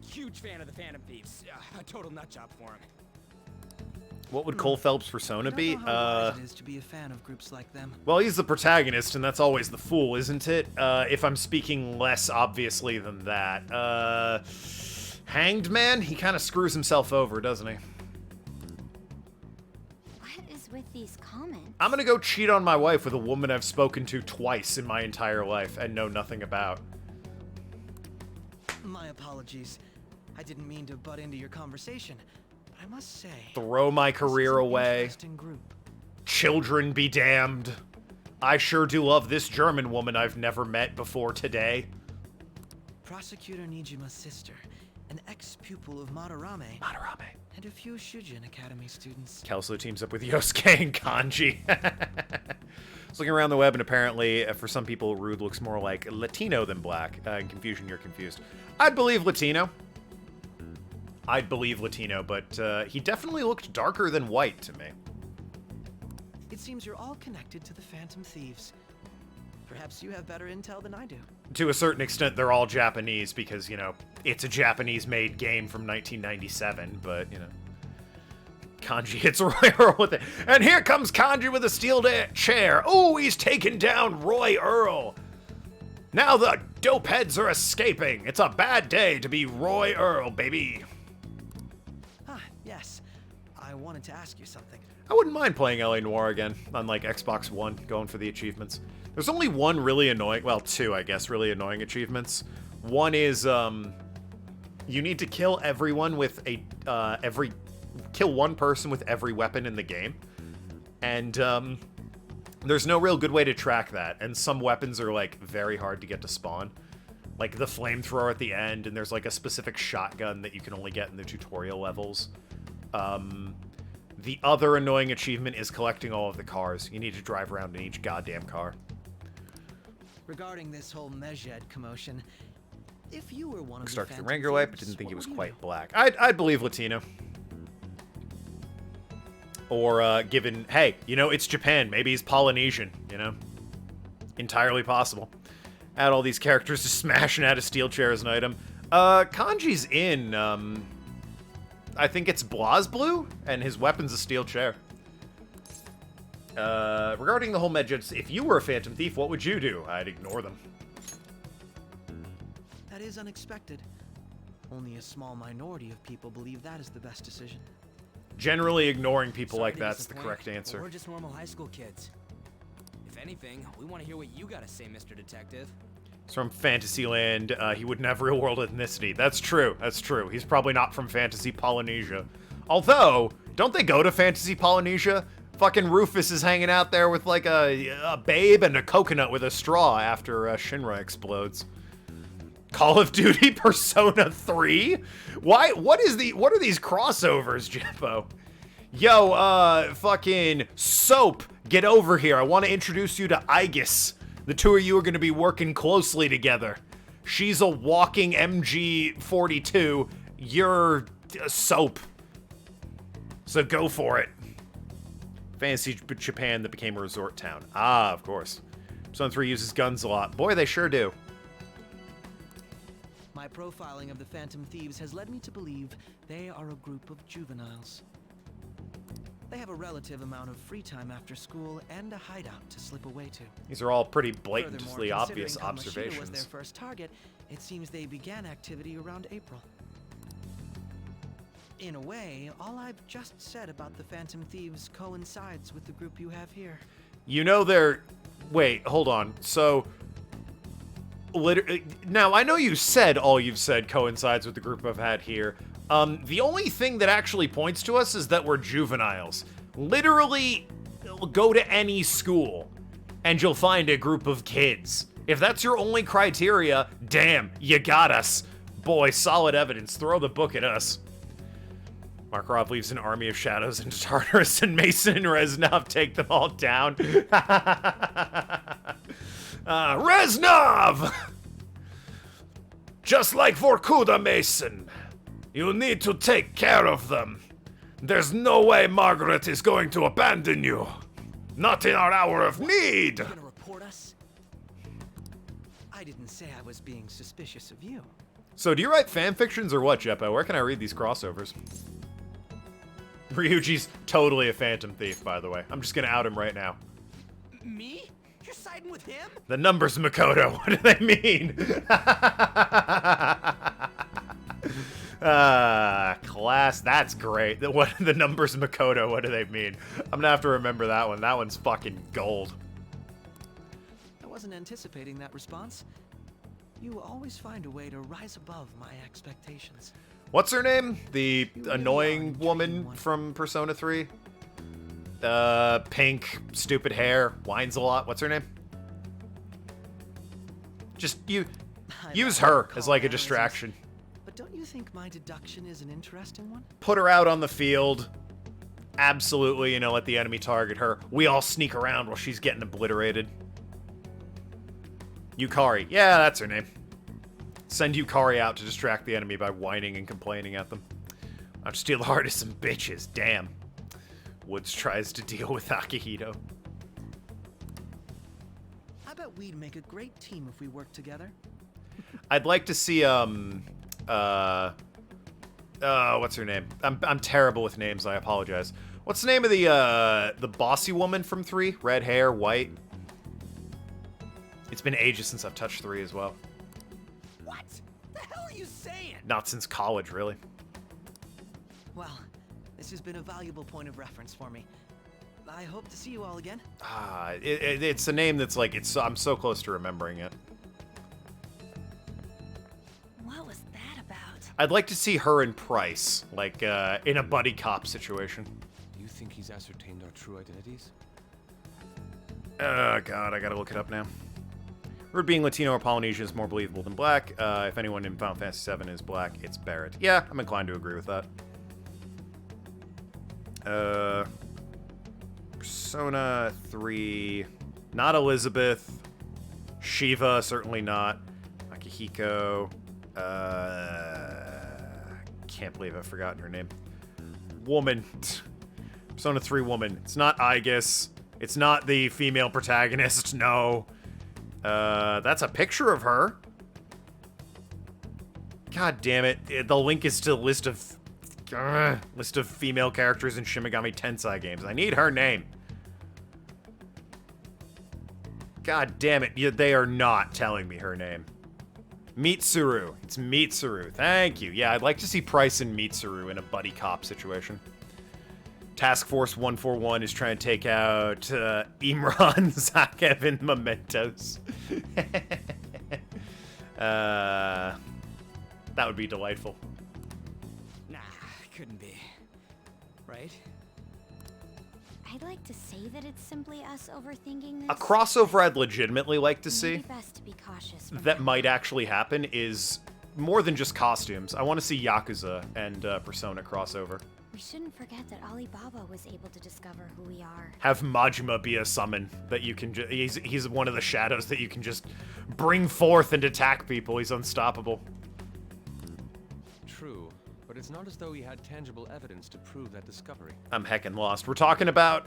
huge fan of the Phantom Thieves. A total nutjob for him. What would Cole Phelps' persona be? It is to be a fan of groups like them. Well, he's the protagonist, and that's always the fool, isn't it? If I'm speaking less obviously than that. Hanged Man? He kind of screws himself over, doesn't he? What is with these comments? I'm gonna go cheat on my wife with a woman I've spoken to twice in my entire life and know nothing about. My apologies. I didn't mean to butt into your conversation. I must say, Throw my career away. interesting group. Children be damned. I sure do love this German woman I've never met before today. Prosecutor Nijima's sister, an ex-pupil of Madarame, and a few Shujin Academy students. Kelso teams up with Yosuke and Kanji. Just looking around the web, and apparently, for some people, Rude looks more like Latino than black. In confusion, you're confused. I'd believe Latino. I'd believe Latino, but he definitely looked darker than white to me. It seems you're all connected to the Phantom Thieves. Perhaps you have better intel than I do. To a certain extent, they're all Japanese because, you know, it's a Japanese-made game from 1997, but, you know. Kanji hits Roy Earl with it. And here comes Kanji with a steel chair. Oh, he's taken down Roy Earl. Now the dope heads are escaping. It's a bad day to be Roy Earl, baby. Ah, yes. I wanted to ask you something. I wouldn't mind playing LA Noire again on, like, Xbox One, going for the achievements. There's only one really annoying, well, two, I guess, really annoying achievements. One is, you need to kill everyone with a, kill one person with every weapon in the game. And, there's no real good way to track that, and some weapons are, like, very hard to get to spawn. Like, the flamethrower at the end, and there's, like, a specific shotgun that you can only get in the tutorial levels. The other annoying achievement is collecting all of the cars. You need to drive around in each goddamn car. Regarding this whole Medjed commotion, if you were one of Started the the Phantom Ranger light, but Thieves, didn't think what he was would you quite do? black. I'd believe Latino. Or, given, hey, you know, it's Japan. Maybe he's Polynesian, you know? Entirely possible. Add all these characters to smash and add a steel chair as an item. Kanji's in, I think it's Bois blue, and his weapon's a steel chair. Regarding the whole Medjed, if you were a Phantom Thief, what would you do? I'd ignore them. That is unexpected. Only a small minority of people believe that is the best decision. Generally, ignoring people Sorry like to that's the disappoint, correct but answer. We're just normal high school kids. If anything, we want to hear what you gotta say, Mr. Detective. He's from Fantasyland. He wouldn't have real-world ethnicity. That's true. That's true. He's probably not from Fantasy Polynesia. Although, don't they go to Fantasy Polynesia? Fucking Rufus is hanging out there with, like, a babe and a coconut with a straw after Shinra explodes. Call of Duty Persona 3? Why? What are these crossovers, Jeppo? Yo, fucking Soap, get over here. I want to introduce you to Aegis. The two of you are going to be working closely together. She's a walking MG42. You're Soap. So go for it. Fantasy Japan that became a resort town. Ah, of course. Persona 3 uses guns a lot. Boy, they sure do. My profiling of the Phantom Thieves has led me to believe they are a group of juveniles. They have a relative amount of free time after school and a hideout to slip away to. These are all pretty blatantly Furthermore, obvious considering Kamoshida was their observations. first target, it seems they began activity around April. In a way, all I've just said about the Phantom Thieves coincides with the group you have here. You know they're... Wait, hold on. So... Now, I know you said all you've said coincides with the group I've had here. The only thing that actually points to us is that we're juveniles. Literally, go to any school, and you'll find a group of kids. If that's your only criteria, damn, you got us. Boy, solid evidence. Throw the book at us. Markarov leaves an army of shadows into Tartarus, and Mason and Reznov take them all down. Reznov! Just like Vorkuda, Mason. You need to take care of them. There's no way Margaret is going to abandon you. Not in our hour of need. You're gonna report us? I didn't say I was being suspicious of you. So do you write fan fictions or what, Jeppo? Where can I read these crossovers? Ryuji's totally a Phantom Thief, by the way. I'm just gonna out him right now. Me? You're siding with him? The numbers, Makoto. What do they mean? Class. That's great. The numbers, Makoto. What do they mean? I'm gonna have to remember that one. That one's fucking gold. I wasn't anticipating that response. You always find a way to rise above my expectations. What's her name? The annoying woman from Persona 3? Pink, stupid hair, whines a lot. What's her name? Just use her as like a distraction. But don't you think my deduction is an interesting one? Put her out on the field. Absolutely, you know, let the enemy target her. We all sneak around while she's getting obliterated. Yukari. Yeah, that's her name. Send Yukari out to distract the enemy by whining and complaining at them. I'll steal the heart of some bitches. Damn. Woods tries to deal with Akihito. I bet we'd make a great team if we worked together. I'd like to see, what's her name? I'm terrible with names, I apologize. What's the name of the bossy woman from 3? Red hair, white. It's been ages since I've touched 3 as well. What the hell are you saying? Not since college, really. Well, this has been a valuable point of reference for me. I hope to see you all again. It's a name that's like, I'm so close to remembering it. What was that about? I'd like to see her and Price, like, in a buddy cop situation. Do you think he's ascertained our true identities? Oh, God, I gotta look it up now. Rude being Latino or Polynesian is more believable than black. If anyone in Final Fantasy VII is black, it's Barrett. Yeah, I'm inclined to agree with that. Persona 3. Not Elizabeth. Shiva, certainly not. Akihiko. Can't believe I've forgotten her name. Woman. Persona 3 woman. It's not Aegis. It's not the female protagonist, no. That's a picture of her. God damn it. The link is to list of female characters in Shin Megami Tensei games. I need her name. God damn it. They are not telling me her name. Mitsuru. It's Mitsuru. Thank you. Yeah, I'd like to see Price and Mitsuru in a buddy cop situation. Task Force 141 is trying to take out Imran, Zakev, and Mementos. That would be delightful. Nah, couldn't be. Right? I'd like to say that it's simply us overthinking this. A crossover I'd legitimately like to see Best to be cautious. that might actually happen is more than just costumes. I want to see Yakuza and Persona crossover. We shouldn't forget that Alibaba was able to discover who we are. Have Majima be a summon that you can he's one of the shadows that you can just bring forth and attack people. He's unstoppable. True, but it's not as though he had tangible evidence to prove that discovery. I'm heckin' lost. We're talking about,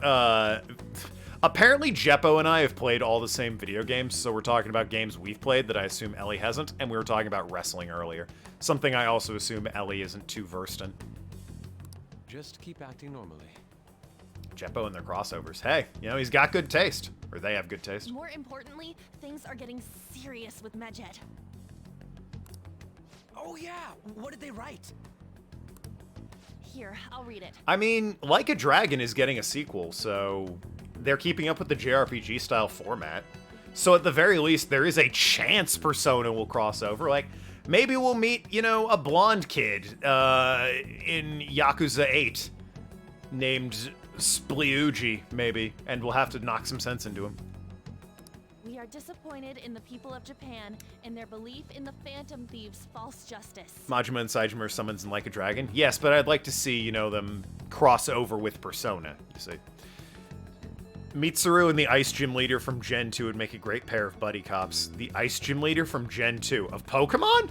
apparently Jeppo and I have played all the same video games, so we're talking about games we've played that I assume Ellie hasn't, and we were talking about wrestling earlier. Something I also assume Ellie isn't too versed in. Just keep acting normally. Jeppo and their crossovers. Hey, you know, he's got good taste. Or they have good taste. More importantly, things are getting serious with Medjed. Oh yeah, what did they write? Here, I'll read it. I mean, Like a Dragon is getting a sequel, so they're keeping up with the JRPG style format. So at the very least, there is a chance Persona will cross over. Like, maybe we'll meet, you know, a blonde kid in Yakuza 8 named Spliugi, maybe, and we'll have to knock some sense into him. We are disappointed in the people of Japan and their belief in the Phantom Thieves' false justice. Majima and Saejima are summons in Like a Dragon. Yes, but I'd like to see, you know, them cross over with Persona, you see. Mitsuru and the Ice Gym Leader from Gen 2 would make a great pair of buddy cops. The Ice Gym Leader from Gen 2 of Pokemon?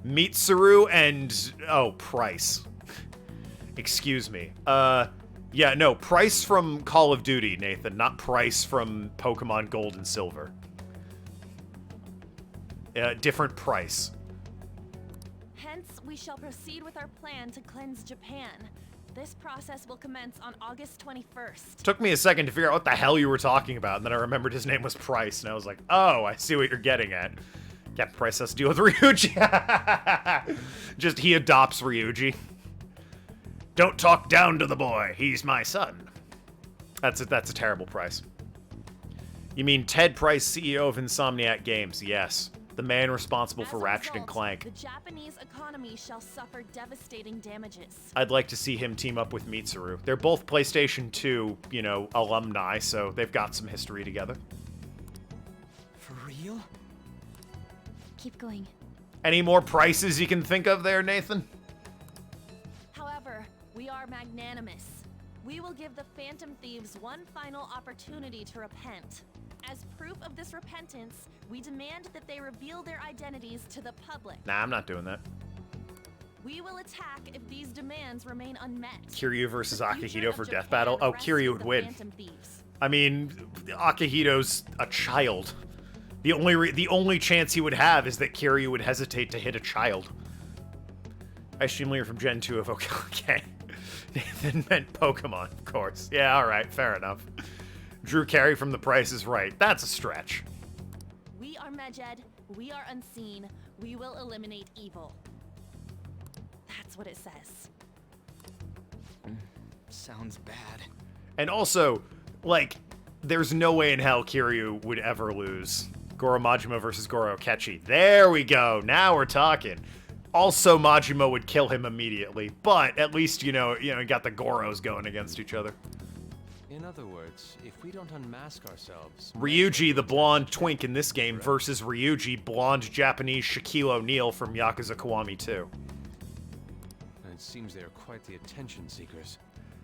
Mitsuru and... oh, Price. Excuse me. Yeah, no, Price from Call of Duty, Nathan, not Price from Pokemon Gold and Silver. Different Price. Hence, we shall proceed with our plan to cleanse Japan. This process will commence on August 21st. Took me a second to figure out what the hell you were talking about, and then I remembered his name was Price, and I was like, oh, I see what you're getting at. Captain Price has to deal with Ryuji. Just, he adopts Ryuji. Don't talk down to the boy. He's my son. That's a terrible Price. You mean Ted Price, CEO of Insomniac Games? Yes. The man responsible for Ratchet and Clank. The Japanese economy shall suffer devastating damages. I'd like to see him team up with Mitsuru. They're both PlayStation 2, you know, alumni, so they've got some history together. For real? Keep going. Any more prices you can think of there, Nathan? However, we are magnanimous. We will give the Phantom Thieves one final opportunity to repent. As proof of this repentance, we demand that they reveal their identities to the public. Nah, I'm not doing that. We will attack if these demands remain unmet. Kiryu versus The future Akihito of for Japan death battle. Oh, rests Kiryu with would the win. Phantom Thieves. I mean, Akihito's a child. The only chance he would have is that Kiryu would hesitate to hit a child. I stream later from Gen 2 of okay. Nathan meant Pokemon, of course. Yeah, alright, fair enough. Drew Carey from The Price is Right. That's a stretch. We are Medjed. We are unseen. We will eliminate evil. That's what it says. Sounds bad. And also, like, there's no way in hell Kiryu would ever lose. Goro Majima versus Goro Akechi. There we go. Now we're talking. Also, Majima would kill him immediately, but at least, you got the Goros going against each other. In other words, if we don't unmask ourselves... Ryuji, the blonde twink in this game, versus Ryuji, blonde Japanese Shaquille O'Neal from Yakuza Kiwami 2. It seems they are quite the attention seekers.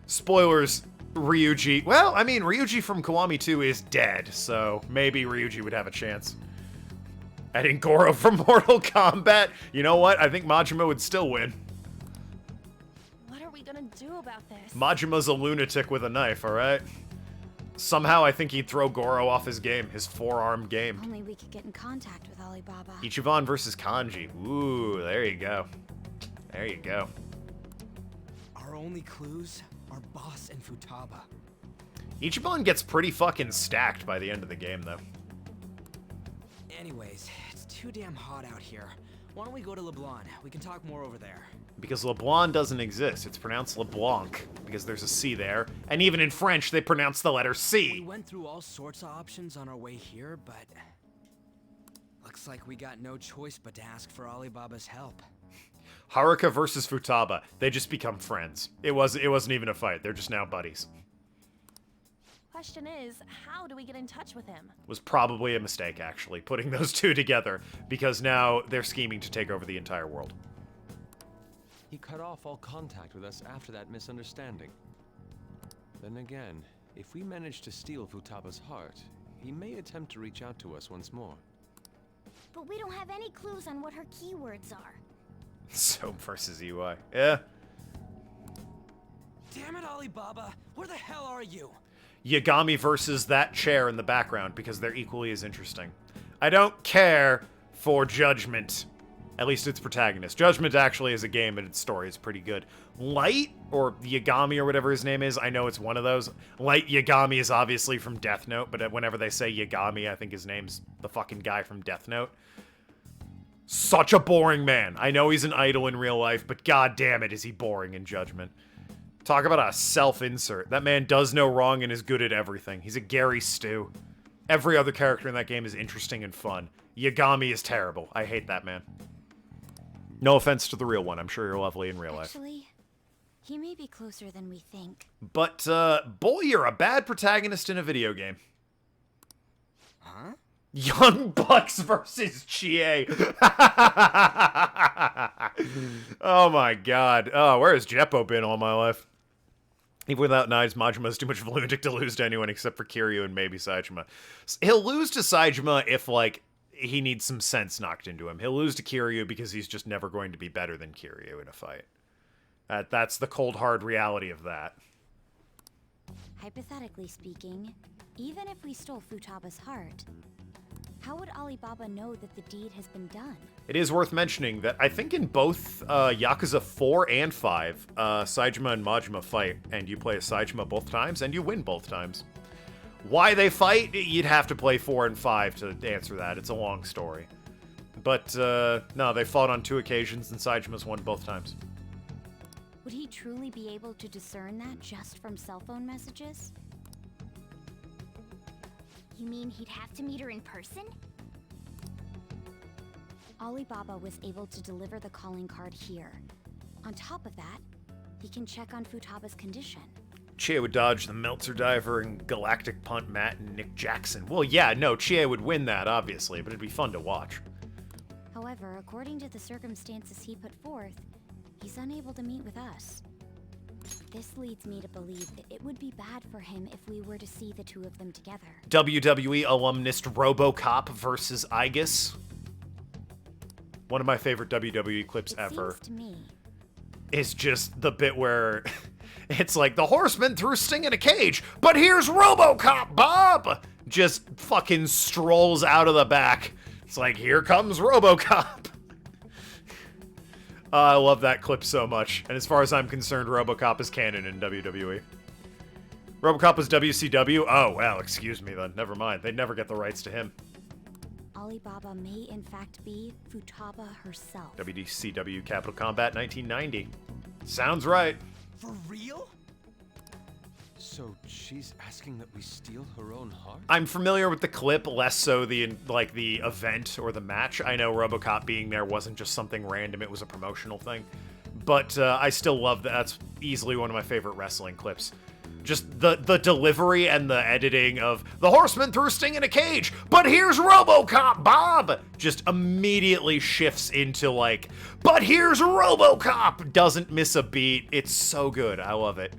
Spoilers, Ryuji... Well, I mean, Ryuji from Kiwami 2 is dead, so maybe Ryuji would have a chance. Adding Goro from Mortal Kombat. You know what? I think Majima would still win. What are we gonna do about this? Majima's a lunatic with a knife, alright? Somehow I think he'd throw Goro off his game, his four-arm game. Only we could get in contact with Alibaba. Ichiban versus Kanji. Ooh, there you go. There you go. Our only clues are Boss and Futaba. Ichiban gets pretty fucking stacked by the end of the game, though. Anyways, it's too damn hot out here. Why don't we go to LeBlanc? We can talk more over there. Because LeBlanc doesn't exist. It's pronounced LeBlanc, because there's a C there. And even in French, they pronounce the letter C. We went through all sorts of options on our way here, but... looks like we got no choice but to ask for Alibaba's help. Haruka versus Futaba. They just become friends. It wasn't even a fight. They're just now buddies. Question is, how do we get in touch with him? Was probably a mistake, actually, putting those two together, because now they're scheming to take over the entire world. He cut off all contact with us after that misunderstanding. Then again, if we manage to steal Futaba's heart, he may attempt to reach out to us once more. But we don't have any clues on what her keywords are. Soap versus UI. Yeah. Damn it, Alibaba! Where the hell are you? Yagami versus that chair in the background, because they're equally as interesting. I don't care for Judgment. At least its protagonist. Judgment actually is a game, and its story is pretty good. Light, or Yagami or whatever his name is, I know it's one of those. Light Yagami is obviously from Death Note, but whenever they say Yagami, I think his name's the fucking guy from Death Note. Such a boring man. I know he's an idol in real life, but god damn it is he boring in Judgment. Talk about a self-insert. That man does no wrong and is good at everything. He's a Gary Stu. Every other character in that game is interesting and fun. Yagami is terrible. I hate that man. No offense to the real one. I'm sure you're lovely in real life. Actually, he may be closer than we think. But, boy, you're a bad protagonist in a video game. Huh? Young Bucks versus Chie. Oh my god. Oh, where has Jeppo been all my life? Even without knives, Majima's too much of a lunatic to lose to anyone except for Kiryu and maybe Saejima. He'll lose to Saejima if, like, he needs some sense knocked into him. He'll lose to Kiryu because he's just never going to be better than Kiryu in a fight. That's the cold, hard reality of that. Hypothetically speaking, even if we stole Futaba's heart, how would Alibaba know that the deed has been done? It is worth mentioning that I think in both Yakuza 4 and 5, Saejima and Majima fight, and you play as Saejima both times, and you win both times. Why they fight? You'd have to play 4 and 5 to answer that. It's a long story. But, no, they fought on 2 occasions, and Saejima's won both times. Would he truly be able to discern that just from cell phone messages? You mean he'd have to meet her in person? Alibaba was able to deliver the calling card here. On top of that, he can check on Futaba's condition. Chie would dodge the Meltzer Diver and Galactic Punt Matt and Nick Jackson. Well, yeah, no, Chie would win that, obviously, but it'd be fun to watch. However, according to the circumstances he put forth, he's unable to meet with us. This leads me to believe that it would be bad for him if we were to see the two of them together. WWE alumnist RoboCop versus Aegis. One of my favorite WWE clips ever. Seems to me is just the bit where it's like, the Horseman threw Sting in a cage, but here's RoboCop, Bob! Just fucking strolls out of the back. It's like, here comes RoboCop. I love that clip so much. And as far as I'm concerned, RoboCop is canon in WWE. RoboCop was WCW? Oh, well, excuse me then. Never mind. They'd never get the rights to him. Alibaba may in fact be Futaba herself. WCW Capital Combat 1990. Sounds right. For real? So she's asking that we steal her own heart? I'm familiar with the clip, less so the event or the match. I know RoboCop being there wasn't just something random, it was a promotional thing. But I still love that. That's easily one of my favorite wrestling clips. Just the delivery and the editing of, the Horseman threw Sting in a cage, but here's RoboCop, Bob! Just immediately shifts into like, but here's RoboCop! Doesn't miss a beat. It's so good. I love it.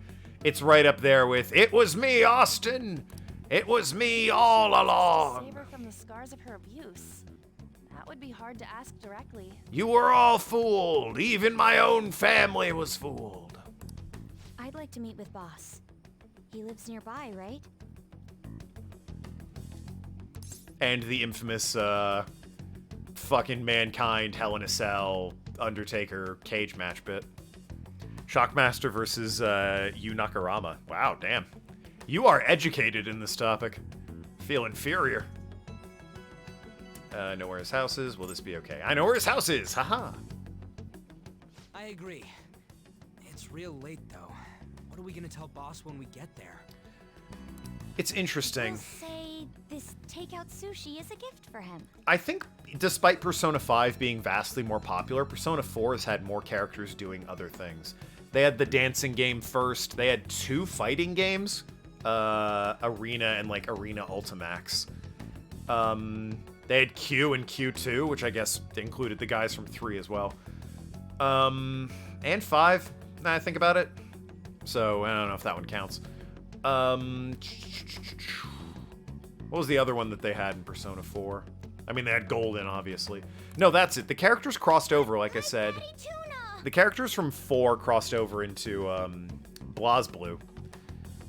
It's right up there with, it was me, Austin! It was me all along! Save her from the scars of her abuse. That would be hard to ask directly. You were all fooled. Even my own family was fooled. I'd like to meet with Boss. He lives nearby, right? And the infamous, fucking Mankind, Hell in a Cell, Undertaker cage match bit. Shockmaster versus, Yu Nakarama. Wow, damn. You are educated in this topic. Feel inferior. Know where his house is. Will this be okay? I know where his house is! Haha! I agree. It's real late, though. What are we gonna tell Boss when we get there? It's interesting. We'll say this takeout sushi is a gift for him. I think, despite Persona 5 being vastly more popular, Persona 4 has had more characters doing other things. They had the dancing game first. They had 2 fighting games, Arena and like Arena Ultimax. They had Q and Q2, which I guess included the guys from 3 as well. And 5, now I think about it. So, I don't know if that one counts. What was the other one that they had in Persona 4? I mean, they had Golden, obviously. No, that's it. The characters crossed over, like I said. The characters from 4 crossed over into Bois Blue,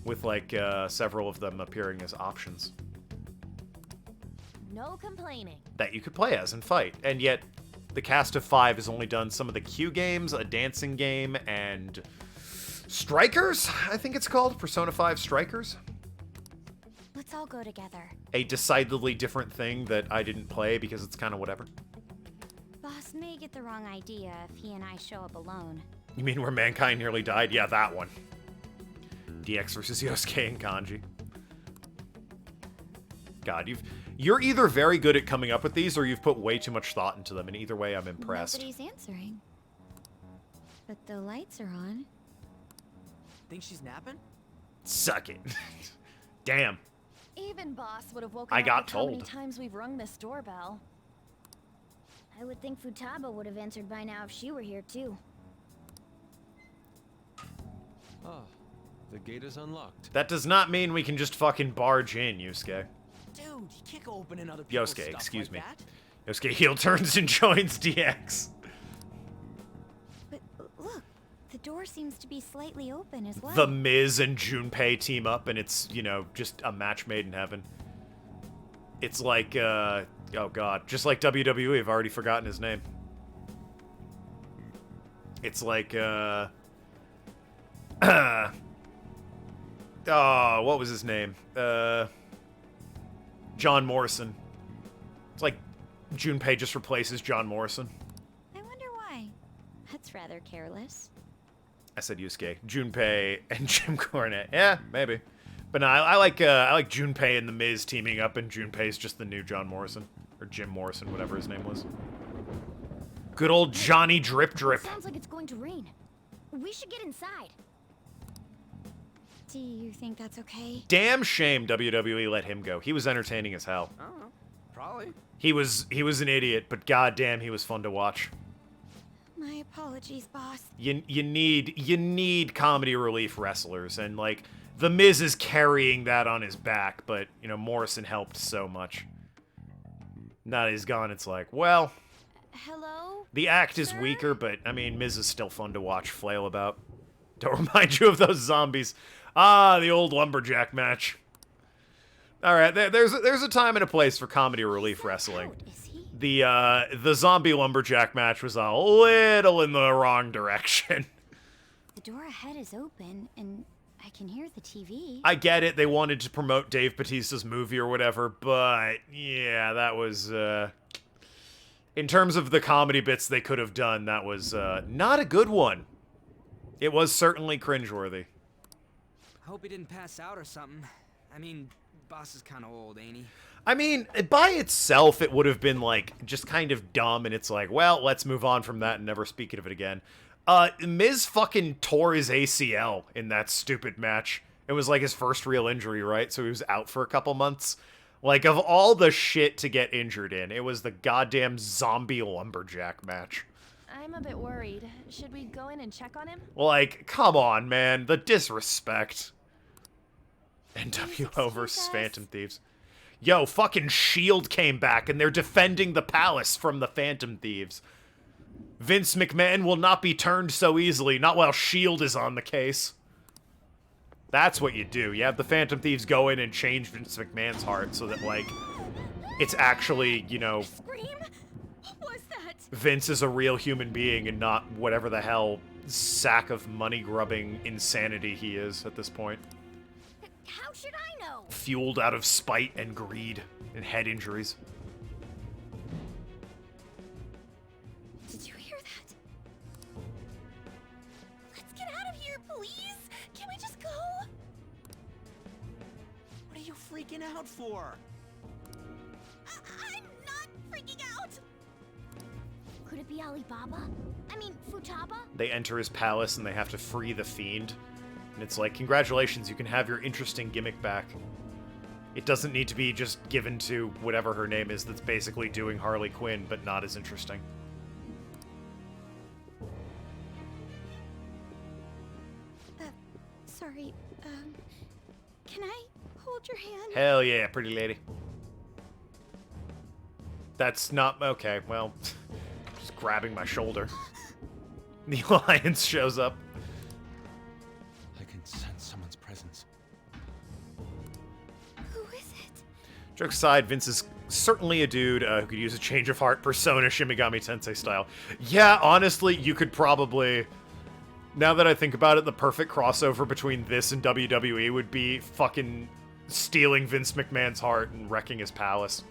with, like, several of them appearing as options. No complaining. That you could play as and fight. And yet, the cast of 5 has only done some of the Q games, a dancing game, and Strikers, I think it's called. Persona 5 Strikers. Let's all go together. A decidedly different thing that I didn't play because it's kind of whatever. Boss may get the wrong idea if he and I show up alone. You mean where Mankind nearly died? Yeah, that one. DX versus Yosuke and Kanji. God, you're either very good at coming up with these or you've put way too much thought into them, and either way I'm impressed. Nobody's answering. But the lights are on. Think she's napping? Suck it. Damn. Even Boss would have woken I up got with how many told. times we've rung this doorbell. I would think Futaba would have answered by now if she were here too. Ah, the gate is unlocked. That does not mean we can just fucking barge in, Yusuke. Dude, you can't go opening other people's Yosuke, stuff excuse like me. that. Yosuke heel turns and joins DX. But look, the door seems to be slightly open as well. The Miz and Junpei team up, and it's, you know, just a match made in heaven. It's like, oh god, just like WWE, I've already forgotten his name. It's like, oh, what was his name? John Morrison. It's like Junpei just replaces John Morrison. I wonder why. That's rather careless. I said Yusuke. Junpei and Jim Cornette. Yeah, maybe. But no, I like Junpei and The Miz teaming up, and Junpei's just the new John Morrison. Or Jim Morrison, whatever his name was. Good old Johnny Drip Drip. Sounds like it's going to rain. We should get inside. Do you think that's okay? Damn shame WWE let him go. He was entertaining as hell. I don't know. Probably. He was an idiot, but goddamn, he was fun to watch. My apologies, boss. You need comedy relief wrestlers, and like The Miz is carrying that on his back, but you know Morrison helped so much. Now that he's gone, it's like, well, Hello? The act is weaker, but, I mean, Miz is still fun to watch flail about. Don't remind you of those zombies. Ah, the old lumberjack match. Alright, there's a time and a place for comedy relief wrestling. The zombie lumberjack match was a little in the wrong direction. The door ahead is open, and I can hear the TV. I get it, they wanted to promote Dave Bautista's movie or whatever, but yeah, that was, in terms of the comedy bits they could have done, that was, not a good one. It was certainly cringeworthy. I hope he didn't pass out or something. I mean, Boss is kind of old, ain't he? I mean, by itself, it would have been, like, just kind of dumb, and it's like, well, let's move on from that and never speak of it again. Miz fucking tore his ACL in that stupid match. It was, like, his first real injury, right? So he was out for a couple months. Like, of all the shit to get injured in, it was the goddamn zombie lumberjack match. I'm a bit worried. Should we go in and check on him? Like, come on, man. The disrespect. NWO versus Phantom Thieves. Yo, fucking S.H.I.E.L.D. came back, and they're defending the palace from the Phantom Thieves. Vince McMahon will not be turned so easily, not while S.H.I.E.L.D. is on the case. That's what you do. You have the Phantom Thieves go in and change Vince McMahon's heart so that, like, it's actually, you know... Scream? What was that? Vince is a real human being and not whatever the hell sack of money-grubbing insanity he is at this point. How should I know? Fueled out of spite and greed and head injuries. Did you hear that? Let's get out of here, please! Can we just go? What are you freaking out for? I'm not freaking out! Could it be Alibaba? I mean, Futaba? They enter his palace and they have to free the Fiend. And it's like, congratulations, you can have your interesting gimmick back. It doesn't need to be just given to whatever her name is that's basically doing Harley Quinn, but not as interesting. Sorry, can I hold your hand? Hell yeah, pretty lady. That's not... okay, well, just grabbing my shoulder. The Alliance shows up. I can sense someone's presence. Who is it? Jokes aside, Vince is certainly a dude who could use a change of heart persona Shimigami Tensei style. Yeah, honestly, you could probably... Now that I think about it, the perfect crossover between this and WWE would be fucking stealing Vince McMahon's heart and wrecking his palace.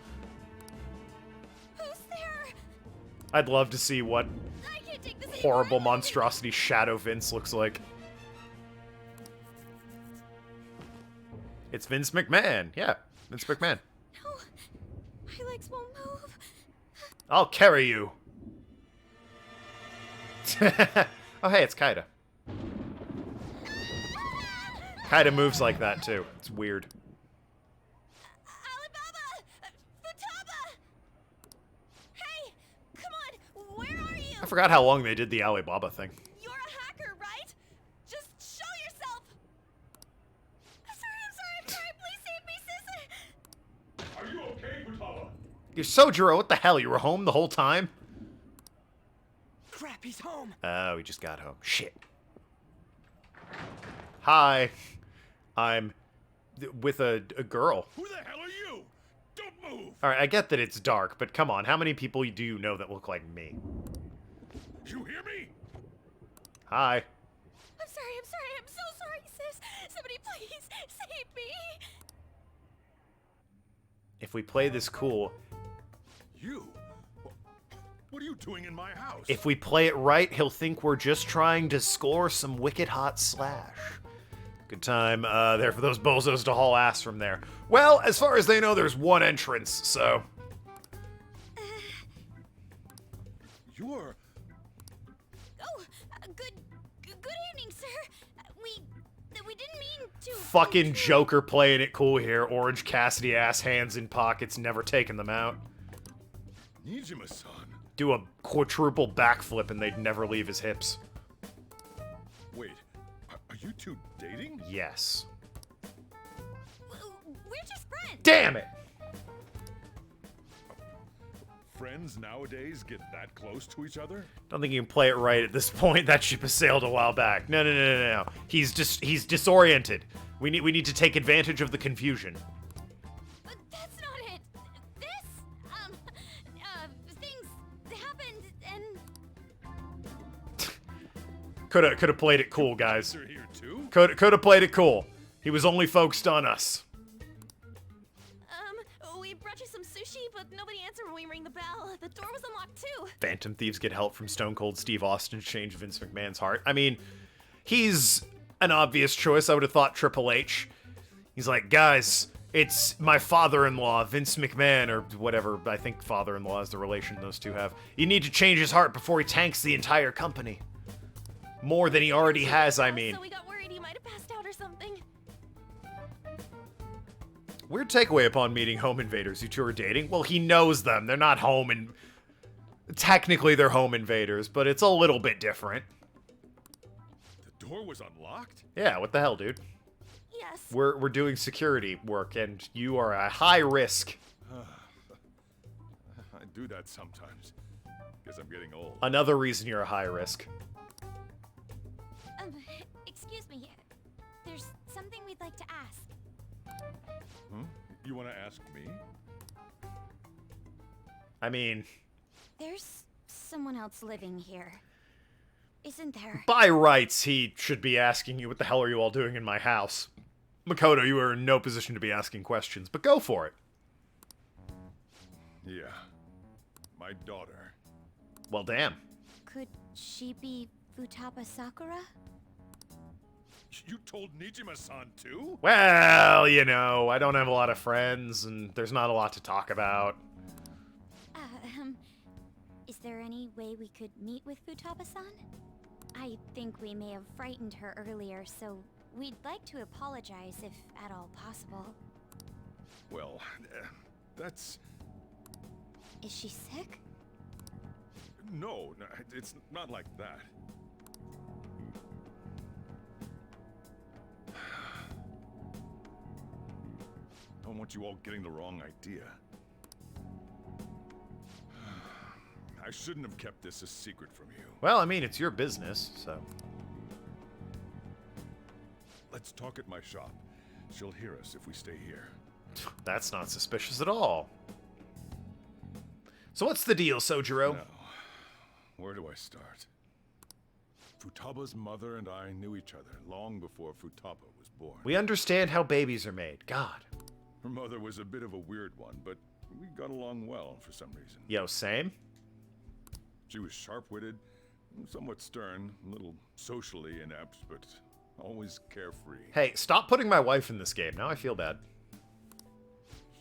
Who's there? I'd love to see what horrible monstrosity Shadow Vince looks like. It's Vince McMahon. Yeah, Vince McMahon. No, my legs won't move. I'll carry you. Oh, hey, it's Kaida. Kaida moves like that, too. It's weird. Alibaba! Futaba! Hey, come on, where are you? I forgot how long they did the Alibaba thing. You're a hacker, right? Just show yourself! I'm sorry, please save me, sis! Are you okay, Futaba? You're Sojiro, what the hell? You were home the whole time? Crap, he's home! Oh, he just got home. Shit. Hi. I'm with a girl. Who the hell are you? Don't move! Alright, I get that it's dark, but come on, how many people do you know that look like me? You hear me? Hi. I'm so sorry, sis! Somebody please save me! If we play this cool... You? What are you doing in my house? If we play it right, he'll think we're just trying to score some wicked hot slash. Good time there for those bozos to haul ass from there. Well, as far as they know, there's one entrance, so... You're... Oh, good evening, sir. We didn't mean to... Fucking Joker playing it cool here. Orange Cassidy ass, hands in pockets, never taking them out. Nijima-san. Do a quadruple backflip and they'd never leave his hips. Wait, are you two dating? Yes. We're just friends. Damn it! friends nowadays get that close to each other? Don't think you can play it right at this point. That ship has sailed a while back. No. He's disoriented. We need to take advantage of the confusion. But that's not it. Things happened and... Could have played it cool, guys. Could have played it cool. He was only focused on us. We brought you some sushi, but nobody answered when we rang the bell. The door was unlocked too. Phantom Thieves get help from Stone Cold Steve Austin to change Vince McMahon's heart. I mean, he's an obvious choice. I would have thought Triple H. He's like, guys, it's my father-in-law, Vince McMahon, or whatever. I think father-in-law is the relation those two have. You need to change his heart before he tanks the entire company. More than he already has, I mean. So we got worried he might have passed out or something. Weird takeaway upon meeting home invaders. You two are dating? Well, he knows them. They're not home and technically they're home invaders, but it's a little bit different. The door was unlocked? Yeah, what the hell, dude? Yes. We're doing security work and you are a high risk. I do that sometimes. Guess I'm getting old. Another reason you're a high risk. Excuse me. There's something we'd like to ask. You want to ask me? I mean... There's someone else living here. Isn't there? By rights, he should be asking you, what the hell are you all doing in my house? Makoto, you are in no position to be asking questions, but go for it. Yeah. My daughter. Well, damn. Could she be Futaba Sakura? You told Nijima-san too? Well, you know, I don't have a lot of friends, and there's not a lot to talk about. Is there any way we could meet with Futaba-san? I think we may have frightened her earlier, so we'd like to apologize if at all possible. Well, that's... Is she sick? No, it's not like that. I don't want you all getting the wrong idea. I shouldn't have kept this a secret from you. Well, I mean, it's your business, so... Let's talk at my shop. She'll hear us if we stay here. That's not suspicious at all. So what's the deal, Sojiro? Now, where do I start? Futaba's mother and I knew each other long before Futaba was born. We understand how babies are made. God. Her mother was a bit of a weird one, but we got along well for some reason. Yo, same? She was sharp-witted, somewhat stern, a little socially inept, but always carefree. Hey, stop putting my wife in this game. Now I feel bad.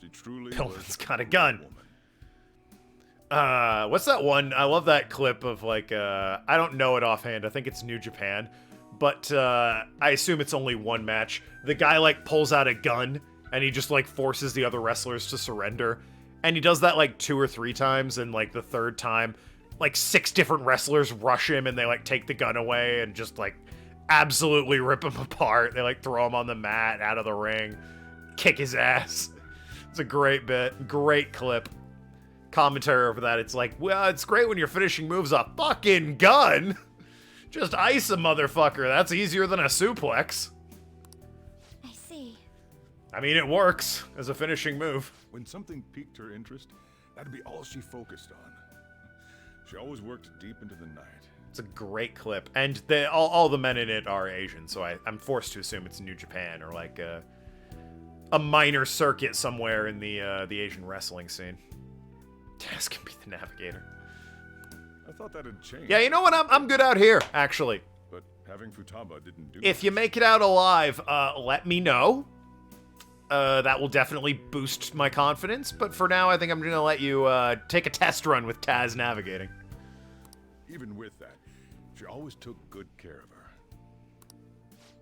She truly Pillman's got a gun. What's that one? I love that clip of, like, I don't know it offhand. I think it's New Japan. But, I assume it's only one match. The guy, like, pulls out a gun, and he just, like, forces the other wrestlers to surrender. And he does that, like, 2 or 3 times, and, like, the third time, like, 6 different wrestlers rush him, and they, like, take the gun away, and just, like, absolutely rip him apart. They, like, throw him on the mat, out of the ring, kick his ass. It's a great bit. Great clip. Commentary over that, it's like, well, it's great when your finishing move's a fucking gun. Just ice a motherfucker. That's easier than a suplex. I see. I mean, it works as a finishing move. When something piqued her interest, that'd be all she focused on. She always worked deep into the night. It's a great clip, and all the men in it are Asian, so I'm forced to assume it's New Japan or like a minor circuit somewhere in the Asian wrestling scene. Taz can be the navigator. I thought that had changed. Yeah, you know what? I'm good out here, actually. But having Futaba didn't do If you make it out alive, let me know. That will definitely boost my confidence, but for now, I think I'm going to let you take a test run with Taz navigating. Even with that, she always took good care of her.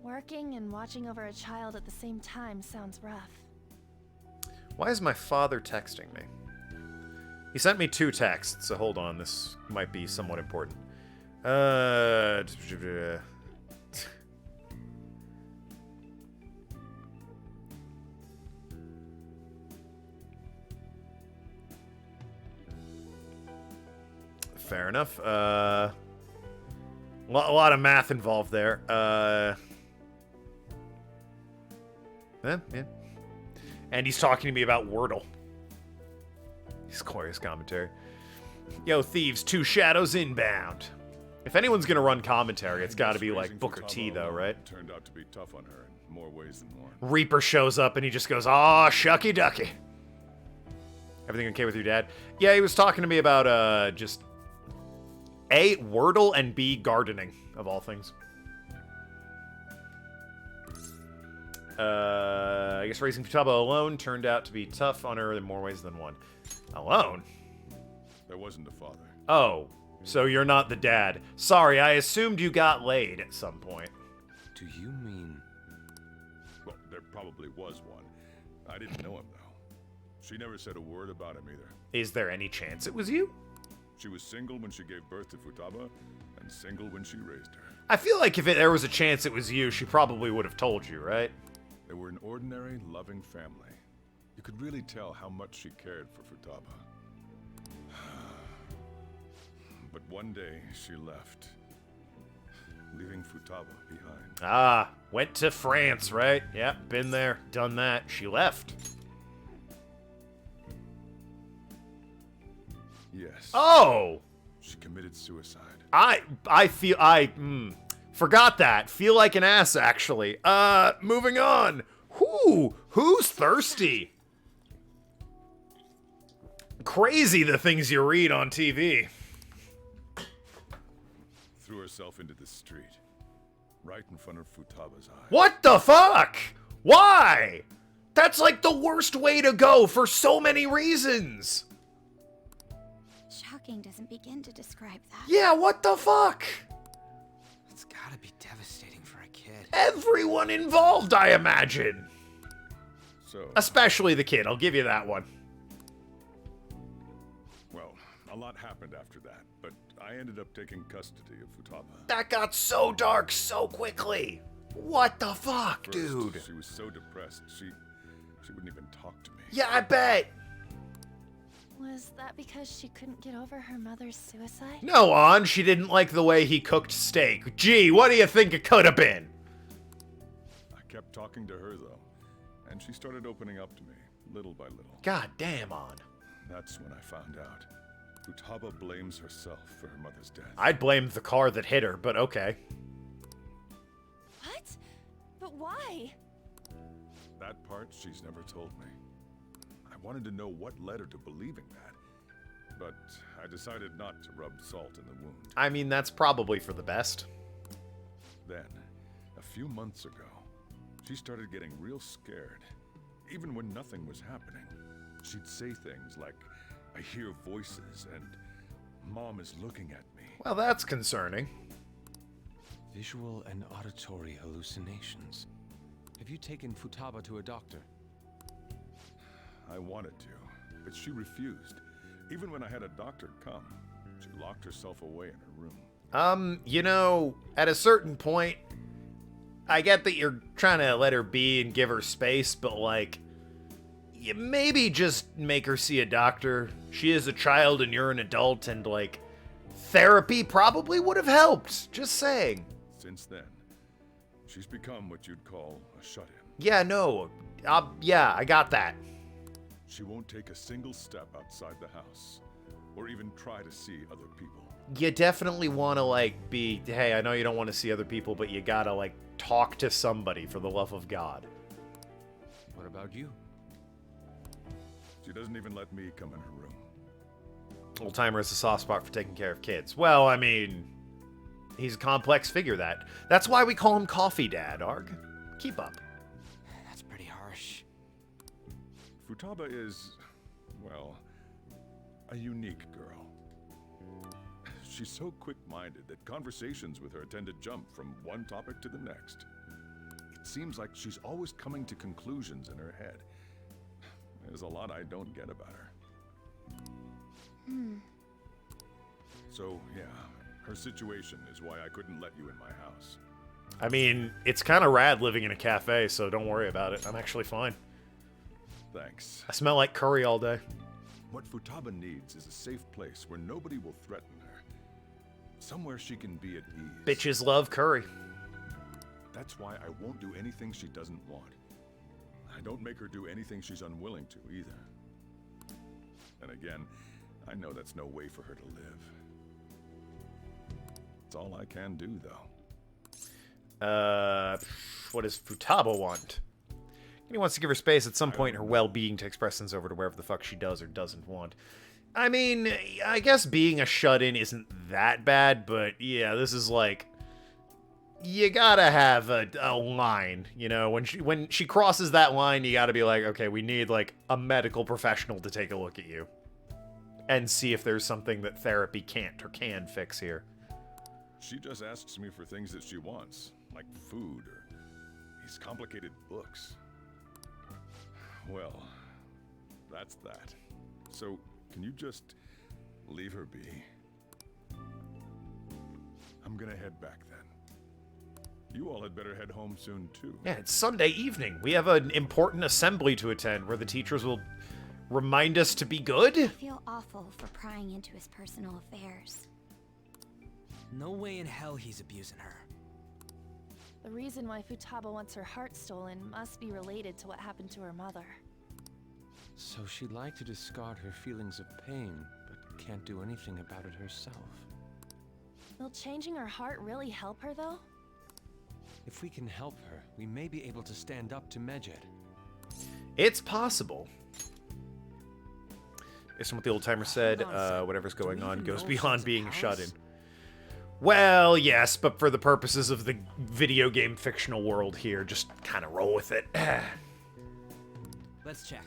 Working and watching over a child at the same time sounds rough. Why is my father texting me? He sent me 2 texts, so hold on, this might be somewhat important. fair enough. A lot of math involved there. Yeah. And he's talking to me about Wordle. He's glorious commentary. Yo, thieves, 2 shadows inbound. If anyone's gonna run commentary, it's gotta be like Booker T, though, right? Turned out to be tough on her in more ways than one. Reaper shows up and he just goes, "Aw, shucky ducky." Everything okay with your dad? Yeah, he was talking to me about just A, Wordle, and B, gardening, of all things. I guess raising Futaba alone turned out to be tough on her in more ways than one. Alone? There wasn't a father. Oh, so you're not the dad. Sorry, I assumed you got laid at some point. Do you mean... Well, there probably was one. I didn't know him, though. She never said a word about him either. Is there any chance it was you? She was single when she gave birth to Futaba, and single when she raised her. I feel like if there was a chance it was you, she probably would have told you, right? They were an ordinary, loving family. You could really tell how much she cared for Futaba. But one day, she left, leaving Futaba behind. Ah, went to France, right? Yep, been there, done that. She left. Yes. Oh! She committed suicide. Forgot that. Feel like an ass, actually. Moving on. Who's thirsty? Crazy the things you read on TV. Threw herself into the street, right in front of Futaba's eyes. What the fuck? Why? That's like the worst way to go for so many reasons. Shocking doesn't begin to describe that. Yeah, what the fuck? It's gotta be devastating for a kid. Everyone involved, I imagine. So, especially the kid, I'll give you that one. Well, a lot happened after that, but I ended up taking custody of Futaba. That got so dark so quickly. What the fuck, First, dude? She was so depressed, she wouldn't even talk to me. Yeah, I bet. Was that because she couldn't get over her mother's suicide? No, An, she didn't like the way he cooked steak. Gee, what do you think it could have been? I kept talking to her, though, and she started opening up to me, little by little. God damn, An. That's when I found out. Futaba blames herself for her mother's death. I'd blame the car that hit her, but okay. What? But why? That part she's never told me. I wanted to know what led her to believing that, but I decided not to rub salt in the wound. I mean, that's probably for the best. Then, a few months ago, she started getting real scared, even when nothing was happening. She'd say things like, "I hear voices," and "Mom is looking at me." Well, that's concerning. Visual and auditory hallucinations. Have you taken Futaba to a doctor? I wanted to, but she refused. Even when I had a doctor come, she locked herself away in her room. You know, at a certain point, I get that you're trying to let her be and give her space, but like, you maybe just make her see a doctor. She is a child and you're an adult, and like, therapy probably would have helped. Just saying. Since then, she's become what you'd call a shut-in. Yeah, no. Yeah, I got that. She won't take a single step outside the house, or even try to see other people. You definitely want to, like, be, hey, I know you don't want to see other people, but you gotta, like, talk to somebody for the love of God. What about you? She doesn't even let me come in her room. Old-timer has a soft spot for taking care of kids. Well, I mean, he's a complex figure, That's why we call him Coffee Dad, Arg. Keep up. That's pretty harsh. Futaba is, well, a unique girl. She's so quick-minded that conversations with her tend to jump from one topic to the next. It seems like she's always coming to conclusions in her head. There's a lot I don't get about her. So, yeah, her situation is why I couldn't let you in my house. I mean, it's kind of rad living in a cafe, so don't worry about it. I'm actually fine. Thanks. I smell like curry all day. What Futaba needs is a safe place where nobody will threaten her. Somewhere she can be at ease. Bitches love curry. That's why I won't do anything she doesn't want. I don't make her do anything she's unwilling to, either. And again, I know that's no way for her to live. It's all I can do, though. What does Futaba want? He wants to give her space at some point in her well-being to express things over to wherever the fuck she does or doesn't want. I mean, I guess being a shut-in isn't that bad, but yeah, this is like... You gotta have a line, you know? When she crosses that line, you gotta be like, okay, we need, like, a medical professional to take a look at you. And see if there's something that therapy can't or can fix here. She just asks me for things that she wants, like food or these complicated books. Well, that's that. So, can you just leave her be? I'm gonna head back then. You all had better head home soon, too. Yeah, it's Sunday evening. We have an important assembly to attend where the teachers will remind us to be good. I feel awful for prying into his personal affairs. No way in hell he's abusing her. The reason why Futaba wants her heart stolen must be related to what happened to her mother. So she'd like to discard her feelings of pain, but can't do anything about it herself. Will changing her heart really help her, though? If we can help her, we may be able to stand up to Medjed. It's possible. Based on what the old timer said, whatever's going on goes beyond being a shut-in. Well, yes, but for the purposes of the video game fictional world here, just kind of roll with it. Let's check.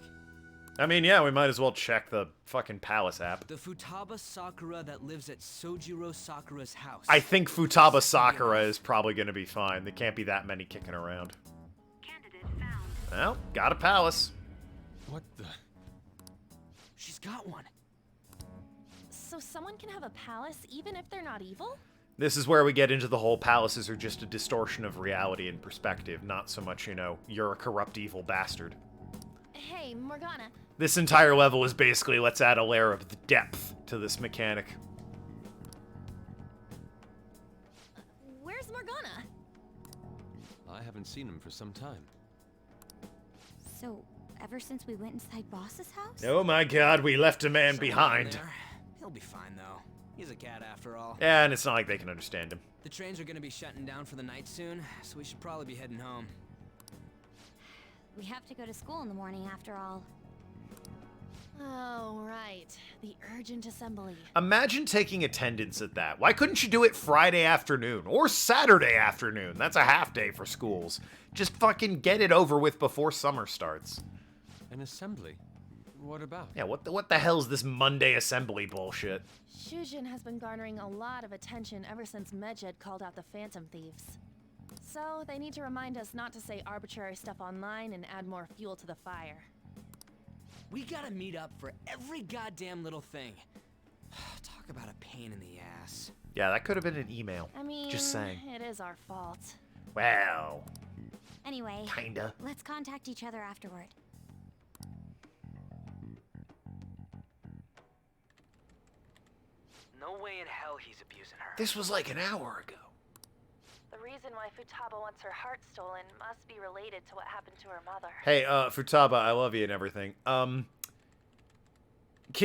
I mean, yeah, we might as well check the fucking palace app. The Futaba Sakura that lives at Sojiro Sakura's house. I think Futaba Sakura is probably going to be fine. There can't be that many kicking around. Candidate found. Well, got a palace. What the? She's got one. So someone can have a palace even if they're not evil? This is where we get into the whole palaces are just a distortion of reality and perspective, not so much, you know, you're a corrupt evil bastard. Hey, Morgana. This entire level is basically, let's add a layer of depth to this mechanic. Where's Morgana? I haven't seen him for some time. So, ever since we went inside Boss's house? Oh my god, we left a man behind. He'll be fine, though. He's a cat after all. Yeah, and it's not like they can understand him. The trains are gonna be shutting down for the night soon, so we should probably be heading home. We have to go to school in the morning after all. Oh, right. The urgent assembly. Imagine taking attendance at that. Why couldn't you do it Friday afternoon or Saturday afternoon? That's a half day for schools. Just fucking get it over with before summer starts. An assembly? What about? Yeah, what the hell's this Monday assembly bullshit? Shujin has been garnering a lot of attention ever since Medjed called out the Phantom Thieves. So, they need to remind us not to say arbitrary stuff online and add more fuel to the fire. We gotta meet up for every goddamn little thing. Talk about a pain in the ass. Yeah, that could have been an email. I mean, just saying. It is our fault. Well. Anyway, kinda. Let's contact each other afterward. No way in hell he's abusing her. This was like an hour ago. The reason why Futaba wants her heart stolen must be related to what happened to her mother. Hey, Futaba, I love you and everything. Can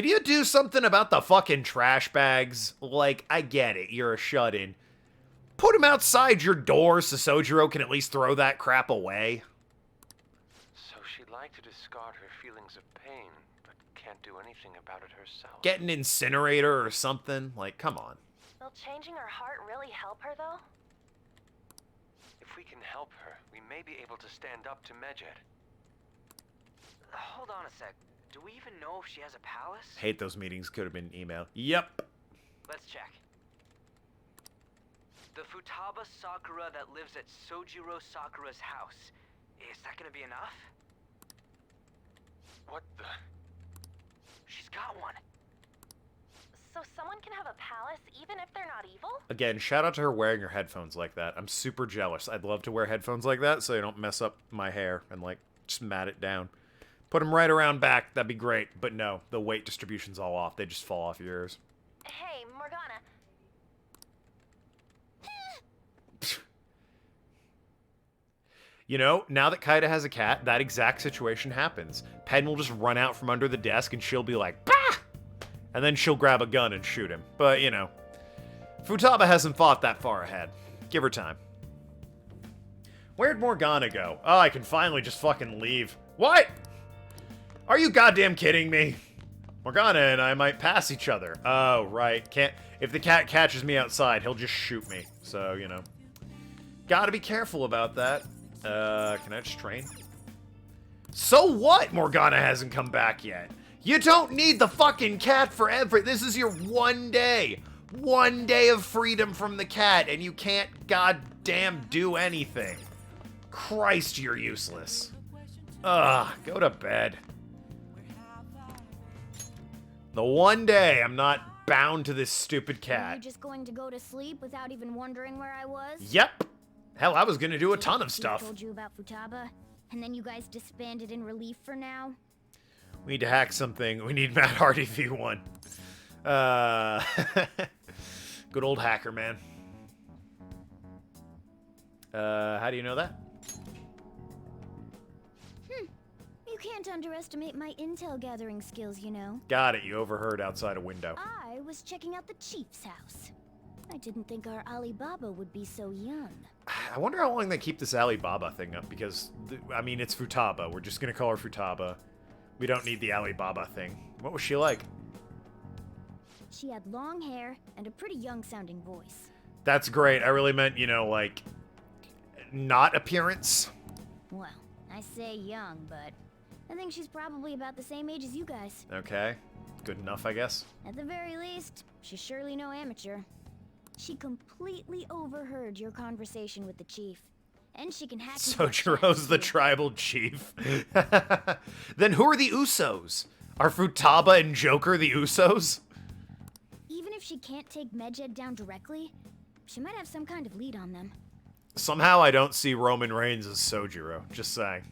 you do something about the fucking trash bags? Like, I get it, you're a shut-in. Put them outside your door so Sojiro can at least throw that crap away. So she'd like to discard her feelings of pain, but can't do anything about it herself. Get an incinerator or something. Like, come on. Will changing her heart really help her, though? If we can help her, we may be able to stand up to Medjed. Hold on a sec. Do we even know if she has a palace? Hate those meetings. Could have been email. Yep. Let's check. The Futaba Sakura that lives at Sojiro Sakura's house. Is that gonna be enough? What the? She's got one. So someone can have a palace even if they're not evil? Again, shout out to her wearing her headphones like that. I'm super jealous. I'd love to wear headphones like that so they don't mess up my hair and, like, just mat it down. Put them right around back. That'd be great. But no, the weight distribution's all off. They just fall off your ears. Hey, Morgana. You know, now that Kaida has a cat, that exact situation happens. Pen will just run out from under the desk and she'll be like, bah! And then she'll grab a gun and shoot him. But, you know, Futaba hasn't thought that far ahead. Give her time. Where'd Morgana go? Oh, I can finally just fucking leave. What? Are you goddamn kidding me? Morgana and I might pass each other. Oh, right. Can't. If the cat catches me outside, he'll just shoot me. So, you know. Gotta be careful about that. Can I just train? So what? Morgana hasn't come back yet. You don't need the fucking cat forever. This is your one day. One day of freedom from the cat, and you can't goddamn do anything. Christ, you're useless. Ugh, go to bed. The one day I'm not bound to this stupid cat. Are you just going to go to sleep without even wondering where I was? Yep. Hell, I was gonna do a ton of I stuff. told you about Futaba, and then you guys disbanded in relief for now? We need to hack something. We need Matt Hardy V1. Good old hacker, man. How do you know that? You can't underestimate my intel gathering skills, you know. Got it. You overheard outside a window. I was checking out the chief's house. I didn't think our Alibaba would be so young. I wonder how long they keep this Alibaba thing up, because, I mean, it's Futaba. We're just gonna call her Futaba. We don't need the Alibaba thing. What was she like? She had long hair and a pretty young-sounding voice. That's great. I really meant, you know, like, not appearance. Well, I say young, but I think she's probably about the same age as you guys. Okay. Good enough, I guess. At the very least, she's surely no amateur. She completely overheard your conversation with the chief. And she can hack into our Sojiro's the tribal chief. Then who are the Usos? Are Futaba and Joker the Usos? Even if she can't take Medjed down directly, she might have some kind of lead on them. Somehow I don't see Roman Reigns as Sojiro. Just saying.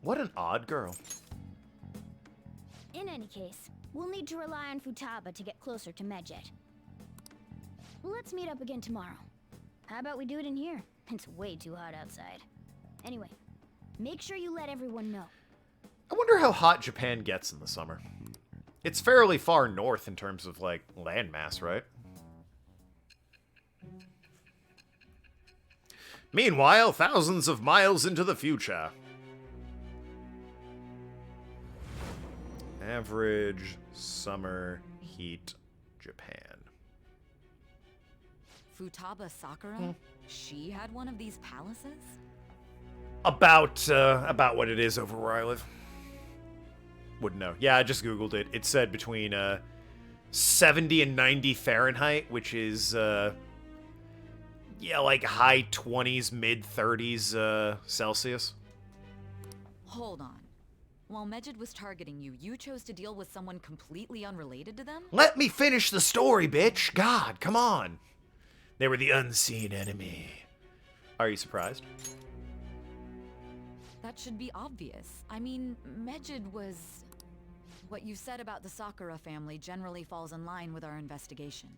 What an odd girl. In any case, we'll need to rely on Futaba to get closer to Medjed. Let's meet up again tomorrow. How about we do it in here? It's way too hot outside. Anyway, make sure you let everyone know. I wonder how hot Japan gets in the summer. It's fairly far north in terms of, like, landmass, right? Meanwhile, thousands of miles into the future. Average summer heat Japan. Futaba Sakura? She had one of these palaces? About what it is over where I live. Wouldn't know. Yeah, I just Googled it. It said between 70 and 90 Fahrenheit, which is, yeah, like high 20s, mid 30s Celsius. Hold on. While Medjed was targeting you, you chose to deal with someone completely unrelated to them? Let me finish the story, bitch. God, come on. They were the unseen enemy. Are you surprised? That should be obvious. I mean, Medjed was... What you said about the Sakura family generally falls in line with our investigation.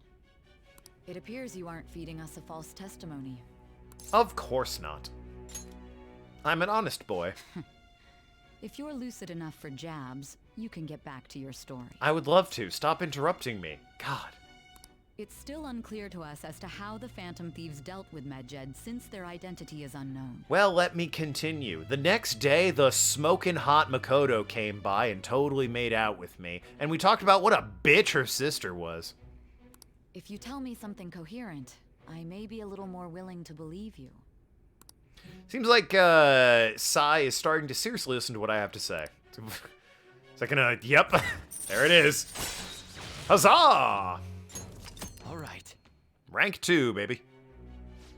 It appears you aren't feeding us a false testimony. Of course not. I'm an honest boy. If you're lucid enough for jabs, you can get back to your story. I would love to. Stop interrupting me. God. It's still unclear to us as to how the Phantom Thieves dealt with Medjed since their identity is unknown. Well, let me continue. The next day, the smoking hot Makoto came by and totally made out with me, and we talked about what a bitch her sister was. If you tell me something coherent, I may be a little more willing to believe you. Seems like Sai is starting to seriously listen to what I have to say. It's like, yep, there it is. Huzzah! All right. Rank 2, baby.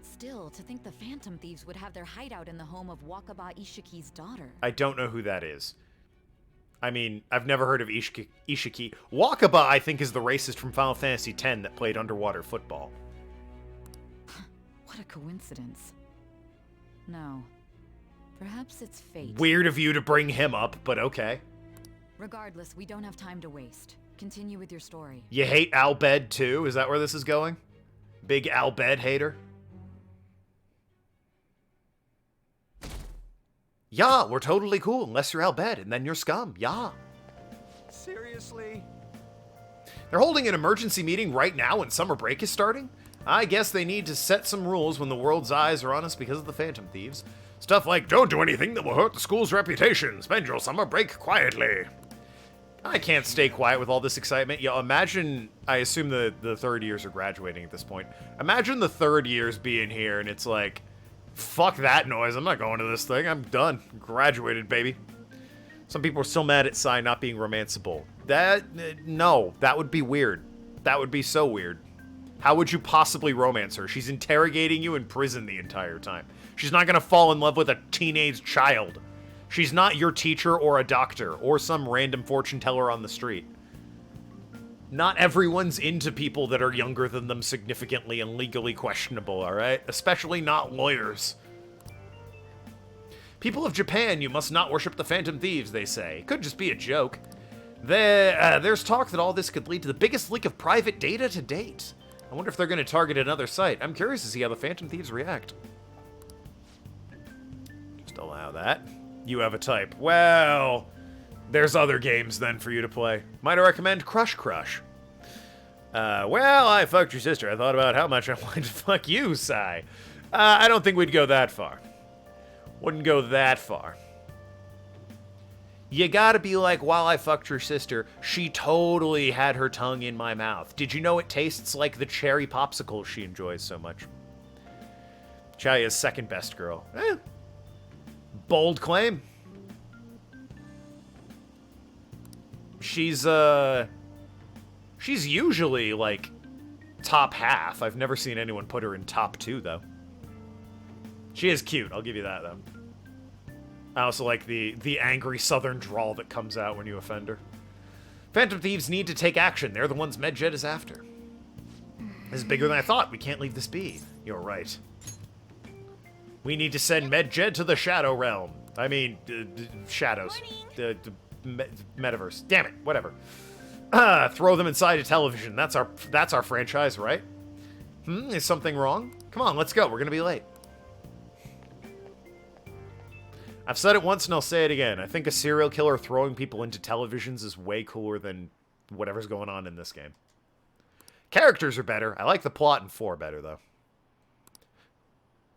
Still, to think the Phantom Thieves would have their hideout in the home of Wakaba Ishiki's daughter. I don't know who that is. I mean, I've never heard of Ishiki. Wakaba, I think, is the racist from Final Fantasy X that played underwater football. What a coincidence. No. Perhaps it's fate. Weird of you to bring him up, but okay. Regardless, we don't have time to waste. Continue with your story. You hate Albed too? Is that where this is going? Big Albed hater? Yeah, we're totally cool unless you're Al-Bhed, and then you're scum. Yeah. Seriously? They're holding an emergency meeting right now when summer break is starting? I guess they need to set some rules when the world's eyes are on us because of the Phantom Thieves. Stuff like, don't do anything that will hurt the school's reputation. Spend your summer break quietly. I can't stay quiet with all this excitement. Yeah, imagine, I assume the third years are graduating at this point. Imagine the third years being here and it's like, fuck that noise. I'm not going to this thing. I'm done. Graduated, baby. Some people are still mad at Sai not being romanceable. No, that would be weird. That would be so weird. How would you possibly romance her? She's interrogating you in prison the entire time. She's not going to fall in love with a teenage child. She's not your teacher or a doctor or some random fortune teller on the street. Not everyone's into people that are younger than them significantly and legally questionable, alright? Especially not lawyers. People of Japan, you must not worship the Phantom Thieves, they say. Could just be a joke. There's talk that all this could lead to the biggest leak of private data to date. I wonder if they're going to target another site. I'm curious to see how the Phantom Thieves react. Just allow that. You have a type. Well, there's other games then for you to play. Might I recommend Crush Crush? Well, I fucked your sister. I thought about how much I wanted to fuck you, Sai. I don't think we'd go that far. Wouldn't go that far. You gotta be like, while I fucked your sister, she totally had her tongue in my mouth. Did you know it tastes like the cherry popsicle she enjoys so much? Chaya's second best girl. Bold claim. She's usually, like, top half. I've never seen anyone put her in top 2, though. She is cute, I'll give you that, though. I also like the angry southern drawl that comes out when you offend her. Phantom Thieves need to take action. They're the ones Medjed is after. This is bigger than I thought. We can't leave this be. You're right. We need to send Medjed to the Shadow Realm. I mean, shadows. The metaverse. Damn it. Whatever. Throw them inside a television. That's our franchise, right? Is something wrong? Come on, let's go. We're gonna be late. I've said it once and I'll say it again. I think a serial killer throwing people into televisions is way cooler than whatever's going on in this game. Characters are better. I like the plot in 4 better, though.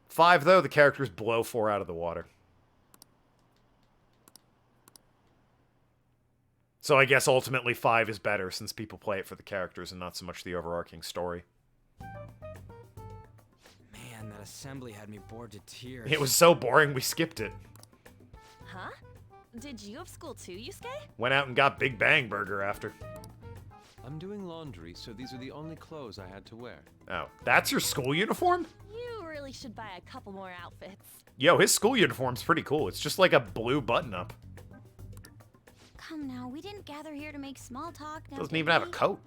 5, though, the characters blow 4 out of the water. So I guess ultimately 5 is better since people play it for the characters and not so much the overarching story. Man, that assembly had me bored to tears. It was so boring we skipped it. Huh? Did you have school too, Yusuke? Went out and got Big Bang Burger after. I'm doing laundry, so these are the only clothes I had to wear. Oh, that's your school uniform? You really should buy a couple more outfits. Yo, his school uniform's pretty cool. It's just like a blue button-up. Come now, we didn't gather here to make small talk. Now, Doesn't even have a coat.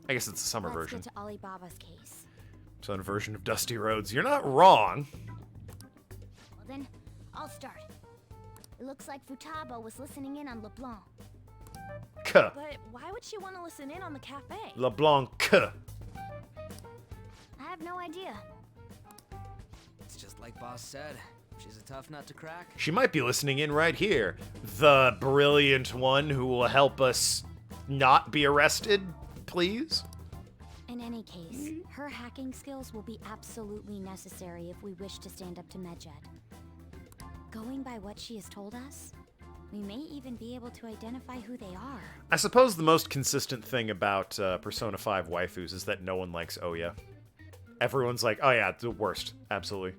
I guess it's a summer Let's version. get to Alibaba's case. It's a version of Dusty Roads. You're not wrong. Well then, I'll start. It looks like Futaba was listening in on LeBlanc. K. But why would she want to listen in on the cafe? LeBlanc. K. I have no idea. It's just like Boss said. She's a tough nut to crack. She might be listening in right here. The brilliant one who will help us not be arrested, please? In any case, her hacking skills will be absolutely necessary if we wish to stand up to Medjed. Going by what she has told us, we may even be able to identify who they are. I suppose the most consistent thing about Persona 5 waifus is that no one likes Oya. Everyone's like, oh yeah, the worst. Absolutely.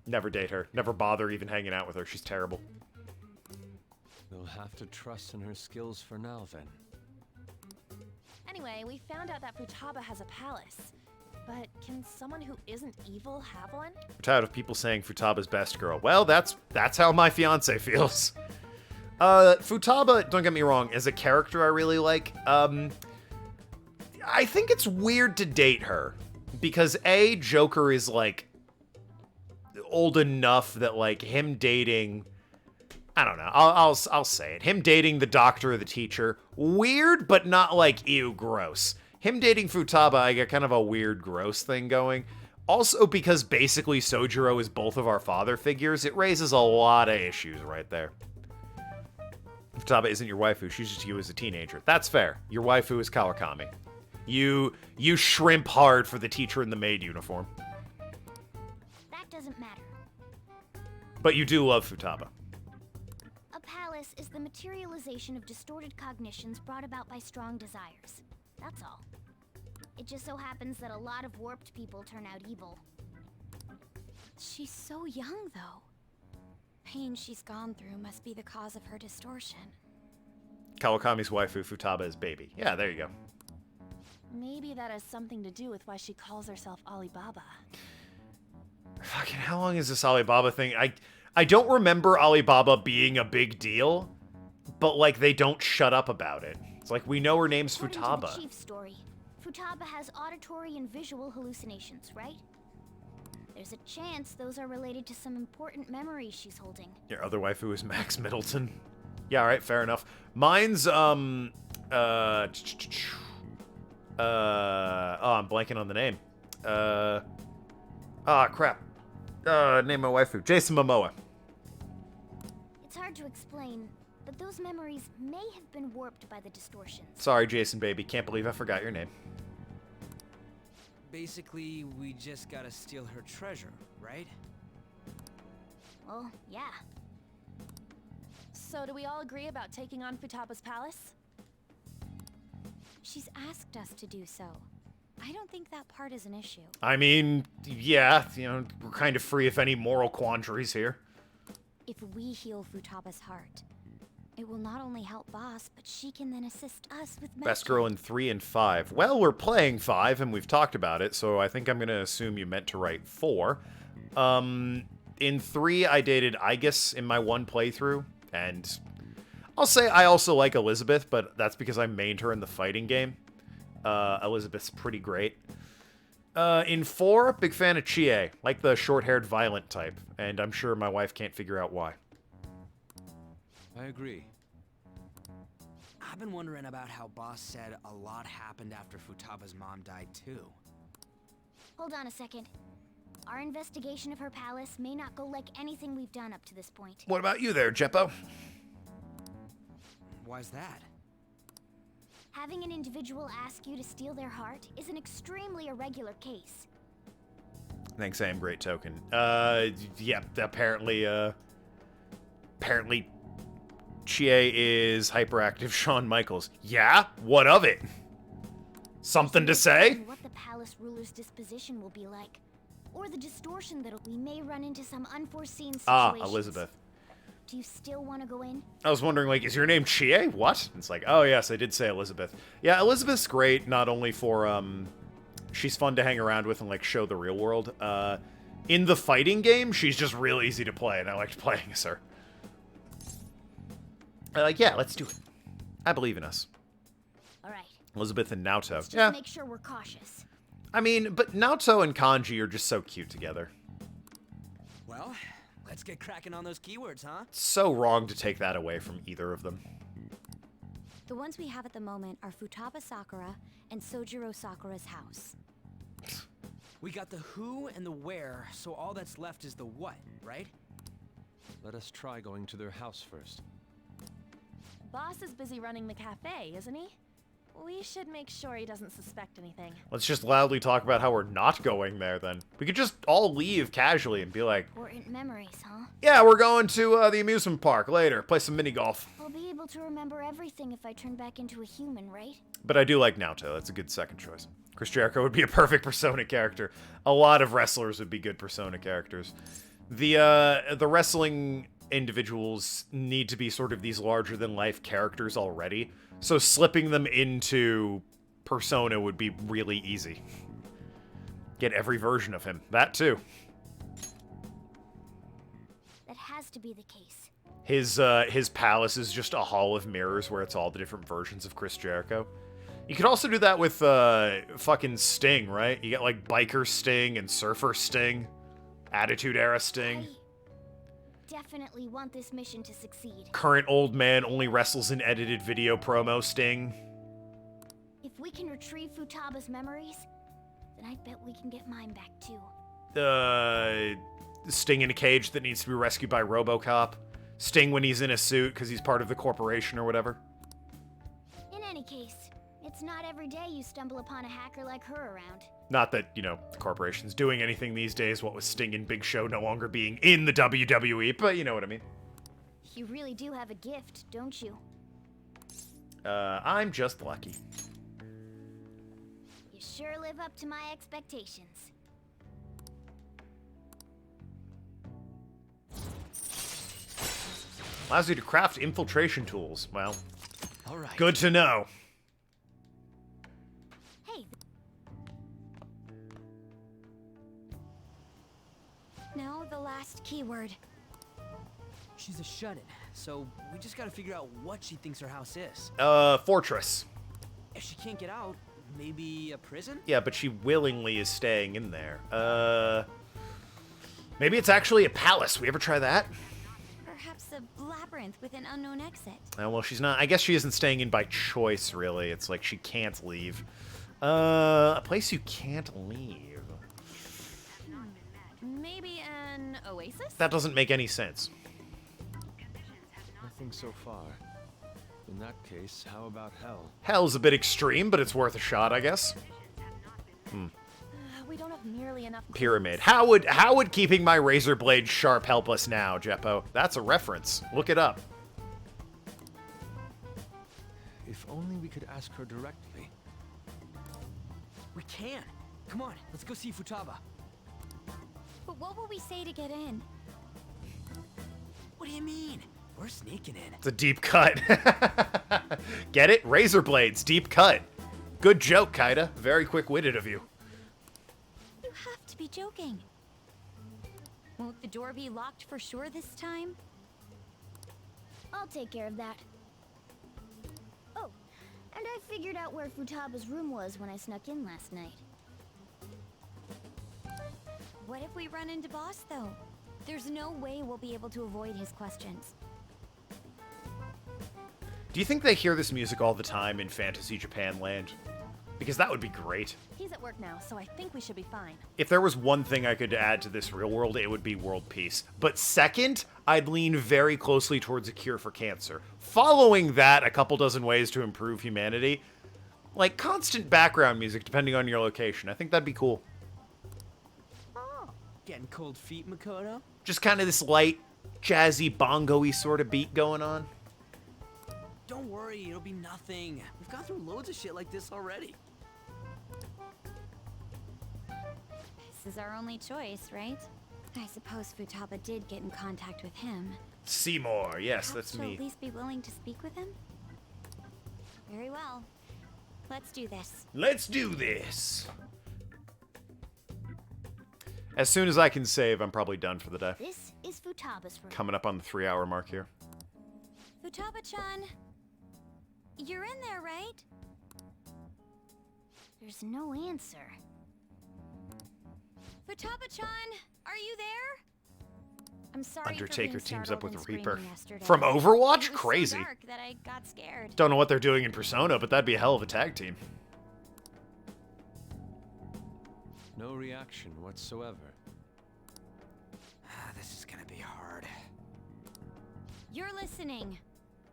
Never date her. Never bother even hanging out with her. She's terrible. We'll have to trust in her skills for now, then. Anyway, we found out that Futaba has a palace. But can someone who isn't evil have one? We're tired of people saying Futaba's best girl. Well, that's how my fiance feels. Futaba, don't get me wrong, as a character I really like. I think it's weird to date her. Because A, Joker is, like, old enough that, like, him dating... I don't know. I'll say it. Him dating the doctor or the teacher, weird, but not like, ew, gross. Him dating Futaba, I get kind of a weird, gross thing going. Also, because basically Sojiro is both of our father figures, it raises a lot of issues right there. Futaba isn't your waifu, she's just you as a teenager. That's fair. Your waifu is Kawakami. You shrimp hard for the teacher in the maid uniform. That doesn't matter. But you do love Futaba. A palace is the materialization of distorted cognitions brought about by strong desires. That's all. It just so happens that a lot of warped people turn out evil. She's so young, though. Pain she's gone through must be the cause of her distortion. Kawakami's waifu, Futaba is baby. Yeah, there you go. Maybe that has something to do with why she calls herself Alibaba. Fucking, how long is this Alibaba thing? I don't remember Alibaba being a big deal, but, like, they don't shut up about it. It's like, we know her name's According Futaba. to the chief's story, Futaba has auditory and visual hallucinations, right? There's a chance those are related to some important memories she's holding. Your other waifu is Max Middleton. Yeah, alright, fair enough. Mine's, oh, I'm blanking on the name. Crap. Name my waifu. Jason Momoa. It's hard to explain, but those memories may have been warped by the distortions. Sorry, Jason, baby. Can't believe I forgot your name. Basically, we just gotta steal her treasure, right? Well, yeah. So do we all agree about taking on Futaba's palace? She's asked us to do so. I don't think that part is an issue. I mean, yeah, you know, we're kind of free of any moral quandaries here. If we heal Futaba's heart, it will not only help Boss, but she can then assist us with magic. Best girl in 3 and 5. Well, we're playing 5, and we've talked about it, so I think I'm going to assume you meant to write 4. In 3, I dated Aegis in my one playthrough, and I'll say I also like Elizabeth, but that's because I mained her in the fighting game. Elizabeth's pretty great. In 4, big fan of Chie, like the short-haired violent type, and I'm sure my wife can't figure out why. I agree. I've been wondering about how Boss said a lot happened after Futaba's mom died too. Hold on a second. Our investigation of her palace may not go like anything we've done up to this point. What about you there, Jeppo? Why's that? Having an individual ask you to steal their heart is an extremely irregular case. Thanks, Sam. Great token. Yeah, apparently Chie is hyperactive Shawn Michaels. Yeah? What of it? Something to say? What the palace ruler's disposition will be like, or the distortion that we may run into some unforeseen situations. Ah, Elizabeth. Do you still want to go in? I was wondering, like, is your name Chie? What? It's like, oh yes, I did say Elizabeth. Yeah, Elizabeth's great, not only for, she's fun to hang around with and, like, show the real world. In the fighting game, she's just real easy to play, and I liked playing as her. Yeah, let's do it. I believe in us. Alright. Elizabeth and Naoto. Let's just Yeah. make sure we're cautious. I mean, but Naoto and Kanji are just so cute together. Well, let's get cracking on those keywords, huh? So wrong to take that away from either of them. The ones we have at the moment are Futaba Sakura and Sojiro Sakura's house. We got the who and the where, so all that's left is the what, right? Let us try going to their house first. Boss is busy running the cafe, isn't he? We should make sure he doesn't suspect anything. Let's just loudly talk about how we're not going there, then. We could just all leave casually and be like, Important memories, huh? yeah, we're going to the amusement park later, play some mini golf. I'll be able to remember everything if I turn back into a human, right? But I do like Naoto. That's a good second choice. Chris Jericho would be a perfect Persona character. A lot of wrestlers would be good Persona characters. The wrestling individuals need to be sort of these larger-than-life characters already, so slipping them into Persona would be really easy. Get every version of him. That, too. That has to be the case. His palace is just a hall of mirrors where it's all the different versions of Chris Jericho. You could also do that with fucking Sting, right? You get like Biker Sting and Surfer Sting, Attitude Era Sting. Definitely want this mission to succeed. Current old man only wrestles in edited video promo Sting. If we can retrieve Futaba's memories, then I bet we can get mine back too. Sting in a cage that needs to be rescued by RoboCop. Sting when he's in a suit because he's part of the corporation or whatever. In any case, it's not every day you stumble upon a hacker like her around. Not that, you know, the corporation's doing anything these days, what with Sting and Big Show no longer being in the WWE, but you know what I mean. You really do have a gift, don't you? I'm just lucky. You sure live up to my expectations. Allows you to craft infiltration tools. Well, all right. Good to know. Hey. Now the last keyword. She's a shut-in, so we just gotta figure out what she thinks her house is. Fortress. If she can't get out, maybe a prison? Yeah, but she willingly is staying in there. Maybe it's actually a palace. We ever try that? Perhaps a labyrinth with an unknown exit. Well, she's not. I guess she isn't staying in by choice, really. It's like she can't leave. A place you can't leave. Maybe an oasis? That doesn't make any sense. Nothing so far. In that case, how about hell? Hell's a bit extreme, but it's worth a shot, I guess. We don't have nearly enough. Pyramid. How would keeping my razor blade sharp help us now, Jeppo? That's a reference. Look it up. If only we could ask her directly. We can. Come on, let's go see Futaba. But what will we say to get in? What do you mean? We're sneaking in. It's a deep cut. Get it? Razor blades, deep cut. Good joke, Kaida. Very quick-witted of you. You have to be joking. Won't the door be locked for sure this time? I'll take care of that. Oh, and I figured out where Futaba's room was when I snuck in last night. What if we run into Boss, though? There's no way we'll be able to avoid his questions. Do you think they hear this music all the time in Fantasy Japan land? Because that would be great. He's at work now, so I think we should be fine. If there was one thing I could add to this real world, it would be world peace. But second, I'd lean very closely towards a cure for cancer. Following that, a couple dozen ways to improve humanity. Like constant background music, depending on your location. I think that'd be cool. Getting cold feet, Makoto? Just kind of this light, jazzy, bongo-y sort of beat going on. Don't worry, it'll be nothing. We've gone through loads of shit like this already. This is our only choice, right? I suppose Futaba did get in contact with him. Seymour, yes, that's Perhaps me. she'll at least be willing to speak with him? Very well. Let's do this. Let's do this! As soon as I can save, I'm probably done for the day. This is Futaba's room. Coming up on the 3-hour mark here. Futaba-chan, you're in there, right? There's no answer. Futaba-chan, are you there? I'm sorry Undertaker for being teams up with startled a and Reaper. screaming yesterday. From Overwatch? It was Crazy. so dark that I got scared. Don't know what they're doing in Persona, but that'd be a hell of a tag team. No reaction whatsoever. This is gonna be hard. You're listening,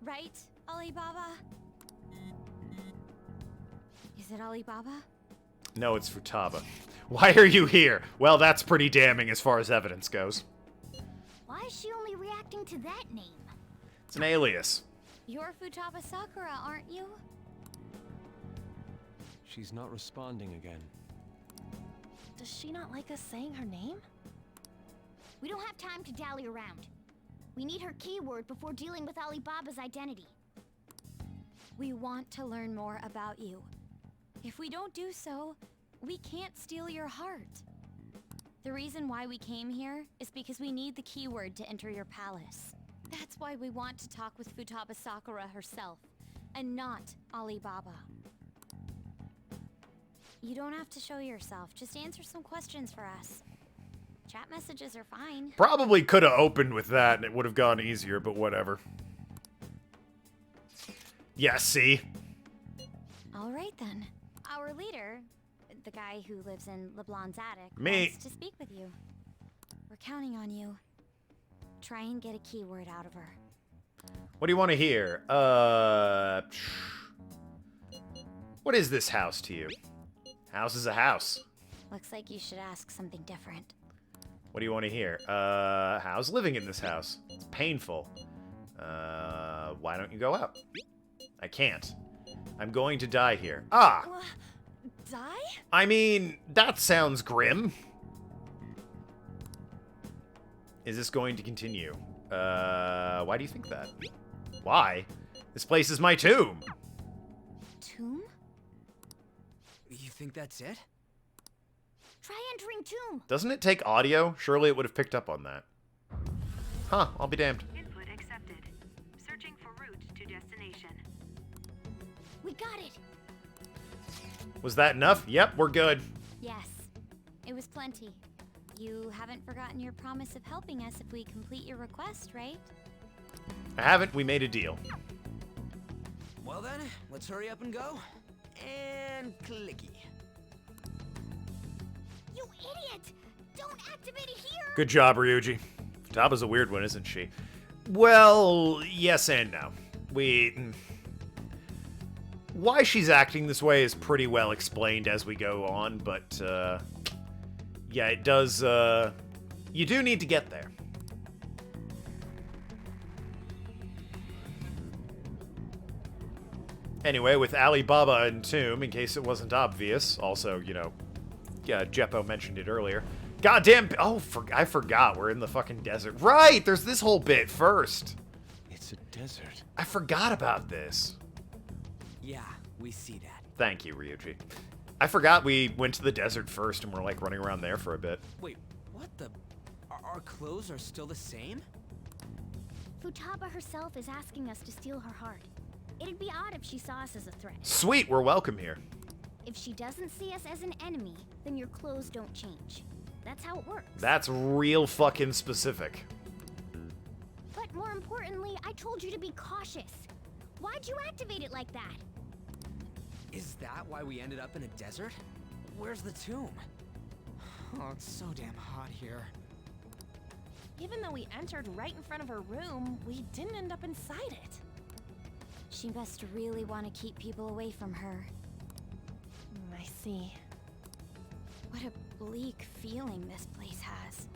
right, Alibaba? Is it Alibaba? No, it's Futaba. Why are you here? Well, that's pretty damning as far as evidence goes. Why is she only reacting to that name? It's an alias. You're Futaba Sakura, aren't you? She's not responding again. Does she not like us saying her name? We don't have time to dally around. We need her keyword before dealing with Alibaba's identity. We want to learn more about you. If we don't do so, we can't steal your heart. The reason why we came here is because we need the keyword to enter your palace. That's why we want to talk with Futaba Sakura herself, and not Alibaba. You don't have to show yourself, just answer some questions for us. Chat messages are fine. Probably could have opened with that and it would have gone easier, but whatever. Yeah, see? All right then. Our leader, the guy who lives in LeBlanc's attic, Me. wants to speak with you. We're counting on you. Try and get a keyword out of her. What do you want to hear? What is this house to you? House is a house. Looks like you should ask something different. What do you want to hear? How's living in this house? It's painful. Why don't you go out? I can't. I'm going to die here. Ah! Die? I mean, that sounds grim. Is this going to continue? Why do you think that? Why? This place is my tomb! Tomb? You think that's it? Try entering tomb. Doesn't it take audio? Surely it would have picked up on that. Huh, I'll be damned. Input accepted. Searching for route to destination. We got it. Was that enough? Yep, we're good. Yes. It was plenty. You haven't forgotten your promise of helping us if we complete your request, right? I haven't. We made a deal. Well then, let's hurry up and go. And clicky. You idiot! Don't activate it here! Good job, Ryuji. Futaba's a weird one, isn't she? Well, yes and no. Why she's acting this way is pretty well explained as we go on, but, yeah, it does, you do need to get there. Anyway, with Alibaba and Tomb, in case it wasn't obvious, also, you know, Jeppo mentioned it earlier. Goddamn, oh, I forgot, we're in the fucking desert. Right, there's this whole bit first. It's a desert. I forgot about this. Yeah, we see that. Thank you, Ryuji. I forgot we went to the desert first and we're like running around there for a bit. Wait, what the? Our clothes are still the same? Futaba herself is asking us to steal her heart. It'd be odd if she saw us as a threat. Sweet, we're welcome here. If she doesn't see us as an enemy, then your clothes don't change. That's how it works. That's real fucking specific. But more importantly, I told you to be cautious. Why'd you activate it like that? Is that why we ended up in a desert? Where's the tomb? Oh, it's so damn hot here. Even though we entered right in front of her room, we didn't end up inside it. She must really want to keep people away from her. I see. What a bleak feeling this place has.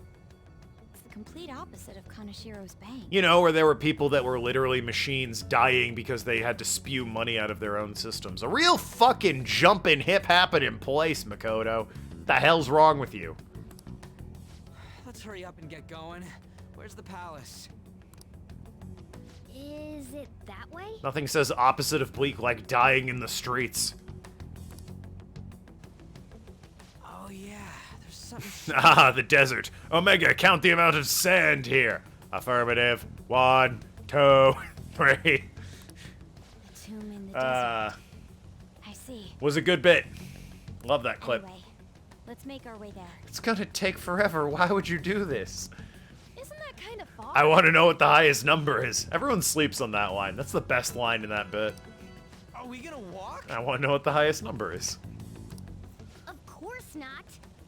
It's the complete opposite of Kanashiro's bank. You know, where there were people that were literally machines dying because they had to spew money out of their own systems. A real fucking jumpin' hip happening place, Makoto. What the hell's wrong with you? Let's hurry up and get going. Where's the palace? Is it that way? Nothing says opposite of bleak like dying in the streets. Oh yeah, there's something. Ah, the desert. Omega, count the amount of sand here. Affirmative. 1, 2, 3. Tomb in the desert. I see. Was a good bit. Love that clip. Anyway, let's make our way there. It's gonna take forever. Why would you do this? Isn't that kind of far? I want to know what the highest number is. Everyone sleeps on that line. That's the best line in that bit. Are we gonna walk? I want to know what the highest number is. Of course not.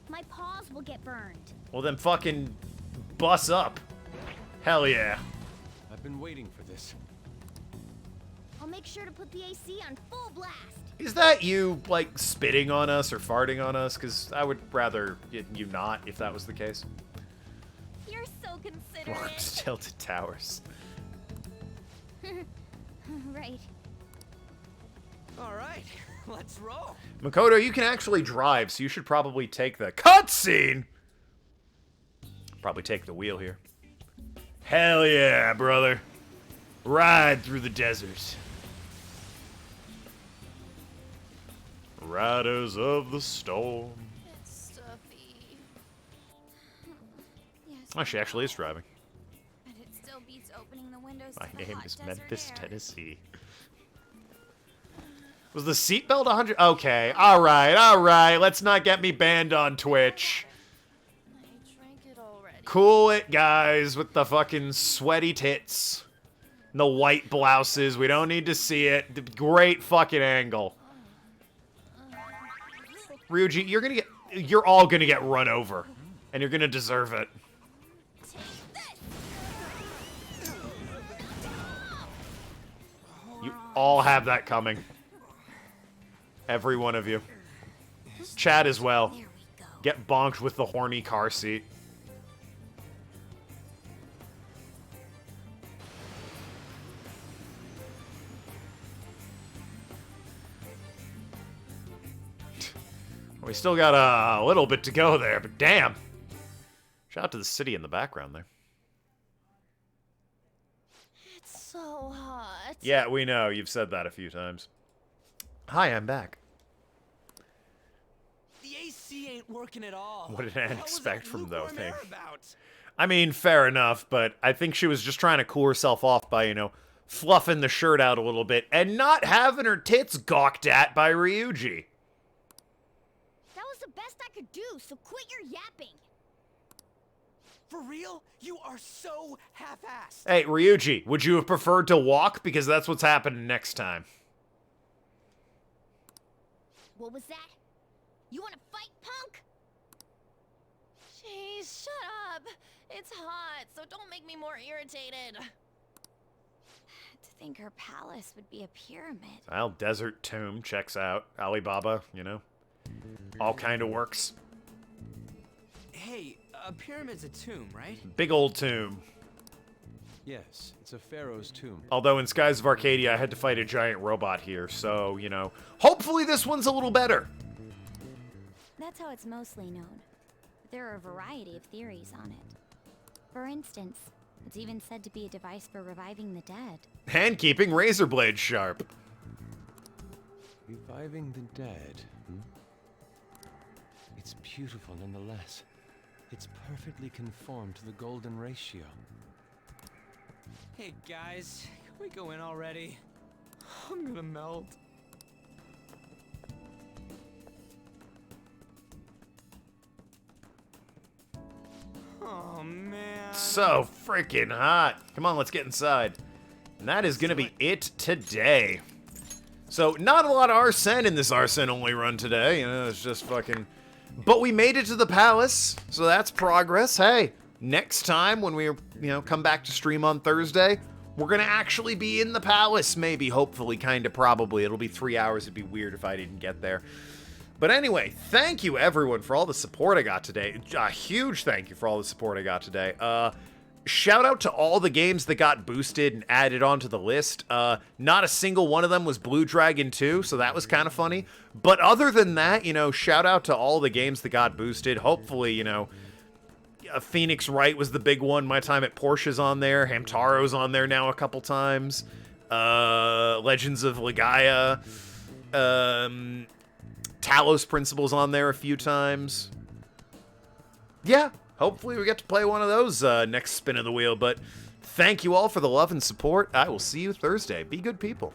My paws will get burned. Well, then fucking bus up. Hell yeah. I've been waiting for this. I'll make sure to put the AC on full blast. Is that you, like, spitting on us or farting on us? Because I would rather you not, if that was the case. You're so considerate. Dwarfs tilted towers. Right. All right, let's roll. Makoto, you can actually drive, so you should probably take the cutscene. Probably take the wheel here. Hell yeah, brother. Ride through the desert. Riders of the storm. It's stuffy. Yes, Oh, she actually is driving. but it still beats opening the windows My to the name hot is desert Memphis, air. Tennessee. Was the seatbelt 100? Okay, alright. Let's not get me banned on Twitch. I drank it already. Cool it, guys, with the fucking sweaty tits. And the white blouses. We don't need to see it. Great fucking angle. Ryuji, you're all gonna get run over. And you're gonna deserve it. You all have that coming. Every one of you. Chad as well. Get bonked with the horny car seat. We still got a little bit to go there, but damn. Shout out to the city in the background there. It's so hot. Yeah, we know. You've said that a few times. Hi, I'm back. The AC ain't working at all. What did Anne expect from those things? About? I mean, fair enough, but I think she was just trying to cool herself off by, you know, fluffing the shirt out a little bit and not having her tits gawked at by Ryuji. That was the best I could do, so quit your yapping. For real? You are so half-assed. Hey, Ryuji, would you have preferred to walk? Because that's what's happening next time. What was that? You want to fight, punk? Jeez, shut up. It's hot, so don't make me more irritated. To think her palace would be a pyramid. Well, Desert Tomb checks out. Alibaba, you know. All kind of works. Hey, a pyramid's a tomb, right? Big old tomb. Yes, it's a pharaoh's tomb. Although in Skies of Arcadia, I had to fight a giant robot here, so, you know. Hopefully this one's a little better. That's how it's mostly known. There are a variety of theories on it. For instance, it's even said to be a device for reviving the dead. And keeping razor blades sharp. Reviving the dead, hmm? It's beautiful nonetheless. It's perfectly conformed to the golden ratio. Hey guys, can we go in already? I'm gonna melt. Oh man. So freaking hot. Come on, let's get inside. And that is gonna be it today. So, not a lot of Arsene in this Arsene only run today. You know, it's just fucking... But we made it to the palace, so that's progress. Hey, next time when we, come back to stream on Thursday, we're gonna actually be in the palace, maybe, hopefully, kinda, probably. It'll be 3 hours. It'd be weird if I didn't get there. But anyway, thank you, everyone, for all the support I got today. A huge thank you for all the support I got today. Shout out to all the games that got boosted and added onto the list. Not a single one of them was Blue Dragon 2, so that was kind of funny. But other than that, shout out to all the games that got boosted. Hopefully, Phoenix Wright was the big one. My Time at Porsche's on there. Hamtaro's on there now a couple times. Legends of Legaia. Talos Principle's on there a few times. Yeah. Hopefully we get to play one of those next spin of the wheel, but thank you all for the love and support. I will see you Thursday. Be good people.